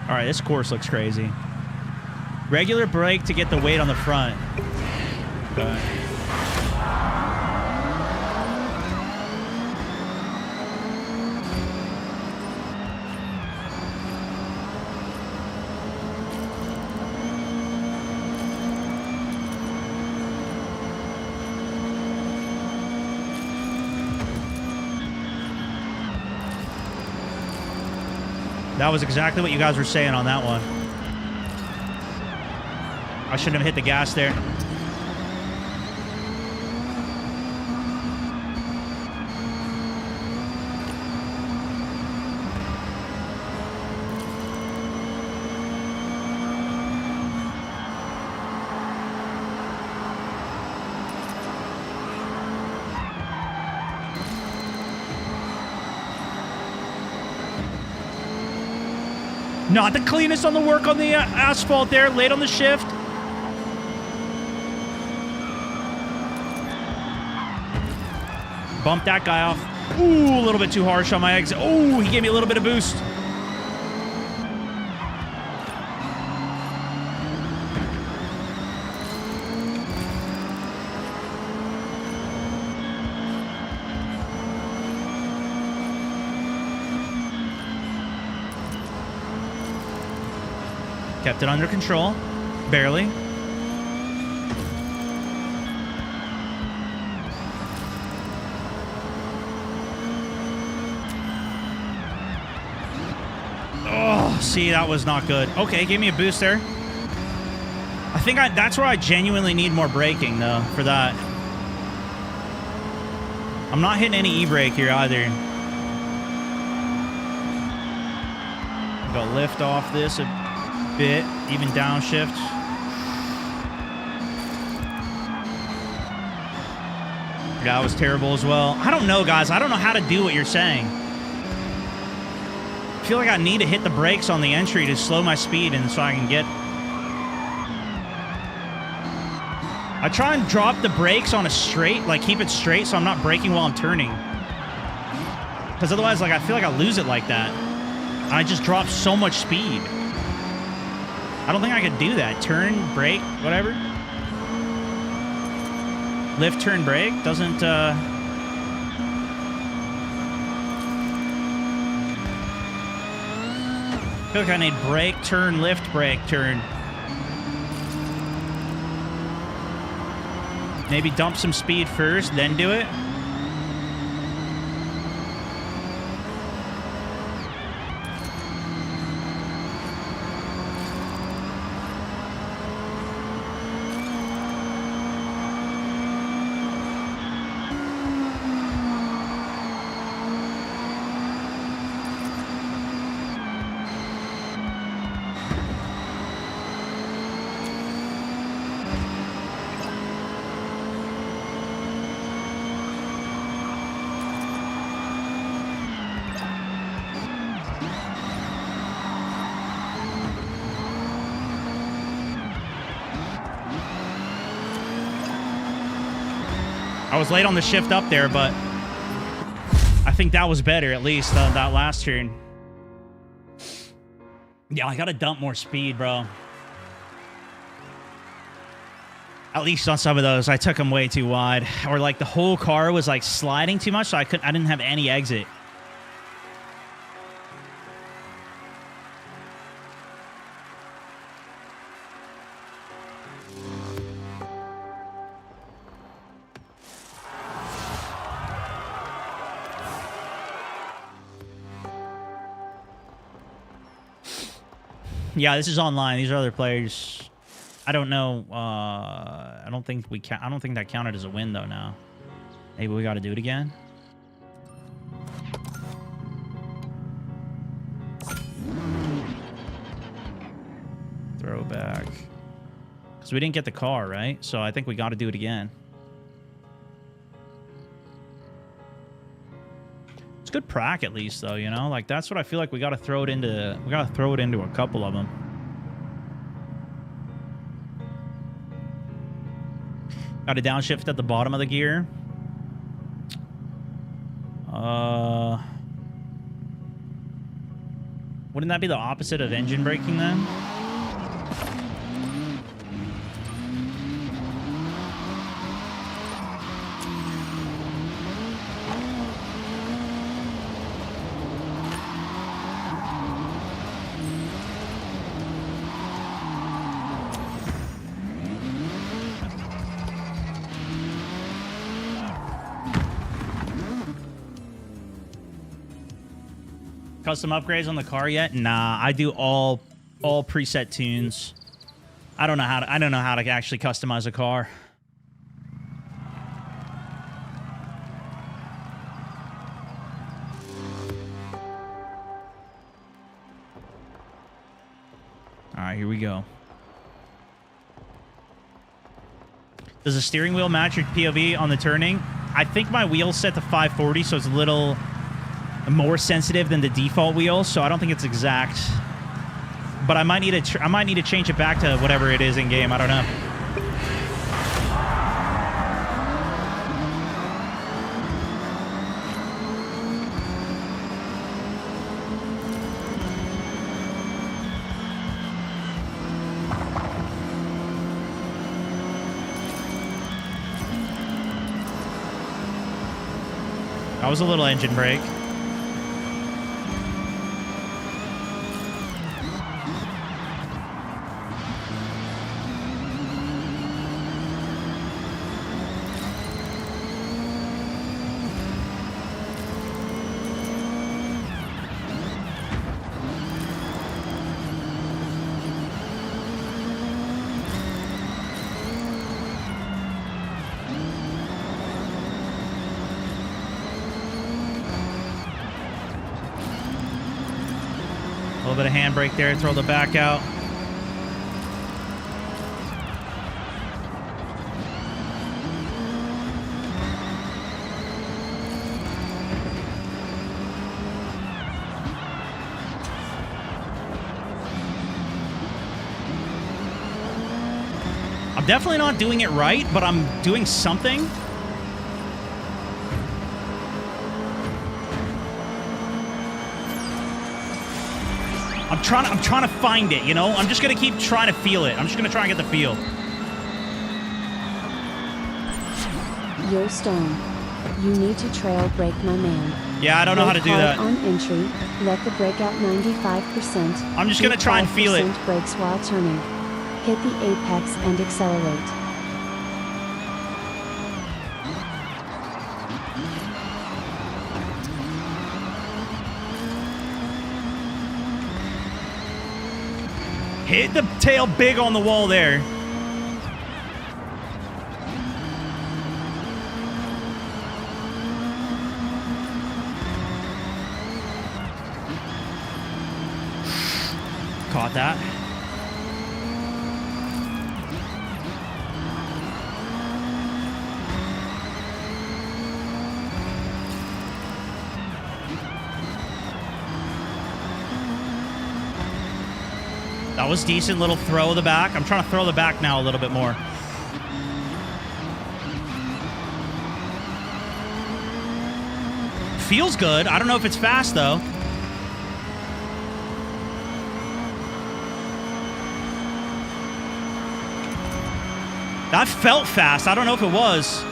All right, this course looks crazy. Regular brake to get the weight on the front. Okay. That was exactly what you guys were saying on that one. I shouldn't have hit the gas there. Not the cleanest on the work on the asphalt there, late on the shift. Bumped that guy off. Ooh, a little bit too harsh on my exit. Ooh, he gave me a little bit of boost. Kept it under control. Barely. see, that was not good. Okay, give me a boost there. I think that's where I genuinely need more braking, though, for that. I'm not hitting any e-brake here either. Go lift off this a bit, even downshift. Yeah, that was terrible as well. I don't know, guys. I don't know how to do what you're saying. I feel like I need to hit the brakes on the entry to slow my speed and so I can get... I try and drop the brakes on a straight, like keep it straight so I'm not braking while I'm turning. Because otherwise, like, I feel like I lose it like that. And I just drop so much speed. I don't think I could do that. Turn, brake, whatever. Lift, turn, brake doesn't... I feel like I need brake, turn, lift, brake, turn. Maybe dump some speed first, then do it. I was late on the shift up there, but I think that was better, at least, that last turn. Yeah, I gotta dump more speed, bro. At least on some of those, I took them way too wide. Or, like, the whole car was, like, sliding too much, so I didn't have any exit. Yeah, this is online. These are other players. I don't know. I don't think that counted as a win though. Now, maybe we got to do it again. Throwback. Because we didn't get the car, right? So I think we got to do it again. Good prac at least, though, you know, like that's what I feel like we got to throw it into. We got to throw it into a couple of them. Got a downshift at the bottom of the gear. Wouldn't that be the opposite of engine braking then? Custom upgrades on the car yet? Nah, I do all preset tunes. I don't know how to actually customize a car. All right, here we go. Does the steering wheel match your POV on the turning? I think my wheel's set to 540, so it's a little more sensitive than the default wheel, so I don't think it's exact. But I might need to change it back to whatever it is in game. I don't know. That was a little engine brake. little bit of handbrake there, throw the back out. I'm definitely not doing it right, but I'm doing something. I'm trying to find it, you know? I'm just gonna keep trying to feel it. I'm just gonna try and get the feel. Yo, Stone. You need to trail brake, my man. Yeah, I don't know how to do that. On entry, let the brake out 95%. I'm just gonna try and feel it. Brakes while turning. Hit the apex and accelerate. Hit the tail big on the wall there. Caught that. That was decent little throw of the back. I'm trying to throw the back now a little bit more. Feels good. I don't know if it's fast, though. That felt fast. I don't know if it was.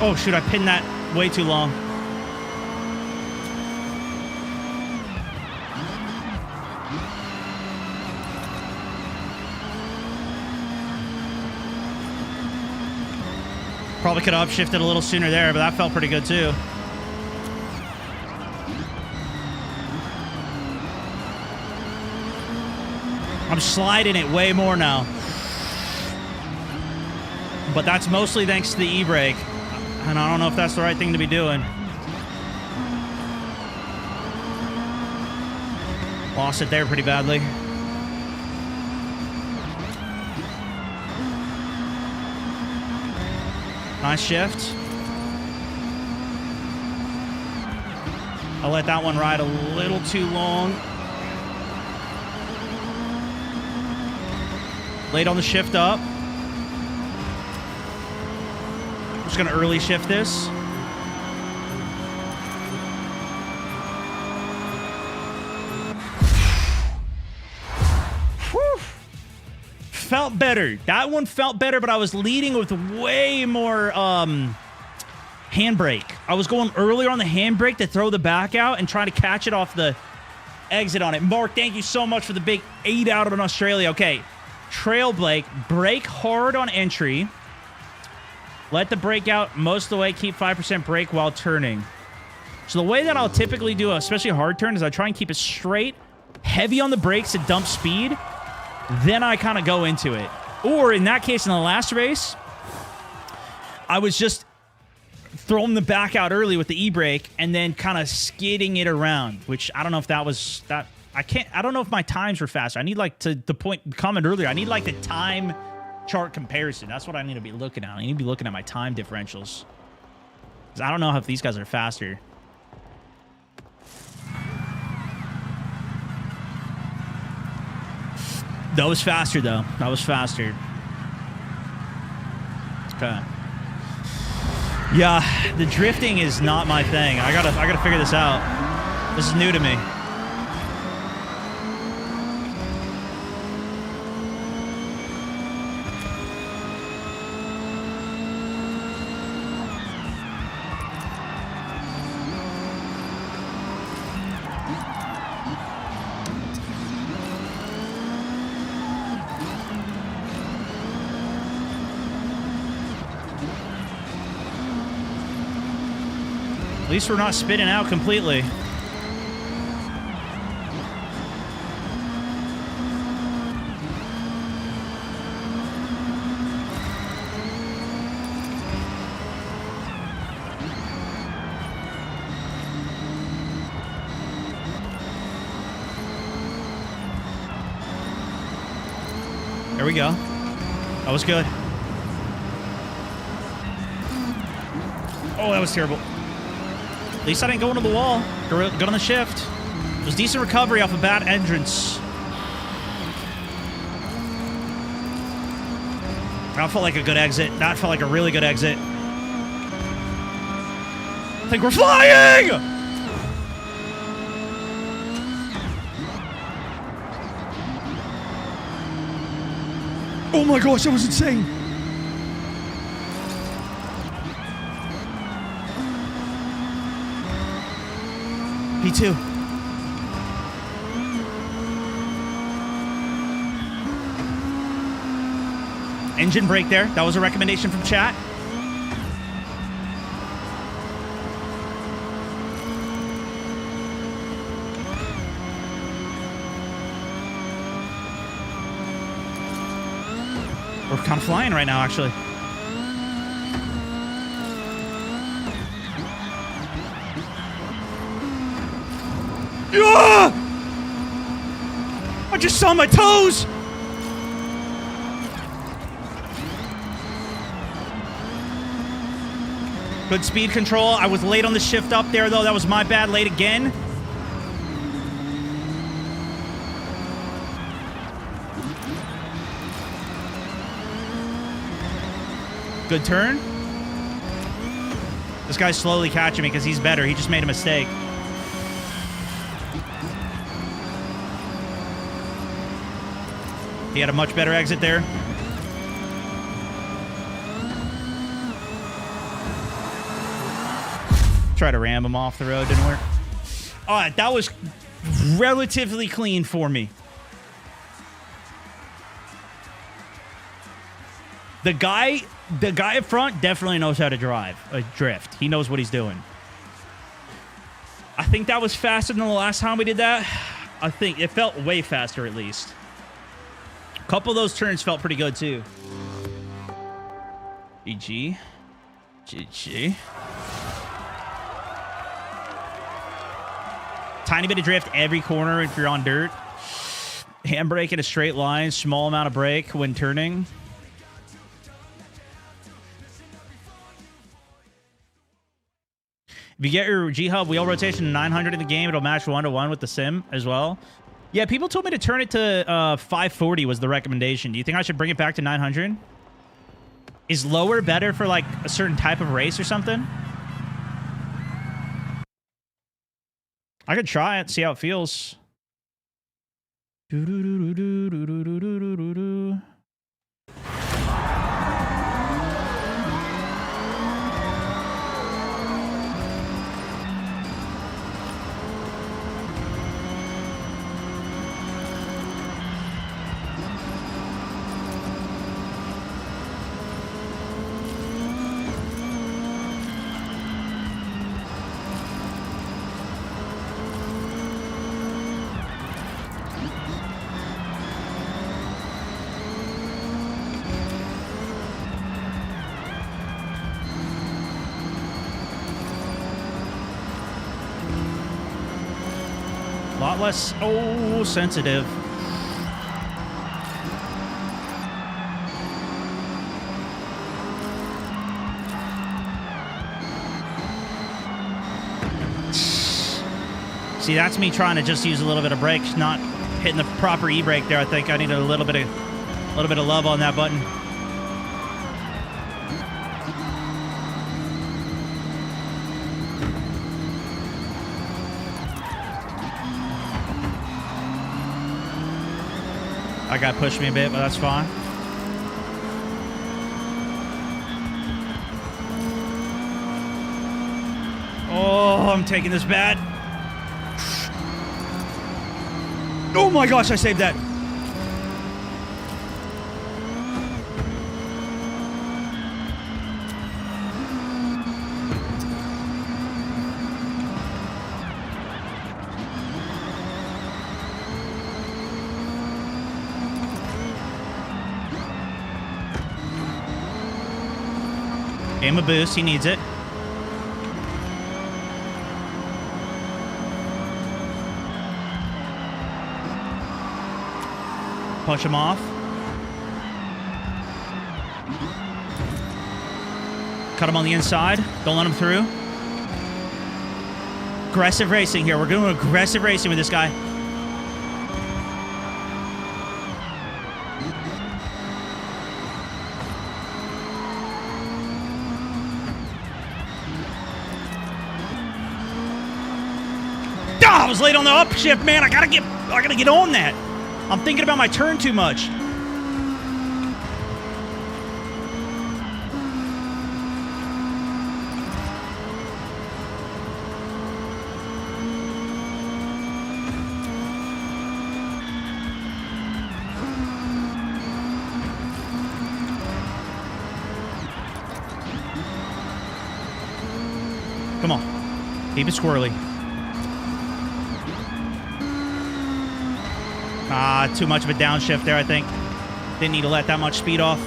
Oh, shoot, I pinned that way too long. Probably could have upshifted a little sooner there, but that felt pretty good too. I'm sliding it way more now. But that's mostly thanks to the e-brake. And I don't know if that's the right thing to be doing. Lost it there pretty badly. Nice shift. I let that one ride a little too long. Late on the shift up. Just gonna early shift this. Whew. Felt better. That one felt better, but I was leading with way more handbrake. I was going earlier on the handbrake to throw the back out and try to catch it off the exit on it. Mark, thank you so much for the big 8 out in Australia. Okay, trail brake hard on entry. Let the brake out most of the way. Keep 5% brake while turning. So the way that I'll typically do, especially a hard turn, is I try and keep it straight, heavy on the brakes at dump speed. Then I kind of go into it. Or in that case, in the last race, I was just throwing the back out early with the e-brake and then kind of skidding it around, which I don't know if that was that. I don't know if my times were faster. I need like the comment earlier. I need like the time chart comparison. That's what I need to be looking at. I need to be looking at my time differentials. Because I don't know if these guys are faster. That was faster, though. That was faster. Okay. Yeah, the drifting is not my thing. I gotta figure this out. This is new to me. At least we're not spitting out completely. There we go. That was good. Oh, that was terrible. At least I didn't go into the wall. Good on the shift. It was decent recovery off a bad entrance. That felt like a good exit. That felt like a really good exit. I think we're flying! Oh my gosh, that was insane. P2. Engine brake there. That was a recommendation from chat. We're kind of flying right now, actually. Ah! I just saw my toes! Good speed control. I was late on the shift up there, though. That was my bad. Late again. Good turn. This guy's slowly catching me because he's better. He just made a mistake. He had a much better exit there. Try to ram him off the road. Didn't work. All right, that was relatively clean for me. The guy up front definitely knows how to drive a drift. He knows what he's doing. I think that was faster than the last time we did that. I think it felt way faster, at least. A couple of those turns felt pretty good, too. GG. GG. Tiny bit of drift every corner if you're on dirt. Handbrake in a straight line. Small amount of brake when turning. If you get your G-Hub wheel rotation to 900 in the game, it'll match 1-to-1 with the sim as well. Yeah, people told me to turn it to 540 was the recommendation. Do you think I should bring it back to 900? Is lower better for, like, a certain type of race or something? I could try it, see how it feels. Lot less, sensitive. See, that's me trying to just use a little bit of brakes, not hitting the proper e-brake there. I think I need a little bit of love on that button. That guy pushed me a bit, but that's fine. Oh, I'm taking this bad. Oh my gosh, I saved that. Gave him a boost. He needs it. Push him off. Cut him on the inside. Don't let him through. Aggressive racing here. We're doing aggressive racing with this guy. I was late on the upshift, man. I gotta get on that. I'm thinking about my turn too much. Come on. Keep it squirrely. Too much of a downshift there, I think. Didn't need to let that much speed off.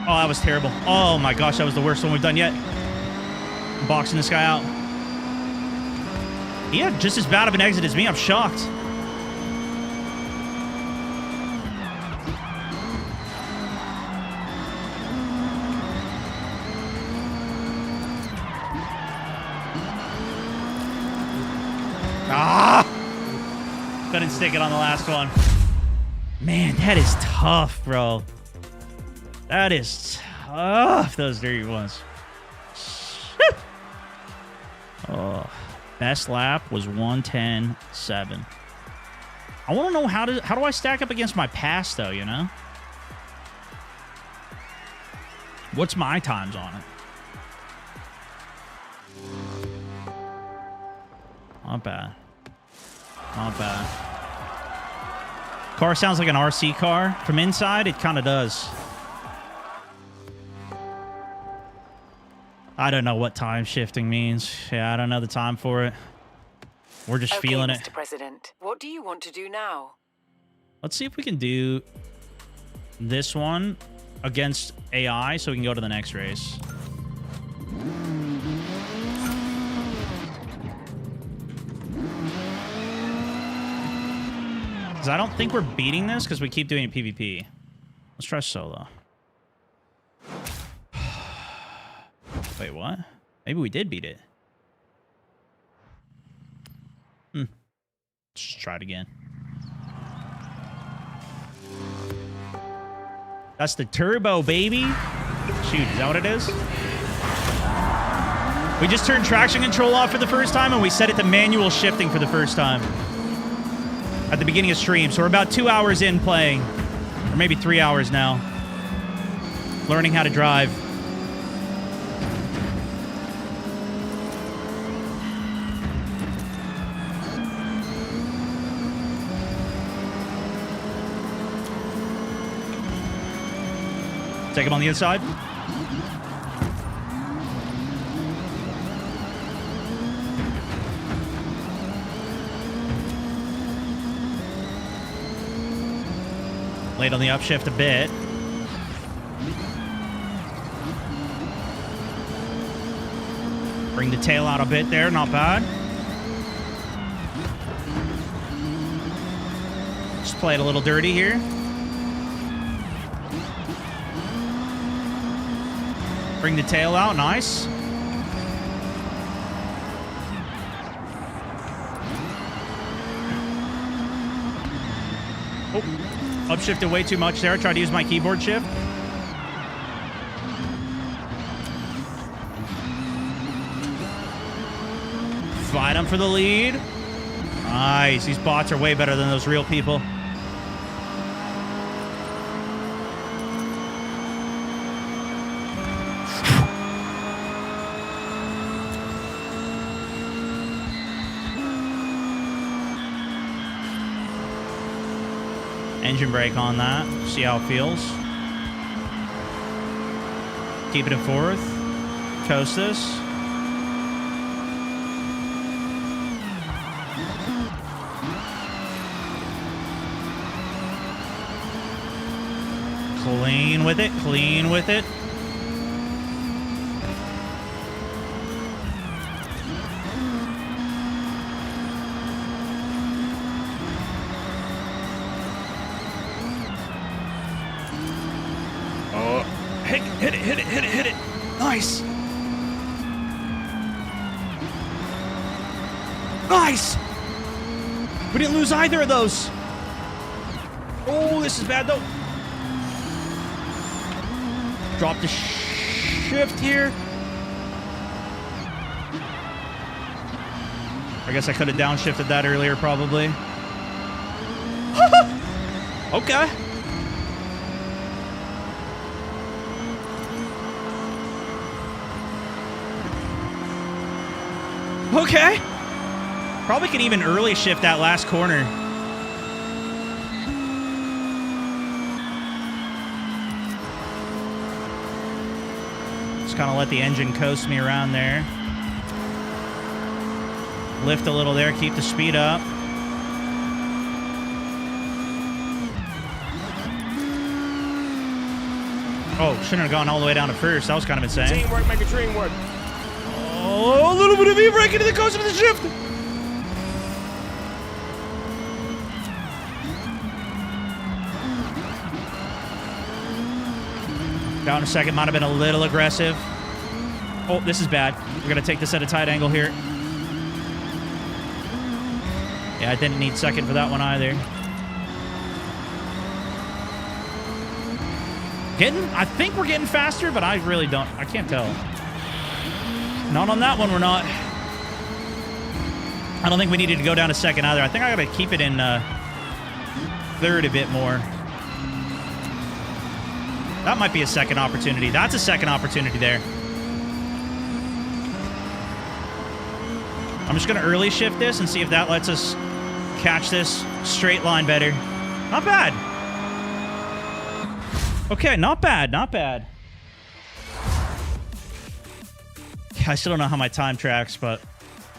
Oh, that was terrible. Oh my gosh, that was the worst one we've done yet. I'm boxing this guy out. He had just as bad of an exit as me. I'm shocked. Couldn't stick it on the last one. Man, that is tough, bro. That is tough, those dirty ones. Oh, best lap was 1:10.7. I want to know how do I stack up against my past, though, you know? What's my times on it? Not bad. Not bad. Car sounds like an RC car. From inside, it kind of does. I don't know what time shifting means. Yeah, I don't know the time for it. We're just feeling it. Mr. President, what do you want to do now? Let's see if we can do this one against AI so we can go to the next race. I don't think we're beating this because we keep doing PvP. Let's try solo. Wait, what? Maybe we did beat it. Let's just try it again. That's the turbo, baby. Shoot, is that what it is? We just turned traction control off for the first time and we set it to manual shifting for the first time. At the beginning of stream, so we're about 2 hours in playing, or maybe 3 hours now, learning how to drive. Take him on the inside. Late on the upshift a bit. Bring the tail out a bit there, not bad. Just play it a little dirty here. Bring the tail out, nice. Oh. Upshifted way too much there. Tried to use my keyboard shift. Fight him for the lead. Nice. These bots are way better than those real people. Engine brake on that. See how it feels. Keep it in fourth. Coast this. Clean with it. Clean with it. Hit it. Nice. Nice. We didn't lose either of those. Oh, this is bad though. Drop the shift here. I guess I could have downshifted that earlier, probably. Okay. Okay. Probably can even early shift that last corner. Just kind of let the engine coast me around there. Lift a little there, keep the speed up. Oh, shouldn't have gone all the way down to first. That was kind of insane. Teamwork make a dream work. Oh, a little bit of e-brake into the coast of the shift. Down a second, might have been a little aggressive. Oh, this is bad. We're going to take this at a tight angle here. Yeah, I didn't need second for that one either. I think we're getting faster, but I really don't. I can't tell. Not on that one, we're not. I don't think we needed to go down a second either. I think I got to keep it in third a bit more. That might be a second opportunity. That's a second opportunity there. I'm just going to early shift this and see if that lets us catch this straight line better. Not bad. Okay, not bad, not bad. I still don't know how my time tracks, but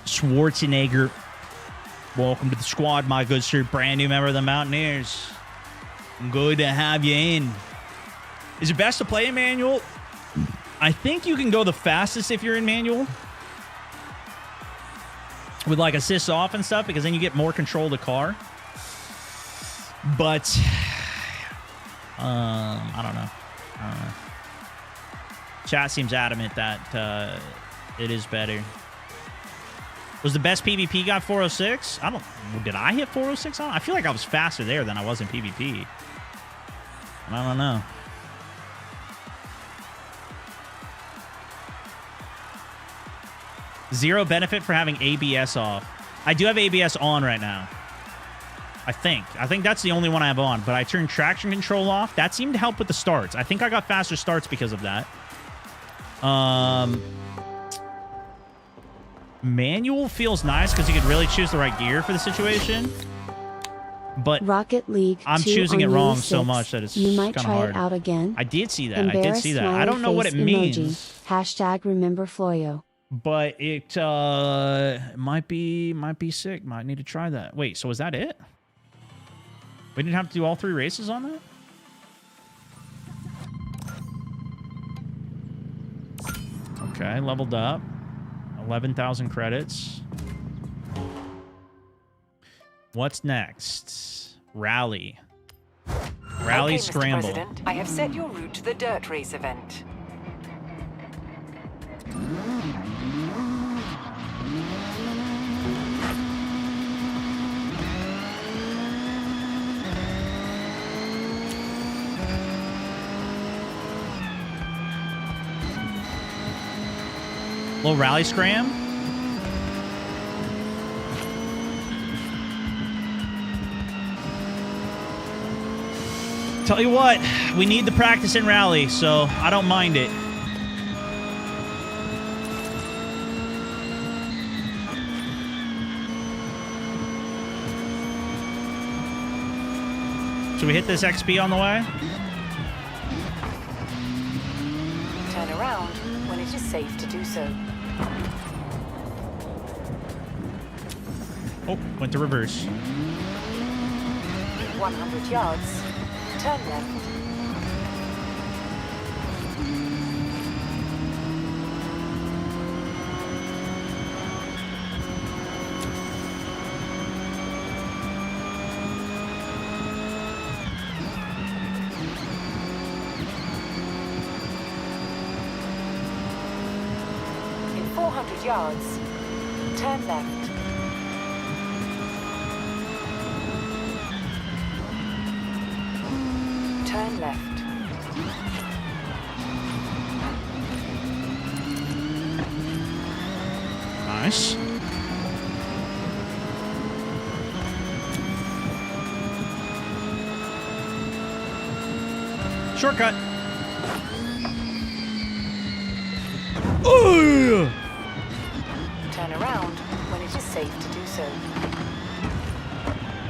Schwarzenegger, welcome to the squad, my good sir. Brand new member of the Mountaineers. Good to have you in. Is it best to play in manual? I think you can go the fastest if you're in manual. With like assists off and stuff, because then you get more control of the car. But I don't know. Chat seems adamant that it is better. Was the best PvP got 406? Did I hit 406 on? I feel like I was faster there than I was in PvP. I don't know. Zero benefit for having ABS off. I do have ABS on right now. I think that's the only one I have on, but I turned traction control off. That seemed to help with the starts. I think I got faster starts because of that. Manual feels nice because you could really choose the right gear for the situation. But Rocket League I'm 2 choosing it on wrong U6. so much that it's You might kind of try hard. it out again. I did see that. I did see that. I don't know what it means. Hashtag remember Floyo. But it might be sick. Might need to try that. Wait, so was that it? We didn't have to do all 3 races on that? Okay, leveled up. 11,000 credits. What's next? Rally. Rally okay, Scramble. Mr. President, I have set your route to the dirt race event. Little rally scram. Tell you what, we need the practice in rally, so I don't mind it. Should we hit this XP on the way? Turn around when it is safe to do so. Oh, went to reverse. 100 yards. Turn left. 400 yards. Turn left. Turn left. Nice. Shortcut. Oh! Turn around when it is safe to do so.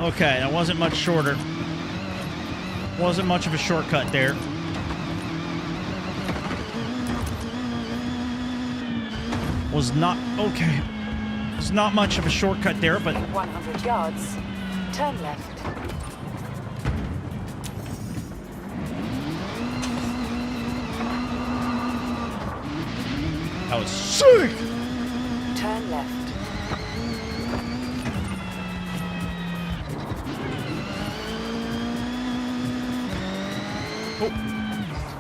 Okay, that wasn't much shorter. Wasn't much of a shortcut there. Was not okay. It's not much of a shortcut there, but 100 yards. Turn left. that was sick. Turn left.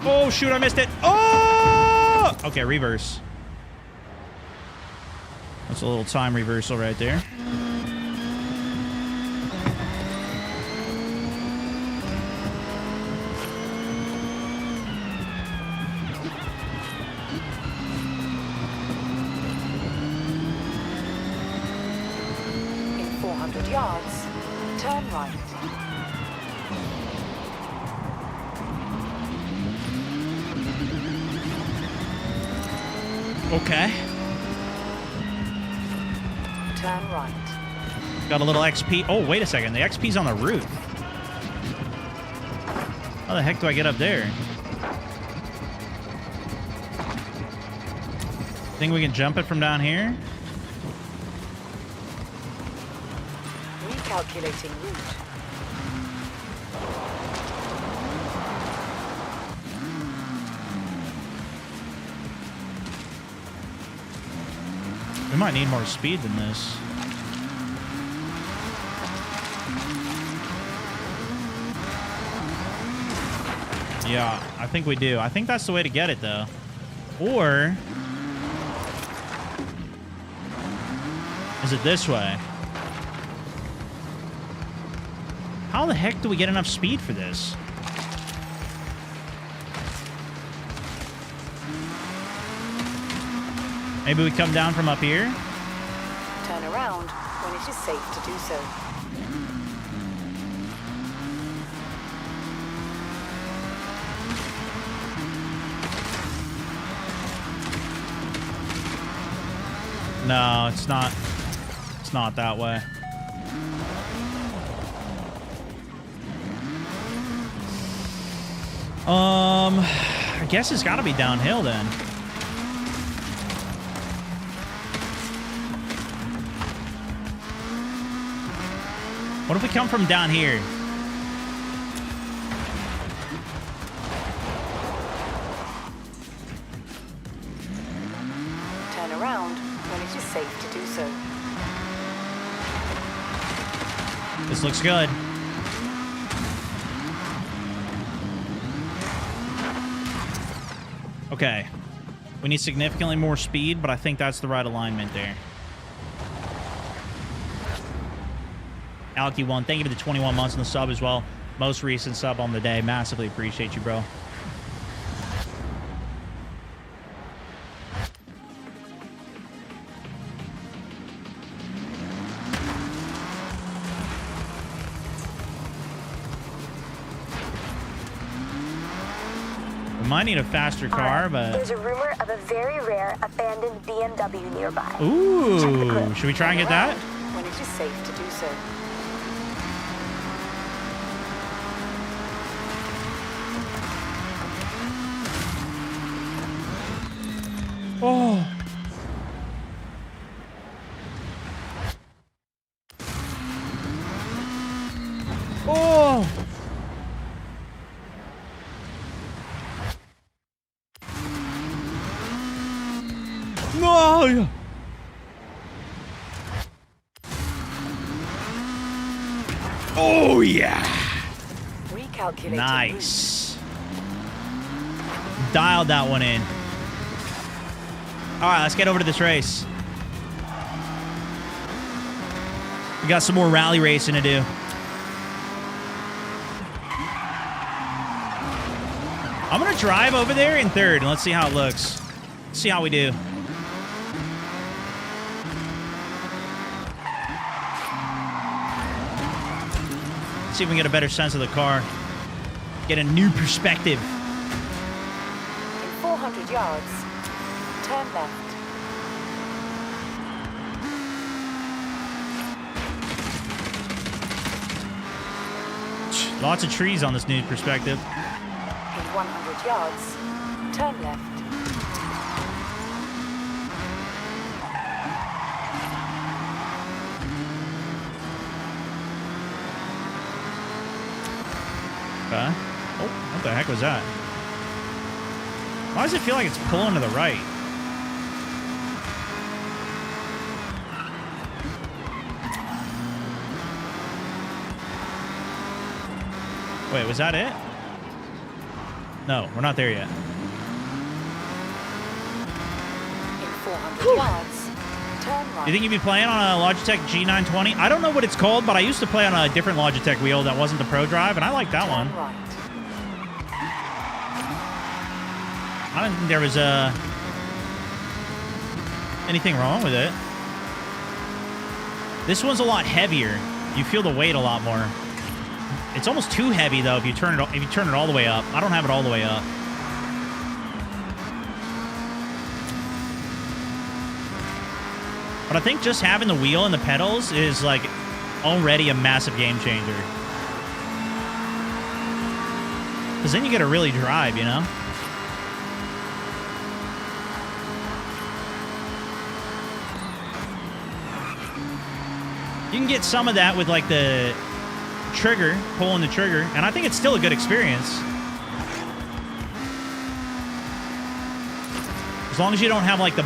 Oh shoot! I missed it. Oh! Okay, reverse. That's a little time reversal right there. In 400 yards, turn right. Okay. Turn right. Got a little XP. Oh, wait a second. The XP's on the roof. How the heck do I get up there? Think we can jump it from down here? Recalculating route. We might need more speed than this. Yeah, I think we do. I think that's the way to get it, though. Or is it this way? How the heck do we get enough speed for this? Maybe we come down from up here? Turn around when it is safe to do so. No, it's not. It's not that way. I guess it's got to be downhill then. What if we come from down here? Turn around when it is safe to do so. This looks good. Okay. We need significantly more speed, but I think that's the right alignment there. Alky1, thank you for the 21 months on the sub as well. Most recent sub on the day. Massively appreciate you, bro. We might need a faster car, but... There's a rumor of a very rare abandoned BMW nearby. Ooh, should we try and get that? When it is safe to do so. Oh. Oh. No. Oh yeah. Recalculating Nice. Dialed that one in. All right, let's get over to this race. We got some more rally racing to do. I'm going to drive over there in third, and let's see how it looks. Let's see how we do. See if we can get a better sense of the car. Get a new perspective. In 400 yards, turn left. Lots of trees on this new perspective. In 100 yards, turn left. Okay. Oh, what the heck was that? Why does it feel like it's pulling to the right? Wait, was that it? No, we're not there yet. In 400 yards, turn right. You think you'd be playing on a Logitech G920? I don't know what it's called, but I used to play on a different Logitech wheel that wasn't the Pro Drive, and I like that one. Right. I don't think there was anything wrong with it. This one's a lot heavier. You feel the weight a lot more. It's almost too heavy though if you turn it all the way up. I don't have it all the way up. But I think just having the wheel and the pedals is like already a massive game changer. Because then you get to really drive, you know? You can get some of that with like the trigger, pulling the trigger, and I think it's still a good experience. As long as you don't have like the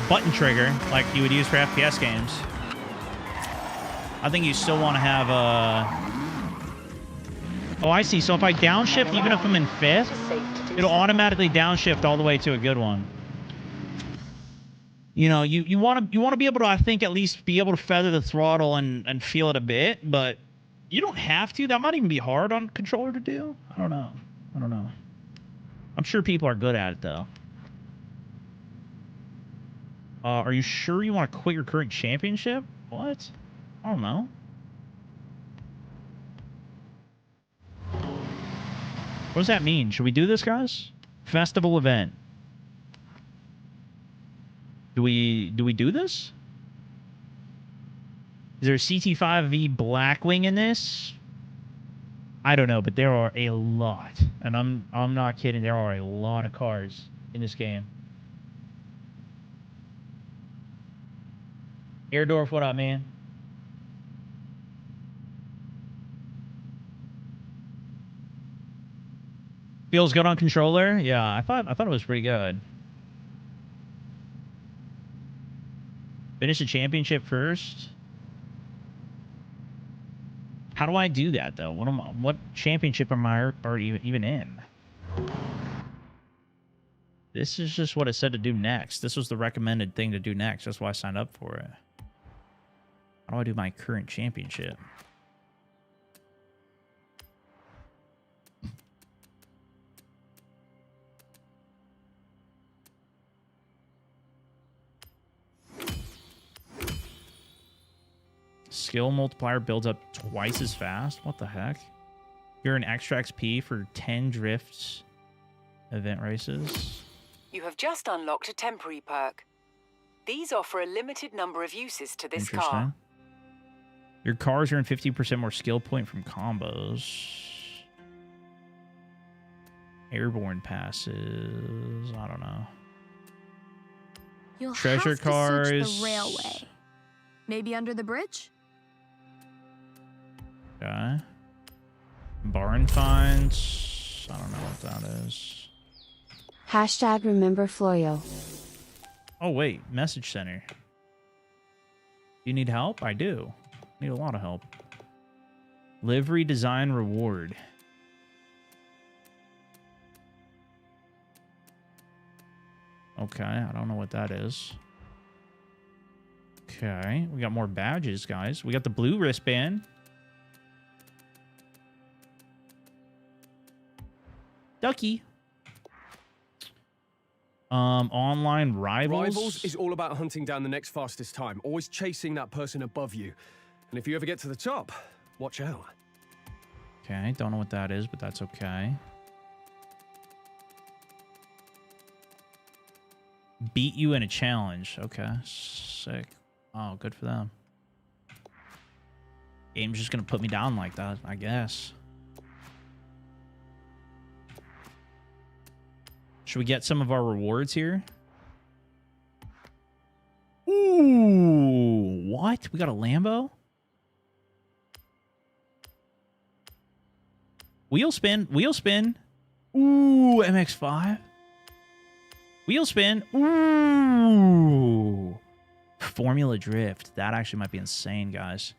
button trigger like you would use for FPS games. I think you still want to have Oh, I see. So if I downshift, even if I'm in fifth, it'll automatically downshift all the way to a good one. You know, you want to be able to, I think, at least be able to feather the throttle and feel it a bit, but you don't have to. That might even be hard on controller to do. I don't know. I'm sure people are good at it, though. Are you sure you want to quit your current championship? What? I don't know. What does that mean? Should we do this, guys? Festival event. Do we do this? Is there a CT5V Blackwing in this? I don't know, but there are a lot. And I'm not kidding, there are a lot of cars in this game. Airdorf, what up, man? Feels good on controller? Yeah, I thought it was pretty good. Finish the championship first. How do I do that though? What championship am I even in? This is just what it said to do next. This was the recommended thing to do next. That's why I signed up for it. How do I do my current championship? Skill multiplier builds up twice as fast. What the heck? You're an extra XP for 10 drifts event races. You have just unlocked a temporary perk. These offer a limited number of uses to this car. Your cars earn 50% more skill point from combos. Airborne passes. I don't know. You'll Treasure have cars. To search the railway. Maybe under the bridge? Okay. Barn finds. I don't know what that is. Hashtag remember Florio. Oh, wait. Message center. You need help? I do. Need a lot of help. Livery design reward. Okay, I don't know what that is. Okay, we got more badges, guys. We got the blue wristband. Ducky. Online rivals. Rivals is all about hunting down the next fastest time, always chasing that person above you. And if you ever get to the top, watch out. Okay, don't know what that is, but that's okay. Beat you in a challenge. Okay, sick. Oh, good for them. Game's just gonna put me down like that, I guess. Should we get some of our rewards here? Ooh, what? We got a Lambo? Wheel spin, wheel spin. Ooh, MX-5. Wheel spin. Ooh. Formula Drift. That actually might be insane, guys.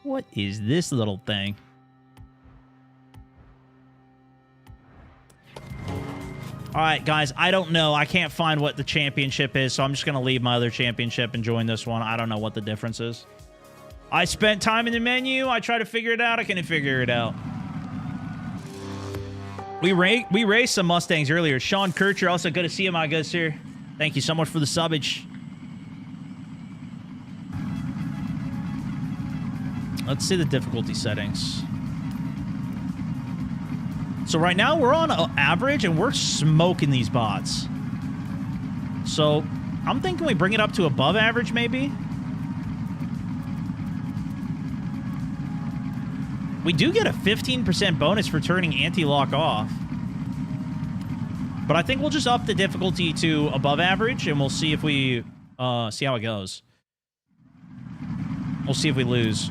What is this little thing? All right, guys, I don't know. I can't find what the championship is, so I'm just going to leave my other championship and join this one. I don't know what the difference is. I spent time in the menu. I tried to figure it out. I couldn't figure it out. We raced some Mustangs earlier. Sean Kircher, also good to see you, my good sir. Thank you so much for the subbage. Let's see the difficulty settings. So right now we're on average and we're smoking these bots. So I'm thinking we bring it up to above average maybe. We do get a 15% bonus for turning anti-lock off. But I think we'll just up the difficulty to above average and we'll see if we see how it goes. We'll see if we lose.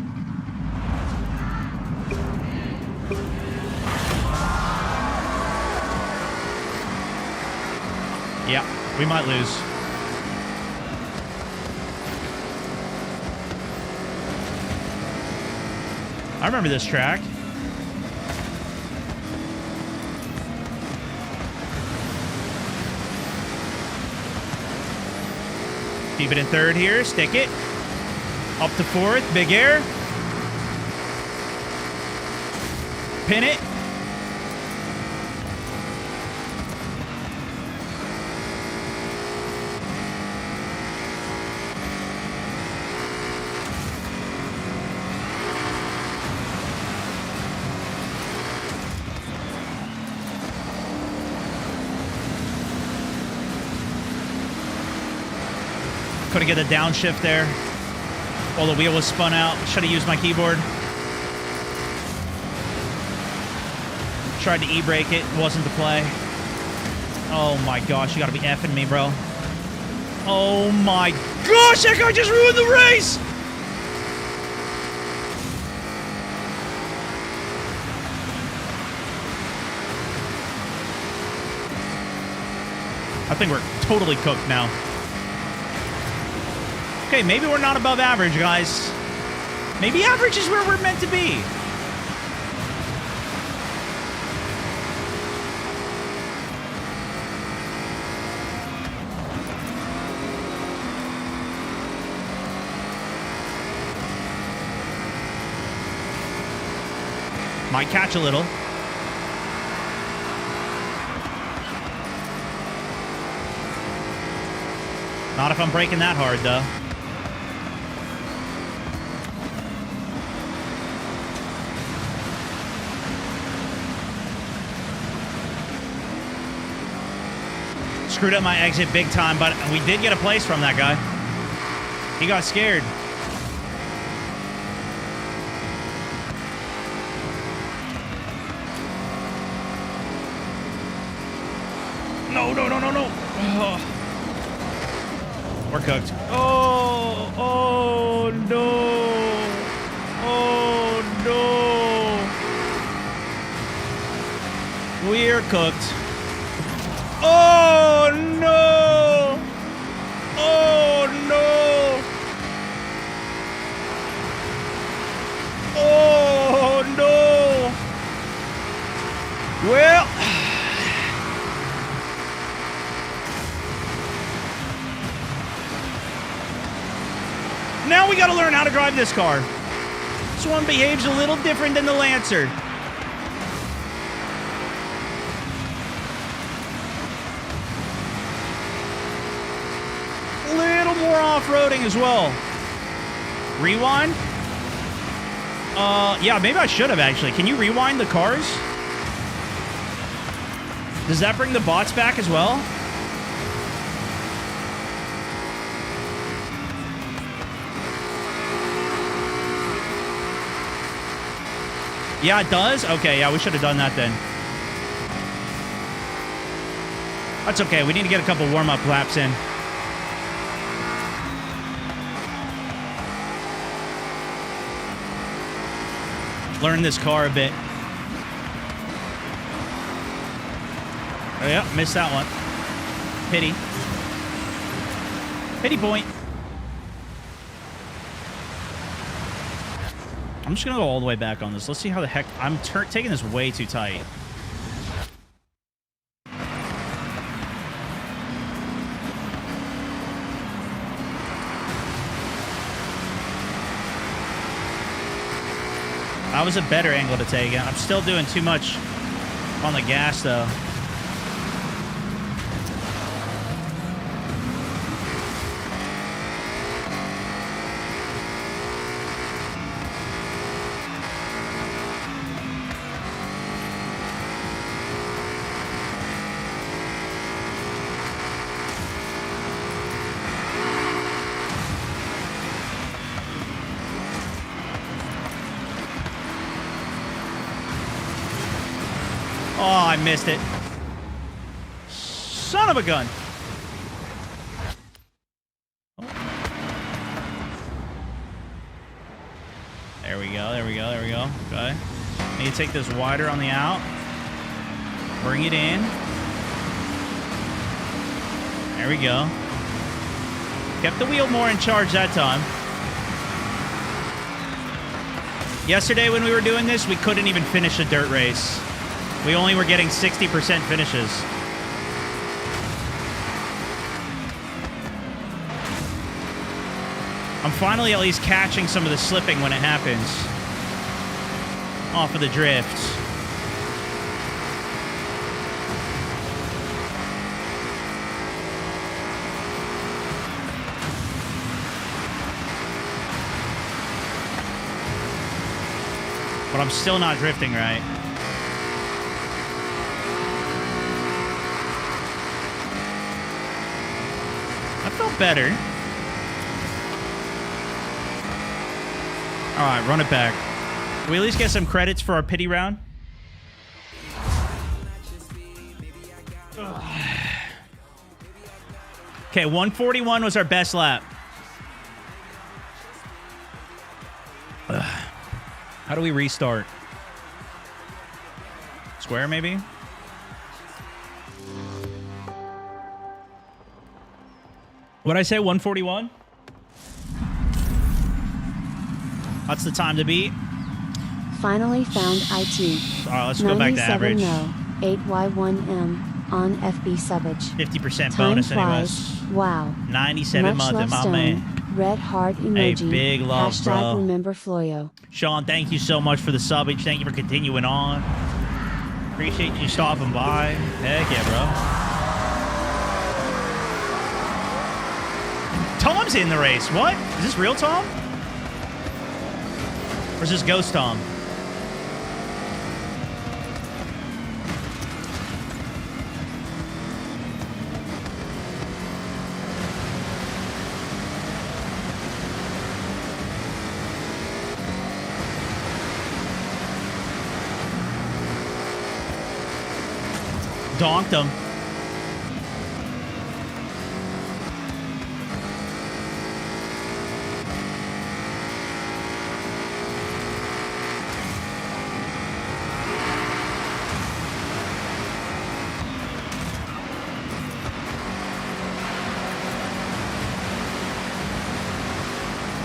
Yeah, we might lose. I remember this track. Keep it in third here. Stick it. Up to fourth. Big air. Pin it. Couldn't get a downshift there while the wheel was spun out. Should have used my keyboard. Tried to e-brake it. Wasn't the play. Oh my gosh, you gotta be effing me, bro. Oh my gosh, that guy just ruined the race! I think we're totally cooked now. Okay, maybe we're not above average, guys. Maybe average is where we're meant to be. Might catch a little. Not if I'm braking that hard, though. Screwed up my exit big time, but we did get a place from that guy. He got scared. No, no, no, no, no. Oh. We're cooked. Oh, oh, no. Oh, no. We're cooked. Oh, no. Oh, no. Oh, no. how to drive this car. This one behaves a little different than the Lancer. A little more off-roading as well. Rewind? Yeah, maybe I should have actually. Can you rewind the cars? Does that bring the bots back as well? Yeah, it does? Okay, yeah, we should have done that then. That's okay. We need to get a couple warm-up laps in. Learn this car a bit. Oh, yeah, missed that one. Pity. Pity point. I'm just going to go all the way back on this. Let's see how the heck... I'm taking this way too tight. That was a better angle to take. I'm still doing too much on the gas, though. Oh, I missed it. Son of a gun. Oh. There we go, there we go, there we go. Okay. Need to take this wider on the out. Bring it in. There we go. Kept the wheel more in charge that time. Yesterday when we were doing this, we couldn't even finish a dirt race. We only were getting 60% finishes. I'm finally at least catching some of the slipping when it happens. Off of the drifts. But I'm still not drifting right. Felt better. All right, run it back. Can we at least get some credits for our pity round? Okay, 141 was our best lap. How do we restart? Square, maybe? What'd I say, 141? That's the time to beat. Finally found IT. All right, let's go back to average. 8Y1M on FB Savage. 50% bonus anyways. Wow. 97 month, my man. Red heart emoji. Hey, big love, Hashtag bro. remember Floyo. Sean, thank you so much for the subbage. Thank you for continuing on. Appreciate you stopping by. Heck yeah, bro. Tom's in the race. What? Is this real Tom? Or is this Ghost Tom? Donked him.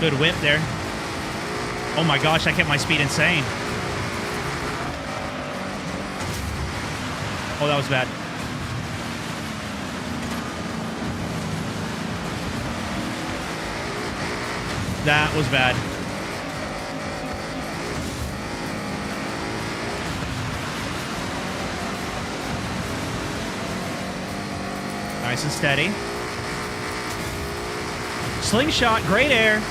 Good whip there. Oh my gosh, I kept my speed insane. Oh, that was bad. That was bad. Nice and steady. Slingshot, great air.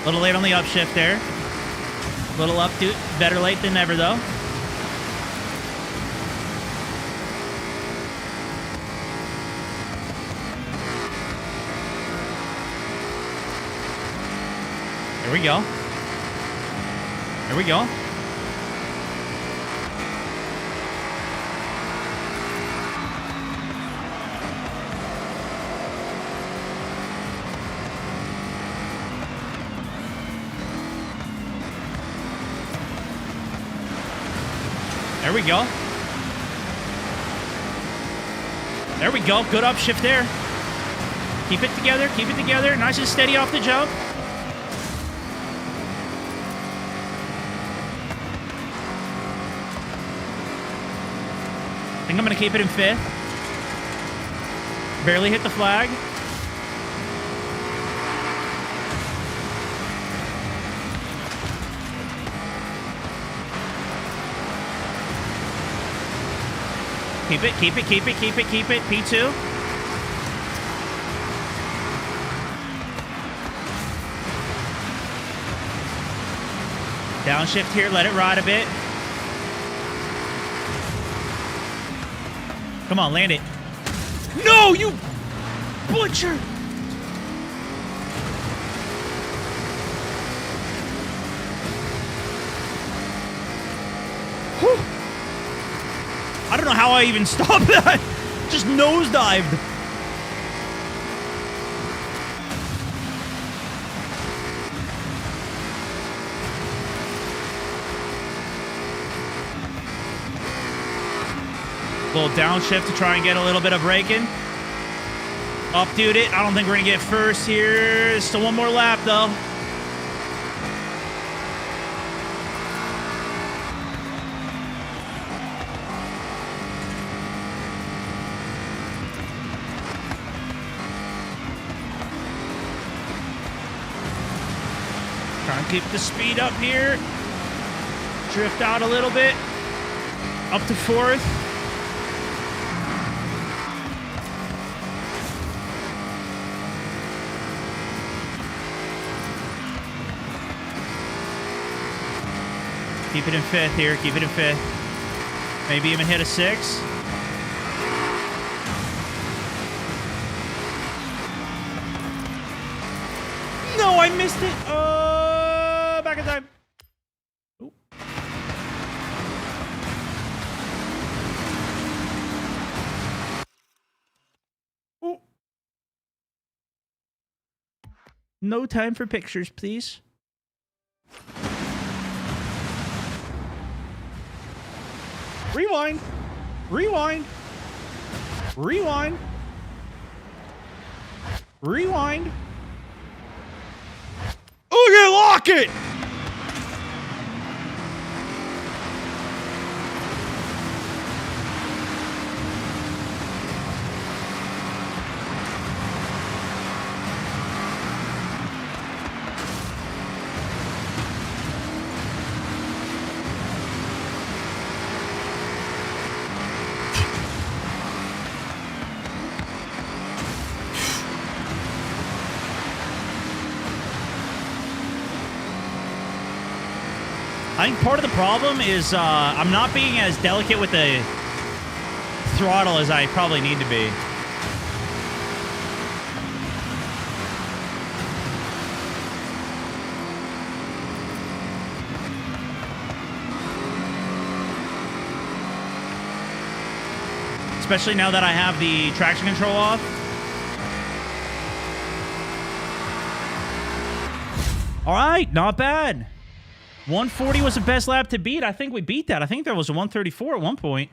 A little late on the upshift there. A little up, better late than never, though. Here we go. Here we go. There we go. There we go. Good upshift there. Keep it together. Keep it together. Nice and steady off the jump. I think I'm going to keep it in 5th. Barely hit the flag. Keep it, keep it, keep it, keep it, keep it. P2. Downshift here, let it ride a bit. Come on, land it. No, you butcher! Whew. I don't know how I even stopped that. Just nosedived. Little downshift to try and get a little bit of braking. Updude it. I don't think we're going to get first here. Still one more lap, though. Trying to keep the speed up here. Drift out a little bit. Up to 4th. Keep it in 5th here. Keep it in 5th. Maybe even hit a 6. No, I missed it. Back in time. Ooh. Ooh. No time for pictures, please. Rewind. Rewind. Rewind. Rewind. Oh, yeah, lock it! I think part of the problem is I'm not being as delicate with the throttle as I probably need to be. Especially now that I have the traction control off. All right, not bad. 140 was the best lap to beat. I think we beat that. I think there was a 134 at one point.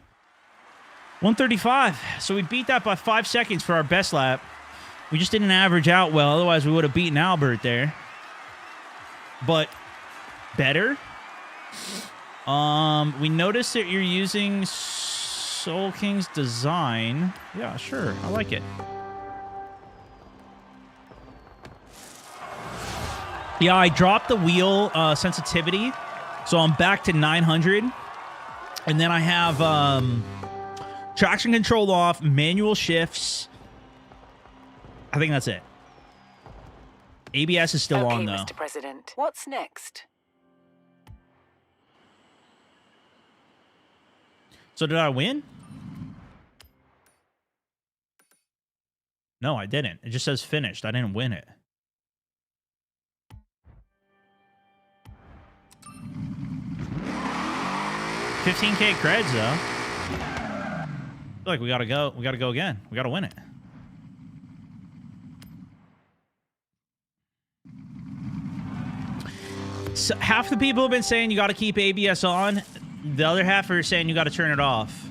135. So we beat that by 5 seconds for our best lap. We just didn't average out well. Otherwise, we would have beaten Albert there. But better. We noticed that you're using Soul King's design. Yeah, sure. I like it. Yeah, I dropped the wheel sensitivity, so I'm back to 900. And then I have Traction control off, manual shifts. I think that's it. ABS is still Okay, on, though. Mr. President. What's next? So did I win? No, I didn't. It just says finished. I didn't win it. $15K creds, though. I feel like we gotta go. We gotta go again. We gotta win it. So half the people have been saying you gotta keep ABS on. The other half are saying you gotta turn it off.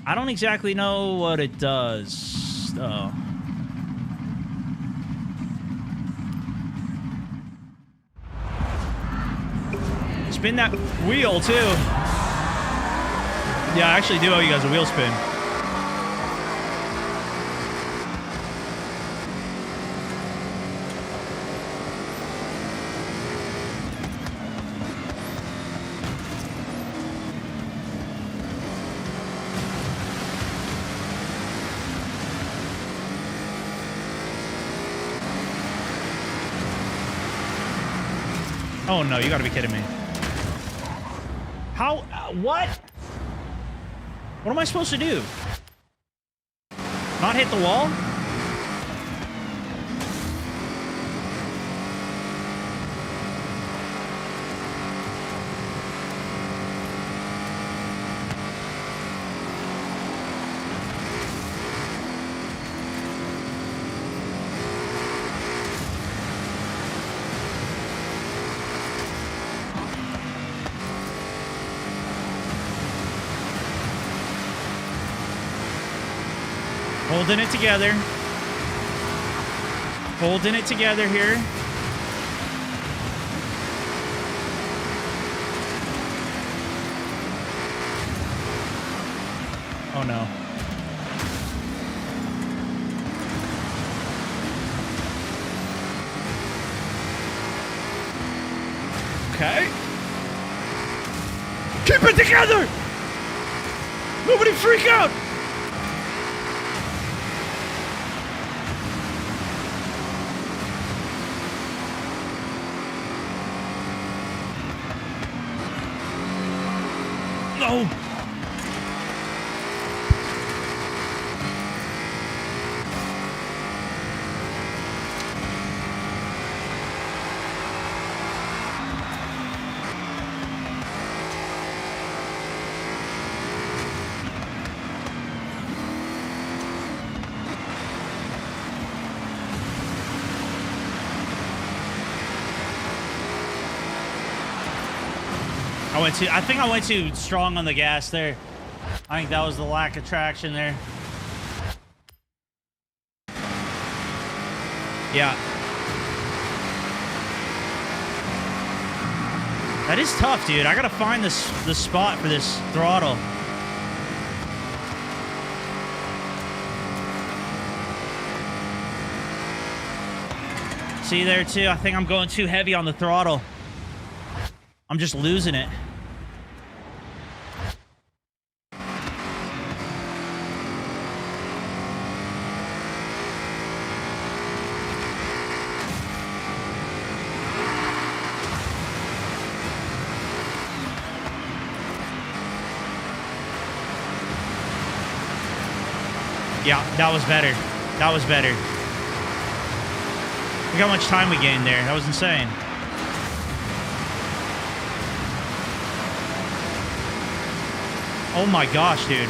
I don't exactly know what it does, though. Spin that wheel, too. Yeah, I actually do owe you guys a wheel spin. Oh no, you gotta be kidding me. How? What? What am I supposed to do? Not hit the wall? Holding it together. Holding it together here. Oh no. Okay. Keep it together! Nobody freak out! No! I think I went too strong on the gas there. I think that was the lack of traction there. Yeah. That is tough, dude. I gotta find the spot for this throttle. See there, too? I think I'm going too heavy on the throttle. I'm just losing it. Yeah, that was better. That was better. Look how much time we gained there. That was insane. Oh my gosh, dude.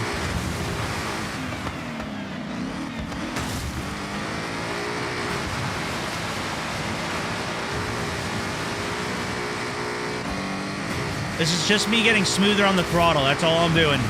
This is just me getting smoother on the throttle. That's all I'm doing.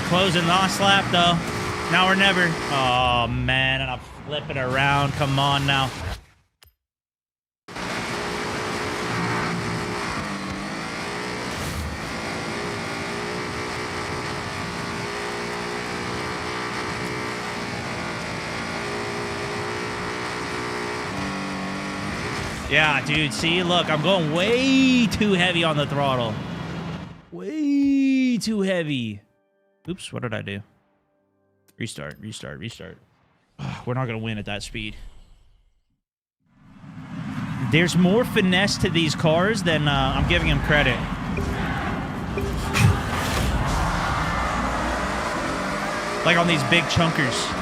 closing the last lap, though. Now or never. Oh, man, and I'm flipping around. Come on now. Yeah, dude, see, look, I'm going way too heavy on the throttle. Way too heavy. Oops, what did I do? Restart. Ugh, we're not going to win at that speed. There's more finesse to these cars than I'm giving them credit. Like on these big chunkers.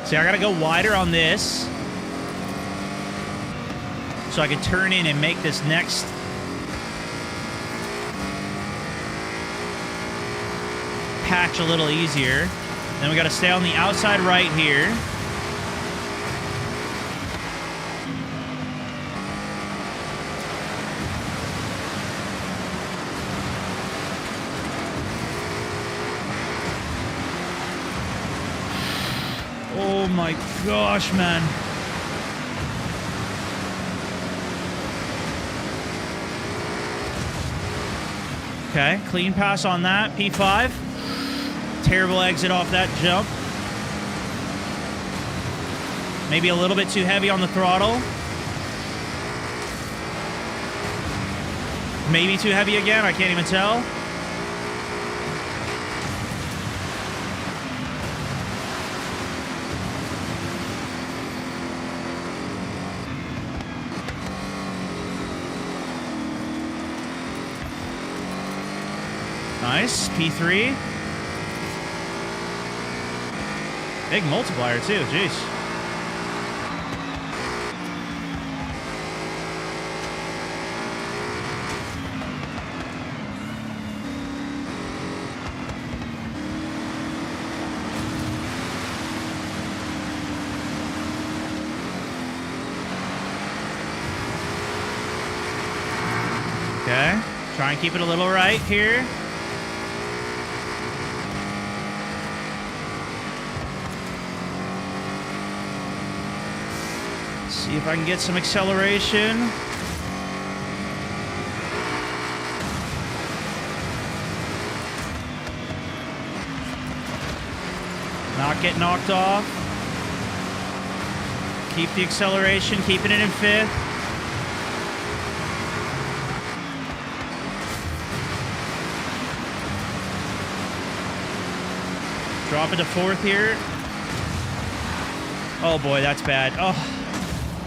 See, I gotta go wider on this so I can turn in and make this next patch a little easier. Then we gotta stay on the outside right here. Oh my gosh, man. Okay, clean pass on that. P5. Terrible exit off that jump. Maybe a little bit too heavy on the throttle. Maybe too heavy again. I can't even tell. Nice. P3. Big multiplier, too. Jeez. Okay. Try and keep it a little right here. See if I can get some acceleration. Not get knocked off. Keep the acceleration, keeping it in fifth. Drop it to fourth here. Oh boy, that's bad. Oh.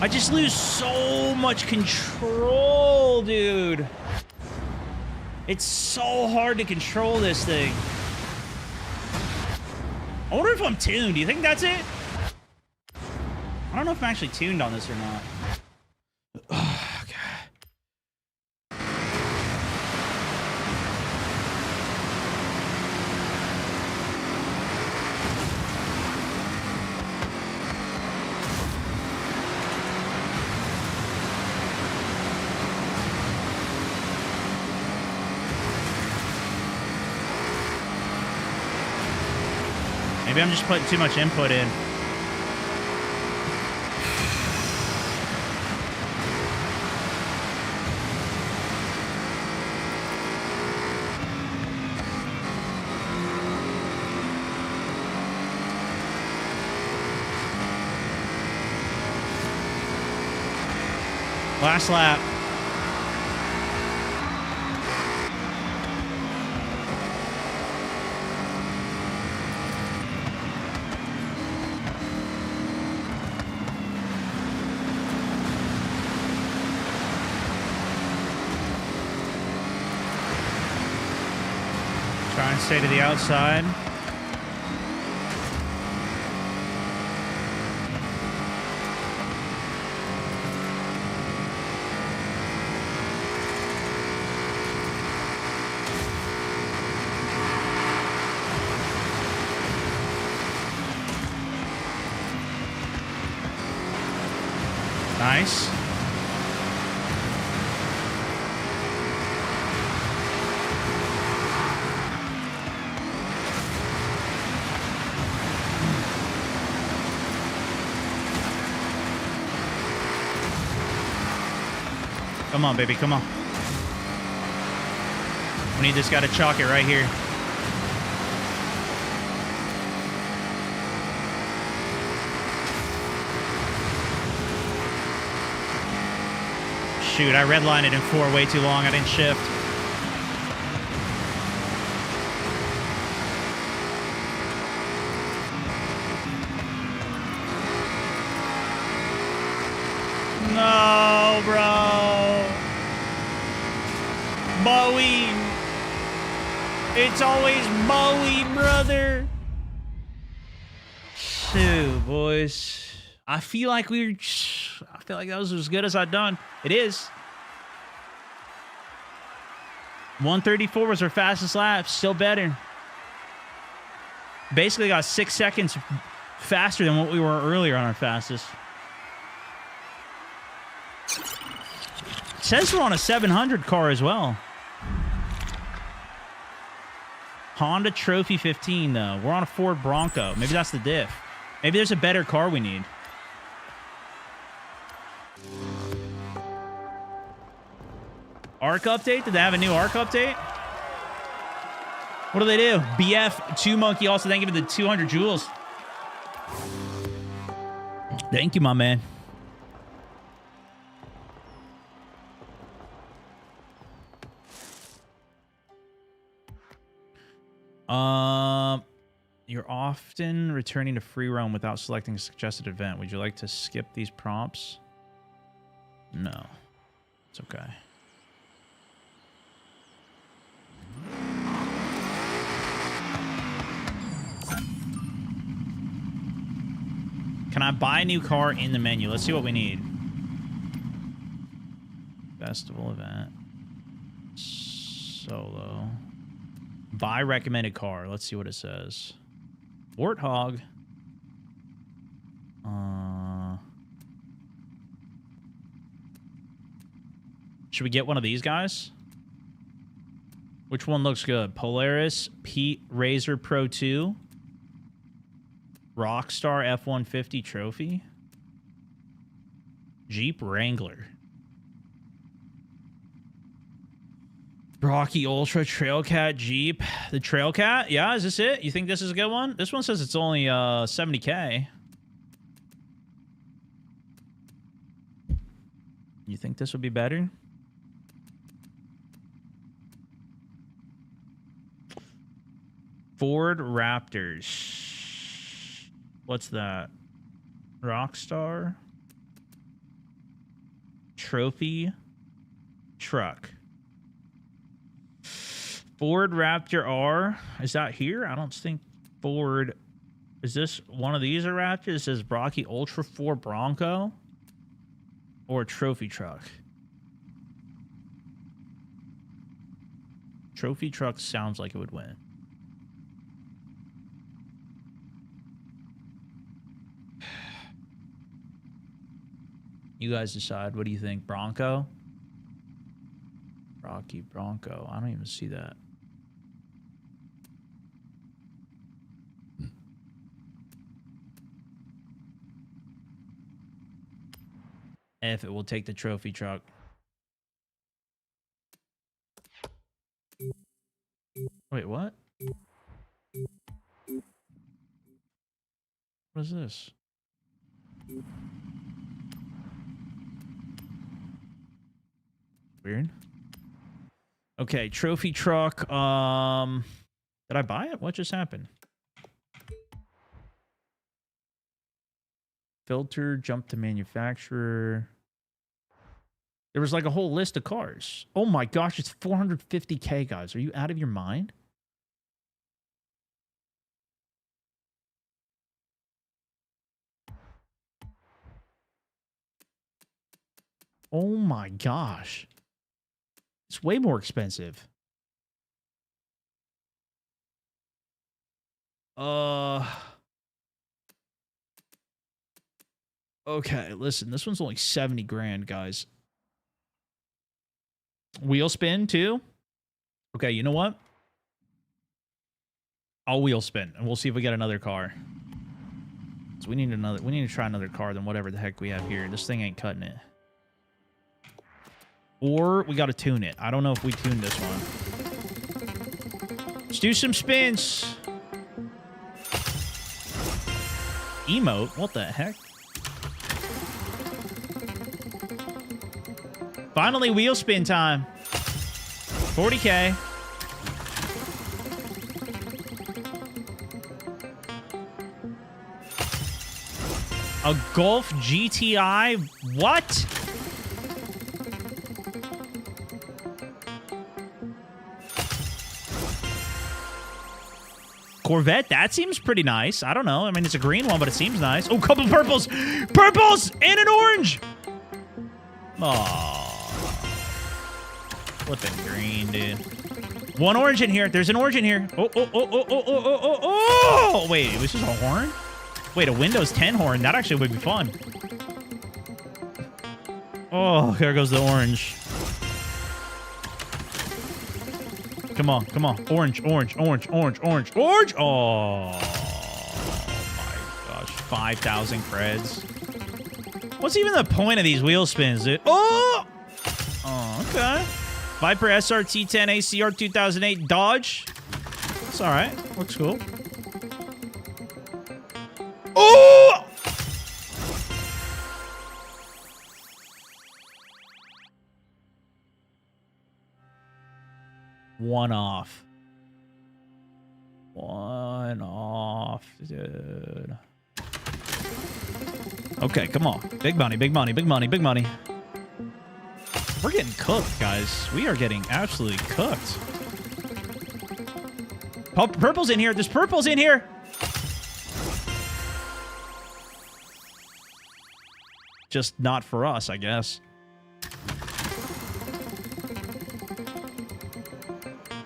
I just lose so much control, dude. It's so hard to control this thing. I wonder if I'm tuned. Do you think that's it? I don't know if I'm actually tuned on this or not. Okay. Maybe I'm just putting too much input in. Last lap. Try and stay to the outside. Nice. Come on, baby. Come on. We need this guy to chalk it right here. Shoot, I redlined it in 4 way too long. I didn't shift. No, bro. Bowie. It's always Bowie, brother. Shoot, boys. I feel like that was as good as I've done. It is. 134 was our fastest lap. Still better. Basically got 6 seconds faster than what we were earlier on our fastest. It says we're on a 700 car as well. Honda Trophy 15, though. We're on a Ford Bronco. Maybe that's the diff. Maybe there's a better car we need. ARC update? Did they have a new ARC update? What do they do? BF2 Monkey also thank you for the 200 joules. Thank you, my man. You're often returning to free roam without selecting a suggested event. Would you like to skip these prompts? No. It's okay. Can I buy a new car in the menu? Let's see what we need. Festival event. Solo. Buy recommended car. Let's see what it says. Warthog. Should we get one of these guys? Which one looks good? Polaris, Pete Razor Pro 2, Rockstar F-150 Trophy, Jeep Wrangler, Rocky Ultra Trailcat Jeep. The Trailcat? Yeah, is this it? You think this is a good one? This one says it's only 70K. You think this would be better? Ford Raptors. What's that? Rockstar Trophy Truck. Ford Raptor R. Is that here? I don't think Ford. Is this one of these a Raptor? It says Rocky Ultra 4 Bronco or a trophy truck. Trophy truck sounds like it would win. You guys decide. What do you think? Bronco? Rocky Bronco. I don't even see that. If it will take the trophy truck. Wait, what? What is this? Weird. Okay, trophy truck. Did I buy it? What just happened? Filter, jump to manufacturer. There was like a whole list of cars. Oh my gosh, it's 450K, guys. Are you out of your mind? Oh my gosh. It's way more expensive. Okay, listen, this one's only 70 grand, guys. Wheel spin, too? Okay, you know what? I'll wheel spin, and we'll see if we get another car. So we need to try another car than whatever the heck we have here. This thing ain't cutting it. Or we got to tune it. I don't know if we tuned this one. Let's do some spins. Emote? What the heck? Finally, wheel spin time. 40K. A Golf GTI? What? Corvette? That seems pretty nice. I don't know. I mean, it's a green one, but it seems nice. Oh, couple purples. Purples and an orange. Aww. Flipping green, dude. One orange in here. There's an orange in here. Oh, oh, oh, oh, oh, oh, oh, oh, oh. Wait, this is a horn? Wait, a Windows 10 horn. That actually would be fun. Oh, there goes the orange. Come on, come on. Orange, orange, orange, orange, orange, orange. Oh, my gosh. 5,000 creds. What's even the point of these wheel spins, dude? Oh! Oh, okay. Viper SRT 10 ACR 2008 Dodge. It's all right. Looks cool. Oh! One off. One off, dude. Okay, come on. Big money, big money, big money, big money. We're getting cooked, guys. We are getting absolutely cooked. Purple's in here. There's purple's in here. Just not for us, I guess.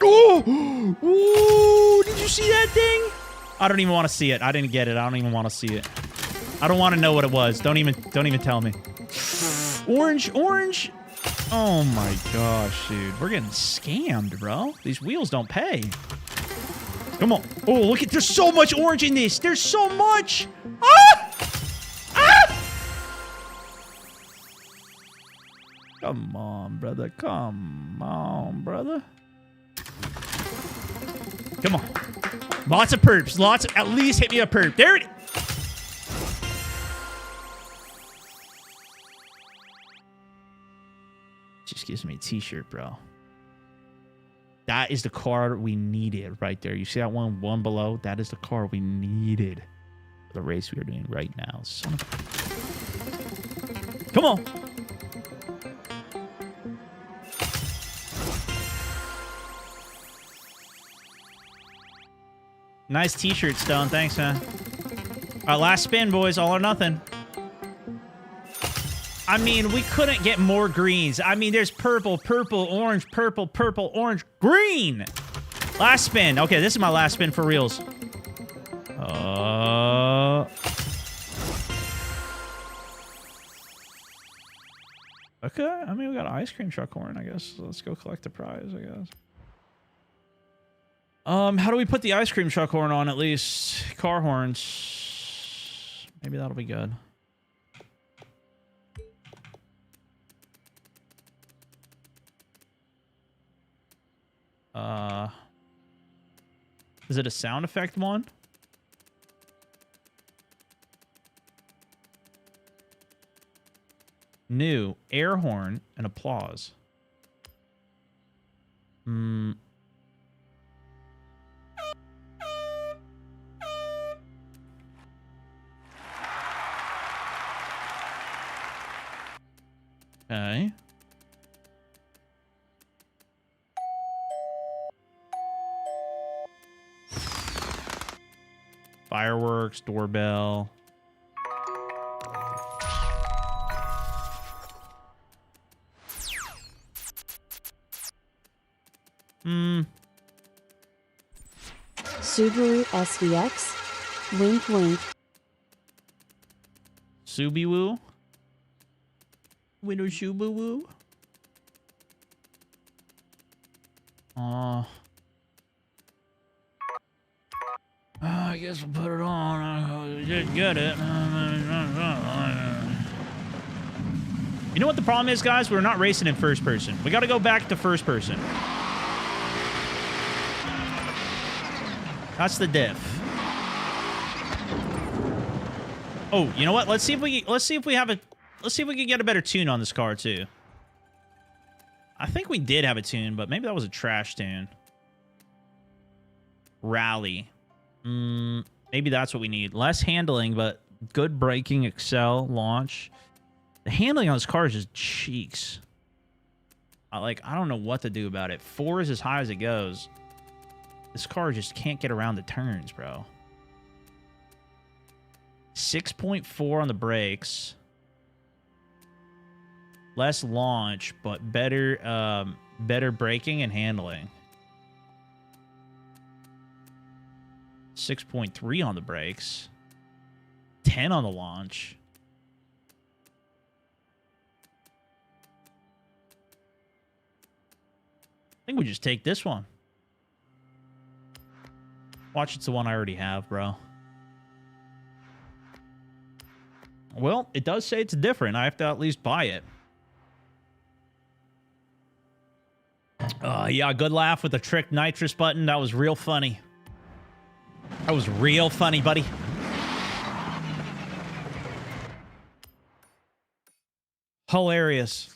Oh! Ooh, did you see that thing? I don't even want to see it. I didn't get it. I don't even want to see it. I don't want to know what it was. Don't even tell me. Orange, orange. Oh my gosh, dude. We're getting scammed, bro. These wheels don't pay. Come on. Oh, look at, there's so much orange in this. There's so much. Ah! Ah! Come on, brother. Come on, brother. Come on. Lots of perps. Lots of, at least hit me a perp. There it is. Just gives me a t-shirt, bro. That is the car we needed right there. You see that one below? That is the car we needed for the race we are doing right now. Son of a... Come on. Nice t-shirt, Stone. Thanks, man. All right, last spin, boys. All or nothing. I mean, we couldn't get more greens. I mean, there's purple, purple, orange, purple, purple, orange, green. Last spin. Okay, this is my last spin for reals. Okay, I mean, we got an ice cream truck horn, I guess. So let's go collect the prize, I guess. How do we put the ice cream truck horn on at least? Car horns. Maybe that'll be good. Is it a sound effect one? New air horn and applause. Okay. Fireworks, doorbell. Subaru SVX. Wink wink. Subiwoo. Winner Subiwoo. I guess we'll put it on. We did get it. You know what the problem is, guys? We're not racing in first person. We got to go back to first person. That's the diff. Oh, you know what? Let's see if we can get a better tune on this car too. I think we did have a tune, but maybe that was a trash tune. Rally. Maybe that's what we need. Less handling, but good braking, excel, launch. The handling on this car is just cheeks. I don't know what to do about it. 4 is as high as it goes. This car just can't get around the turns, bro. 6.4 on the brakes. Less launch, but better braking and handling. 6.3 on the brakes. 10 on the launch. I think we just take this one. Watch, it's the one I already have, bro. Well, it does say it's different. I have to at least buy it. Yeah, good laugh with the trick nitrous button. That was real funny. That was real funny, buddy. Hilarious.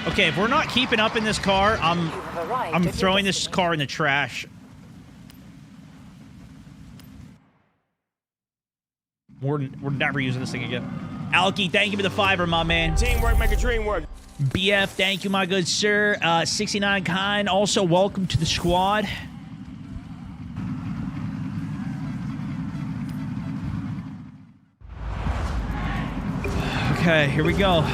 Okay, if we're not keeping up in this car, I'm throwing this car in the trash. We're never using this thing again. Alki, thank you for the 5, my man. Teamwork make a dream work. BF, thank you, my good sir. 69 kind, also welcome to the squad. Okay, here we go.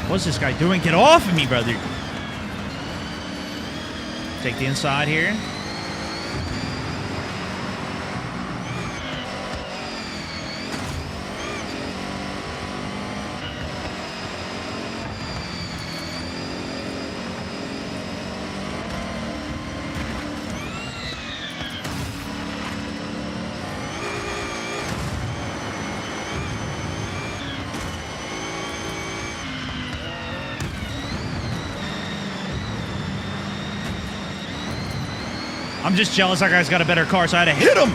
What's this guy doing? Get off of me, brother. Take the inside here. I'm just jealous that guy's got a better car, so I had to hit him.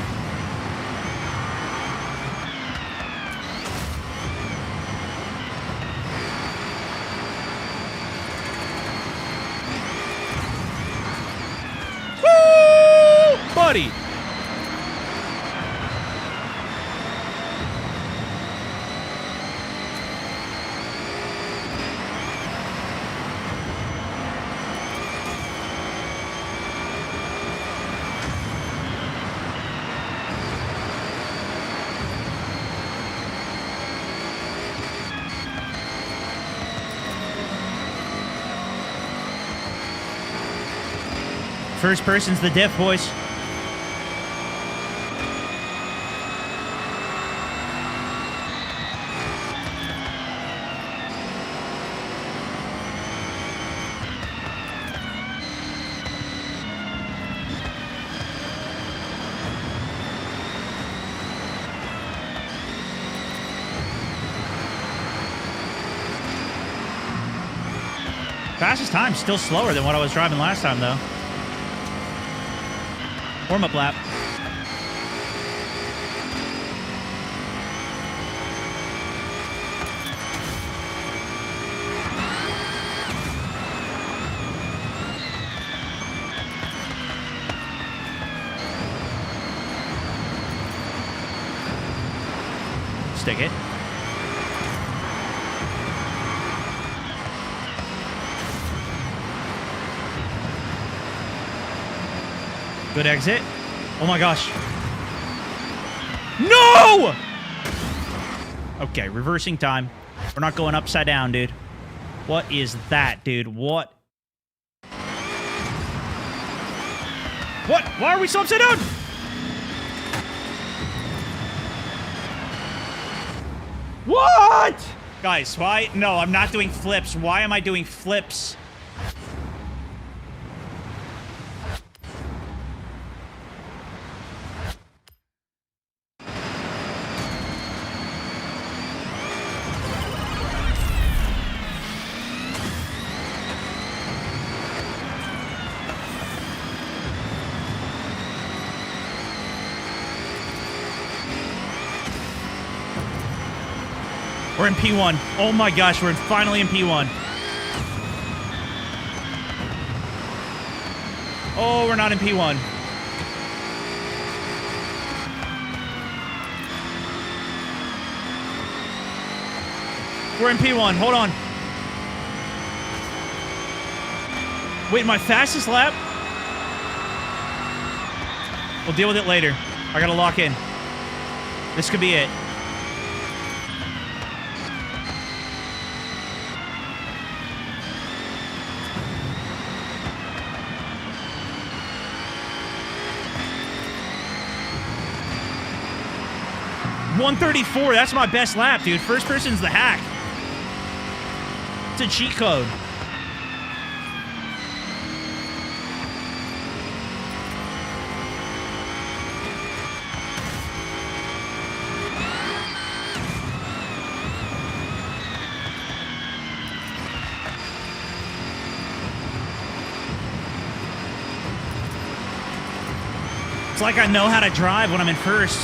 Woo! Buddy. First person's the diff, boys. Fastest time still slower than what I was driving last time, though. Warm-up lap. Stick it. Good exit. Oh my gosh. No! Okay, reversing time. We're not going upside down, dude. What is that, dude? What? What? Why are we so upside down? What? Guys, why? No, I'm not doing flips. Why am I doing flips? We're in P1. Oh my gosh, we're finally in P1. Oh, we're not in P1. We're in P1. Hold on. Wait, my fastest lap? We'll deal with it later. I gotta lock in. This could be it. .134, that's my best lap, dude. First person's the hack. It's a cheat code. It's like I know how to drive when I'm in first.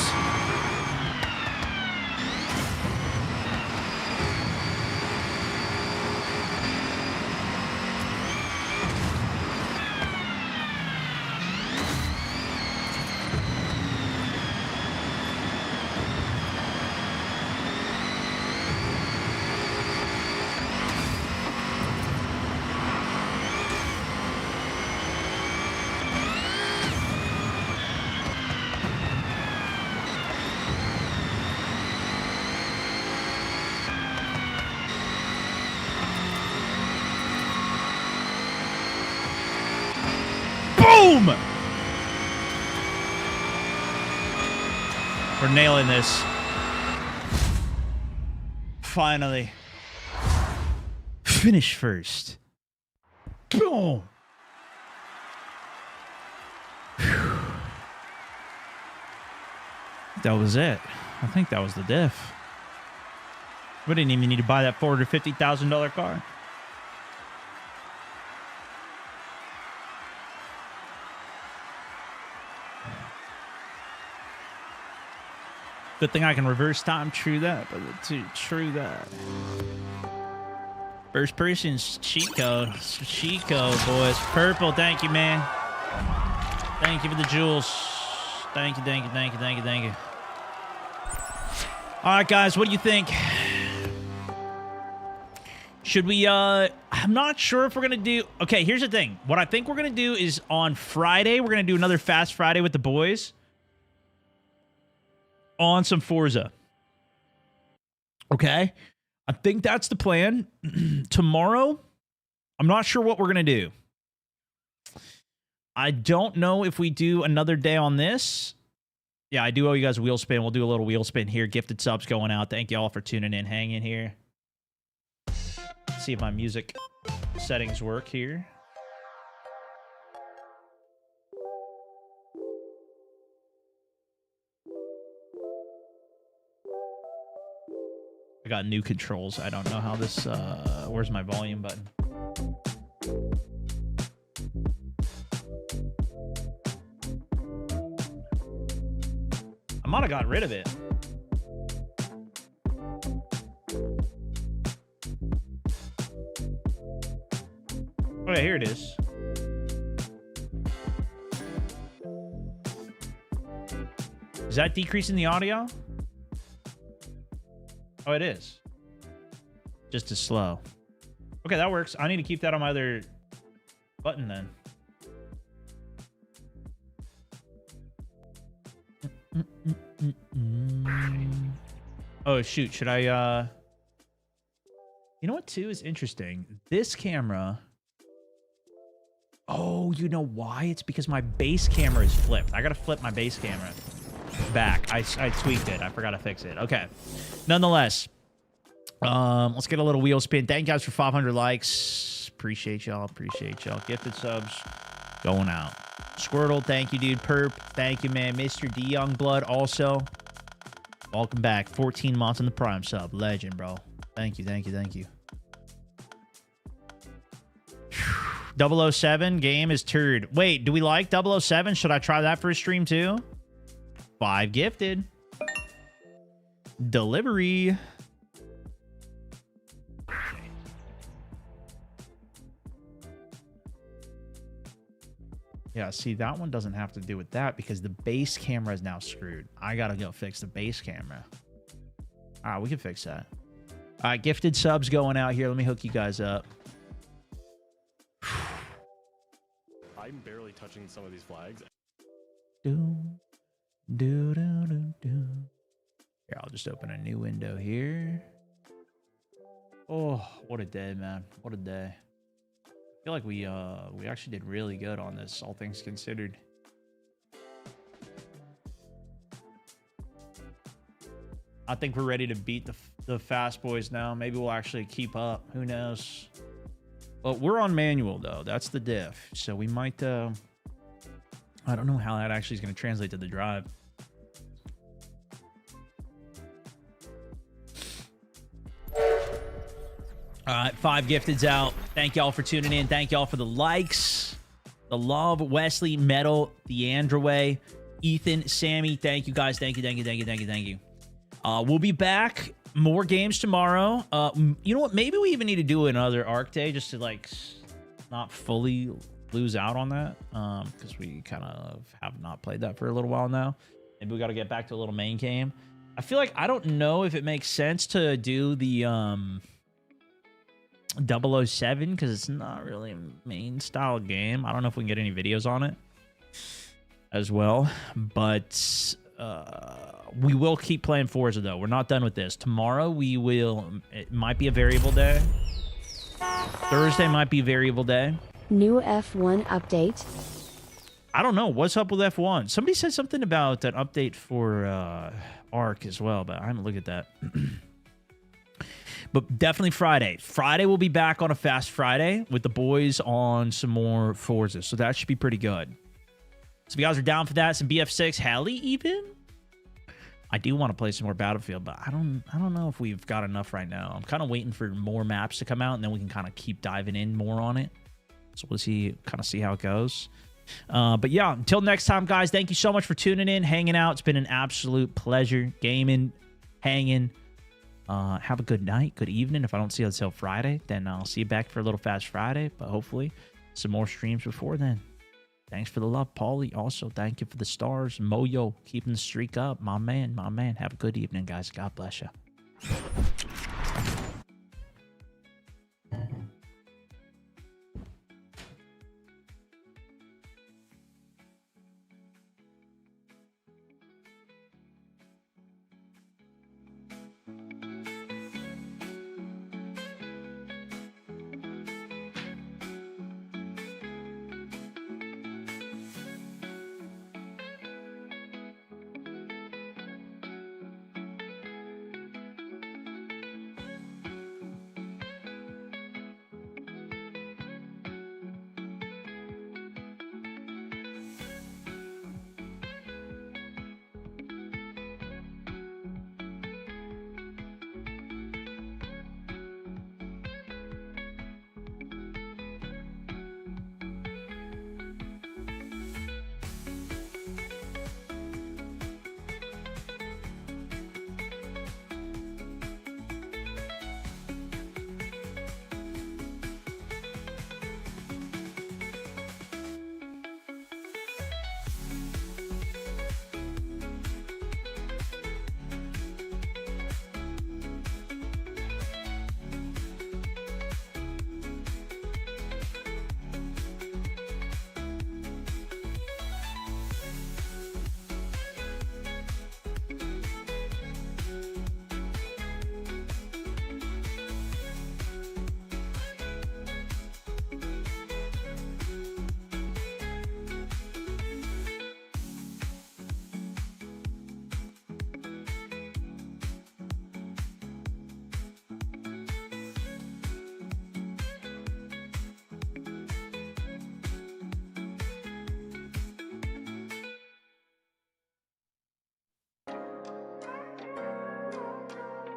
Boom! We're nailing this. Finally. Finish first. Boom! That was it. I think that was the diff. We didn't even need to buy that $450,000 car. Good thing I can reverse time. True that, but true that. First person's cheat code. It's a cheat code, boys. Purple, thank you, man. Thank you for the jewels. Thank you, thank you, thank you, thank you, thank you. All right, guys, what do you think? Should we, I'm not sure if we're going to do... Okay, here's the thing. What I think we're going to do is on Friday, we're going to do another Fast Friday with the boys on some Forza. Okay? I think that's the plan. Tomorrow, I'm not sure what we're going to do. I don't know if we do another day on this. Yeah, I do owe you guys a wheel spin. We'll do a little wheel spin here. Gifted subs going out. Thank you all for tuning in, hanging here. Let's see if my music settings work here. I got new controls. I don't know how this... where's my volume button? I might have got rid of it. Oh, yeah, here it is. Is that decreasing the audio? Oh, it is. Just as slow. Okay, that works. I need to keep that on my other button then. Oh, shoot. Should I... You know what, too, is interesting? This camera... Oh, you know why? It's because my base camera is flipped. I gotta flip my base camera back. I tweaked it. I forgot to fix it. Okay. Nonetheless, let's get a little wheel spin. Thank you guys for 500 likes. Appreciate y'all. Appreciate y'all. Gifted subs going out. Squirtle, thank you, dude. Perp, thank you, man. Mr. D Youngblood, also. Welcome back. 14 months in the Prime sub. Legend, bro. Thank you, thank you, thank you. 007 game is turd. Wait, do we like 007? Should I try that for a stream too? 5 gifted. Delivery. Yeah, see, that one doesn't have to do with that because the base camera is now screwed. I gotta go fix the base camera. All right, we can fix that. All right, gifted subs going out here. Let me hook you guys up. I'm barely touching some of these flags. Do, do, do, do, do. Here, I'll just open a new window here. Oh, what a day, man. What a day. I feel like we actually did really good on this, all things considered. I think we're ready to beat the fast boys now. Maybe we'll actually keep up. Who knows? But we're on manual, though. That's the diff. So we might... I don't know how that actually is going to translate to the drive. All right, 5 gifteds out. Thank y'all for tuning in. Thank y'all for the likes, the love. Wesley, Metal, Deandraway, Ethan, Sammy. Thank you, guys. Thank you, thank you, thank you, thank you, thank you. We'll be back. More games tomorrow. You know what? Maybe we even need to do another ARC day just to, like, not fully lose out on that. Because we kind of have not played that for a little while now. Maybe we got to get back to a little main game. I feel like I don't know if it makes sense to do the 007 because it's not really a main style game. I don't know if we can get any videos on it as well. But... we will keep playing Forza, though. We're not done with this. Tomorrow, we will... It might be a variable day. Thursday might be a variable day. New F1 update. I don't know. What's up with F1? Somebody said something about an update for ARC as well, but I haven't looked at that. But definitely Friday. Friday, we'll be back on a Fast Friday with the boys on some more Forza. So that should be pretty good. So if you guys are down for that, some BF6 Heli even. I do want to play some more Battlefield, but I don't know if we've got enough right now. I'm kind of waiting for more maps to come out, and then we can kind of keep diving in more on it. So we'll see how it goes. But yeah, until next time, guys, thank you so much for tuning in, hanging out. It's been an absolute pleasure gaming, hanging. Have a good night, good evening. If I don't see you until Friday, then I'll see you back for a little Fast Friday, but hopefully some more streams before then. Thanks for the love, Paulie. Also, thank you for the stars. Moyo, keeping the streak up. My man, my man. Have a good evening, guys. God bless you.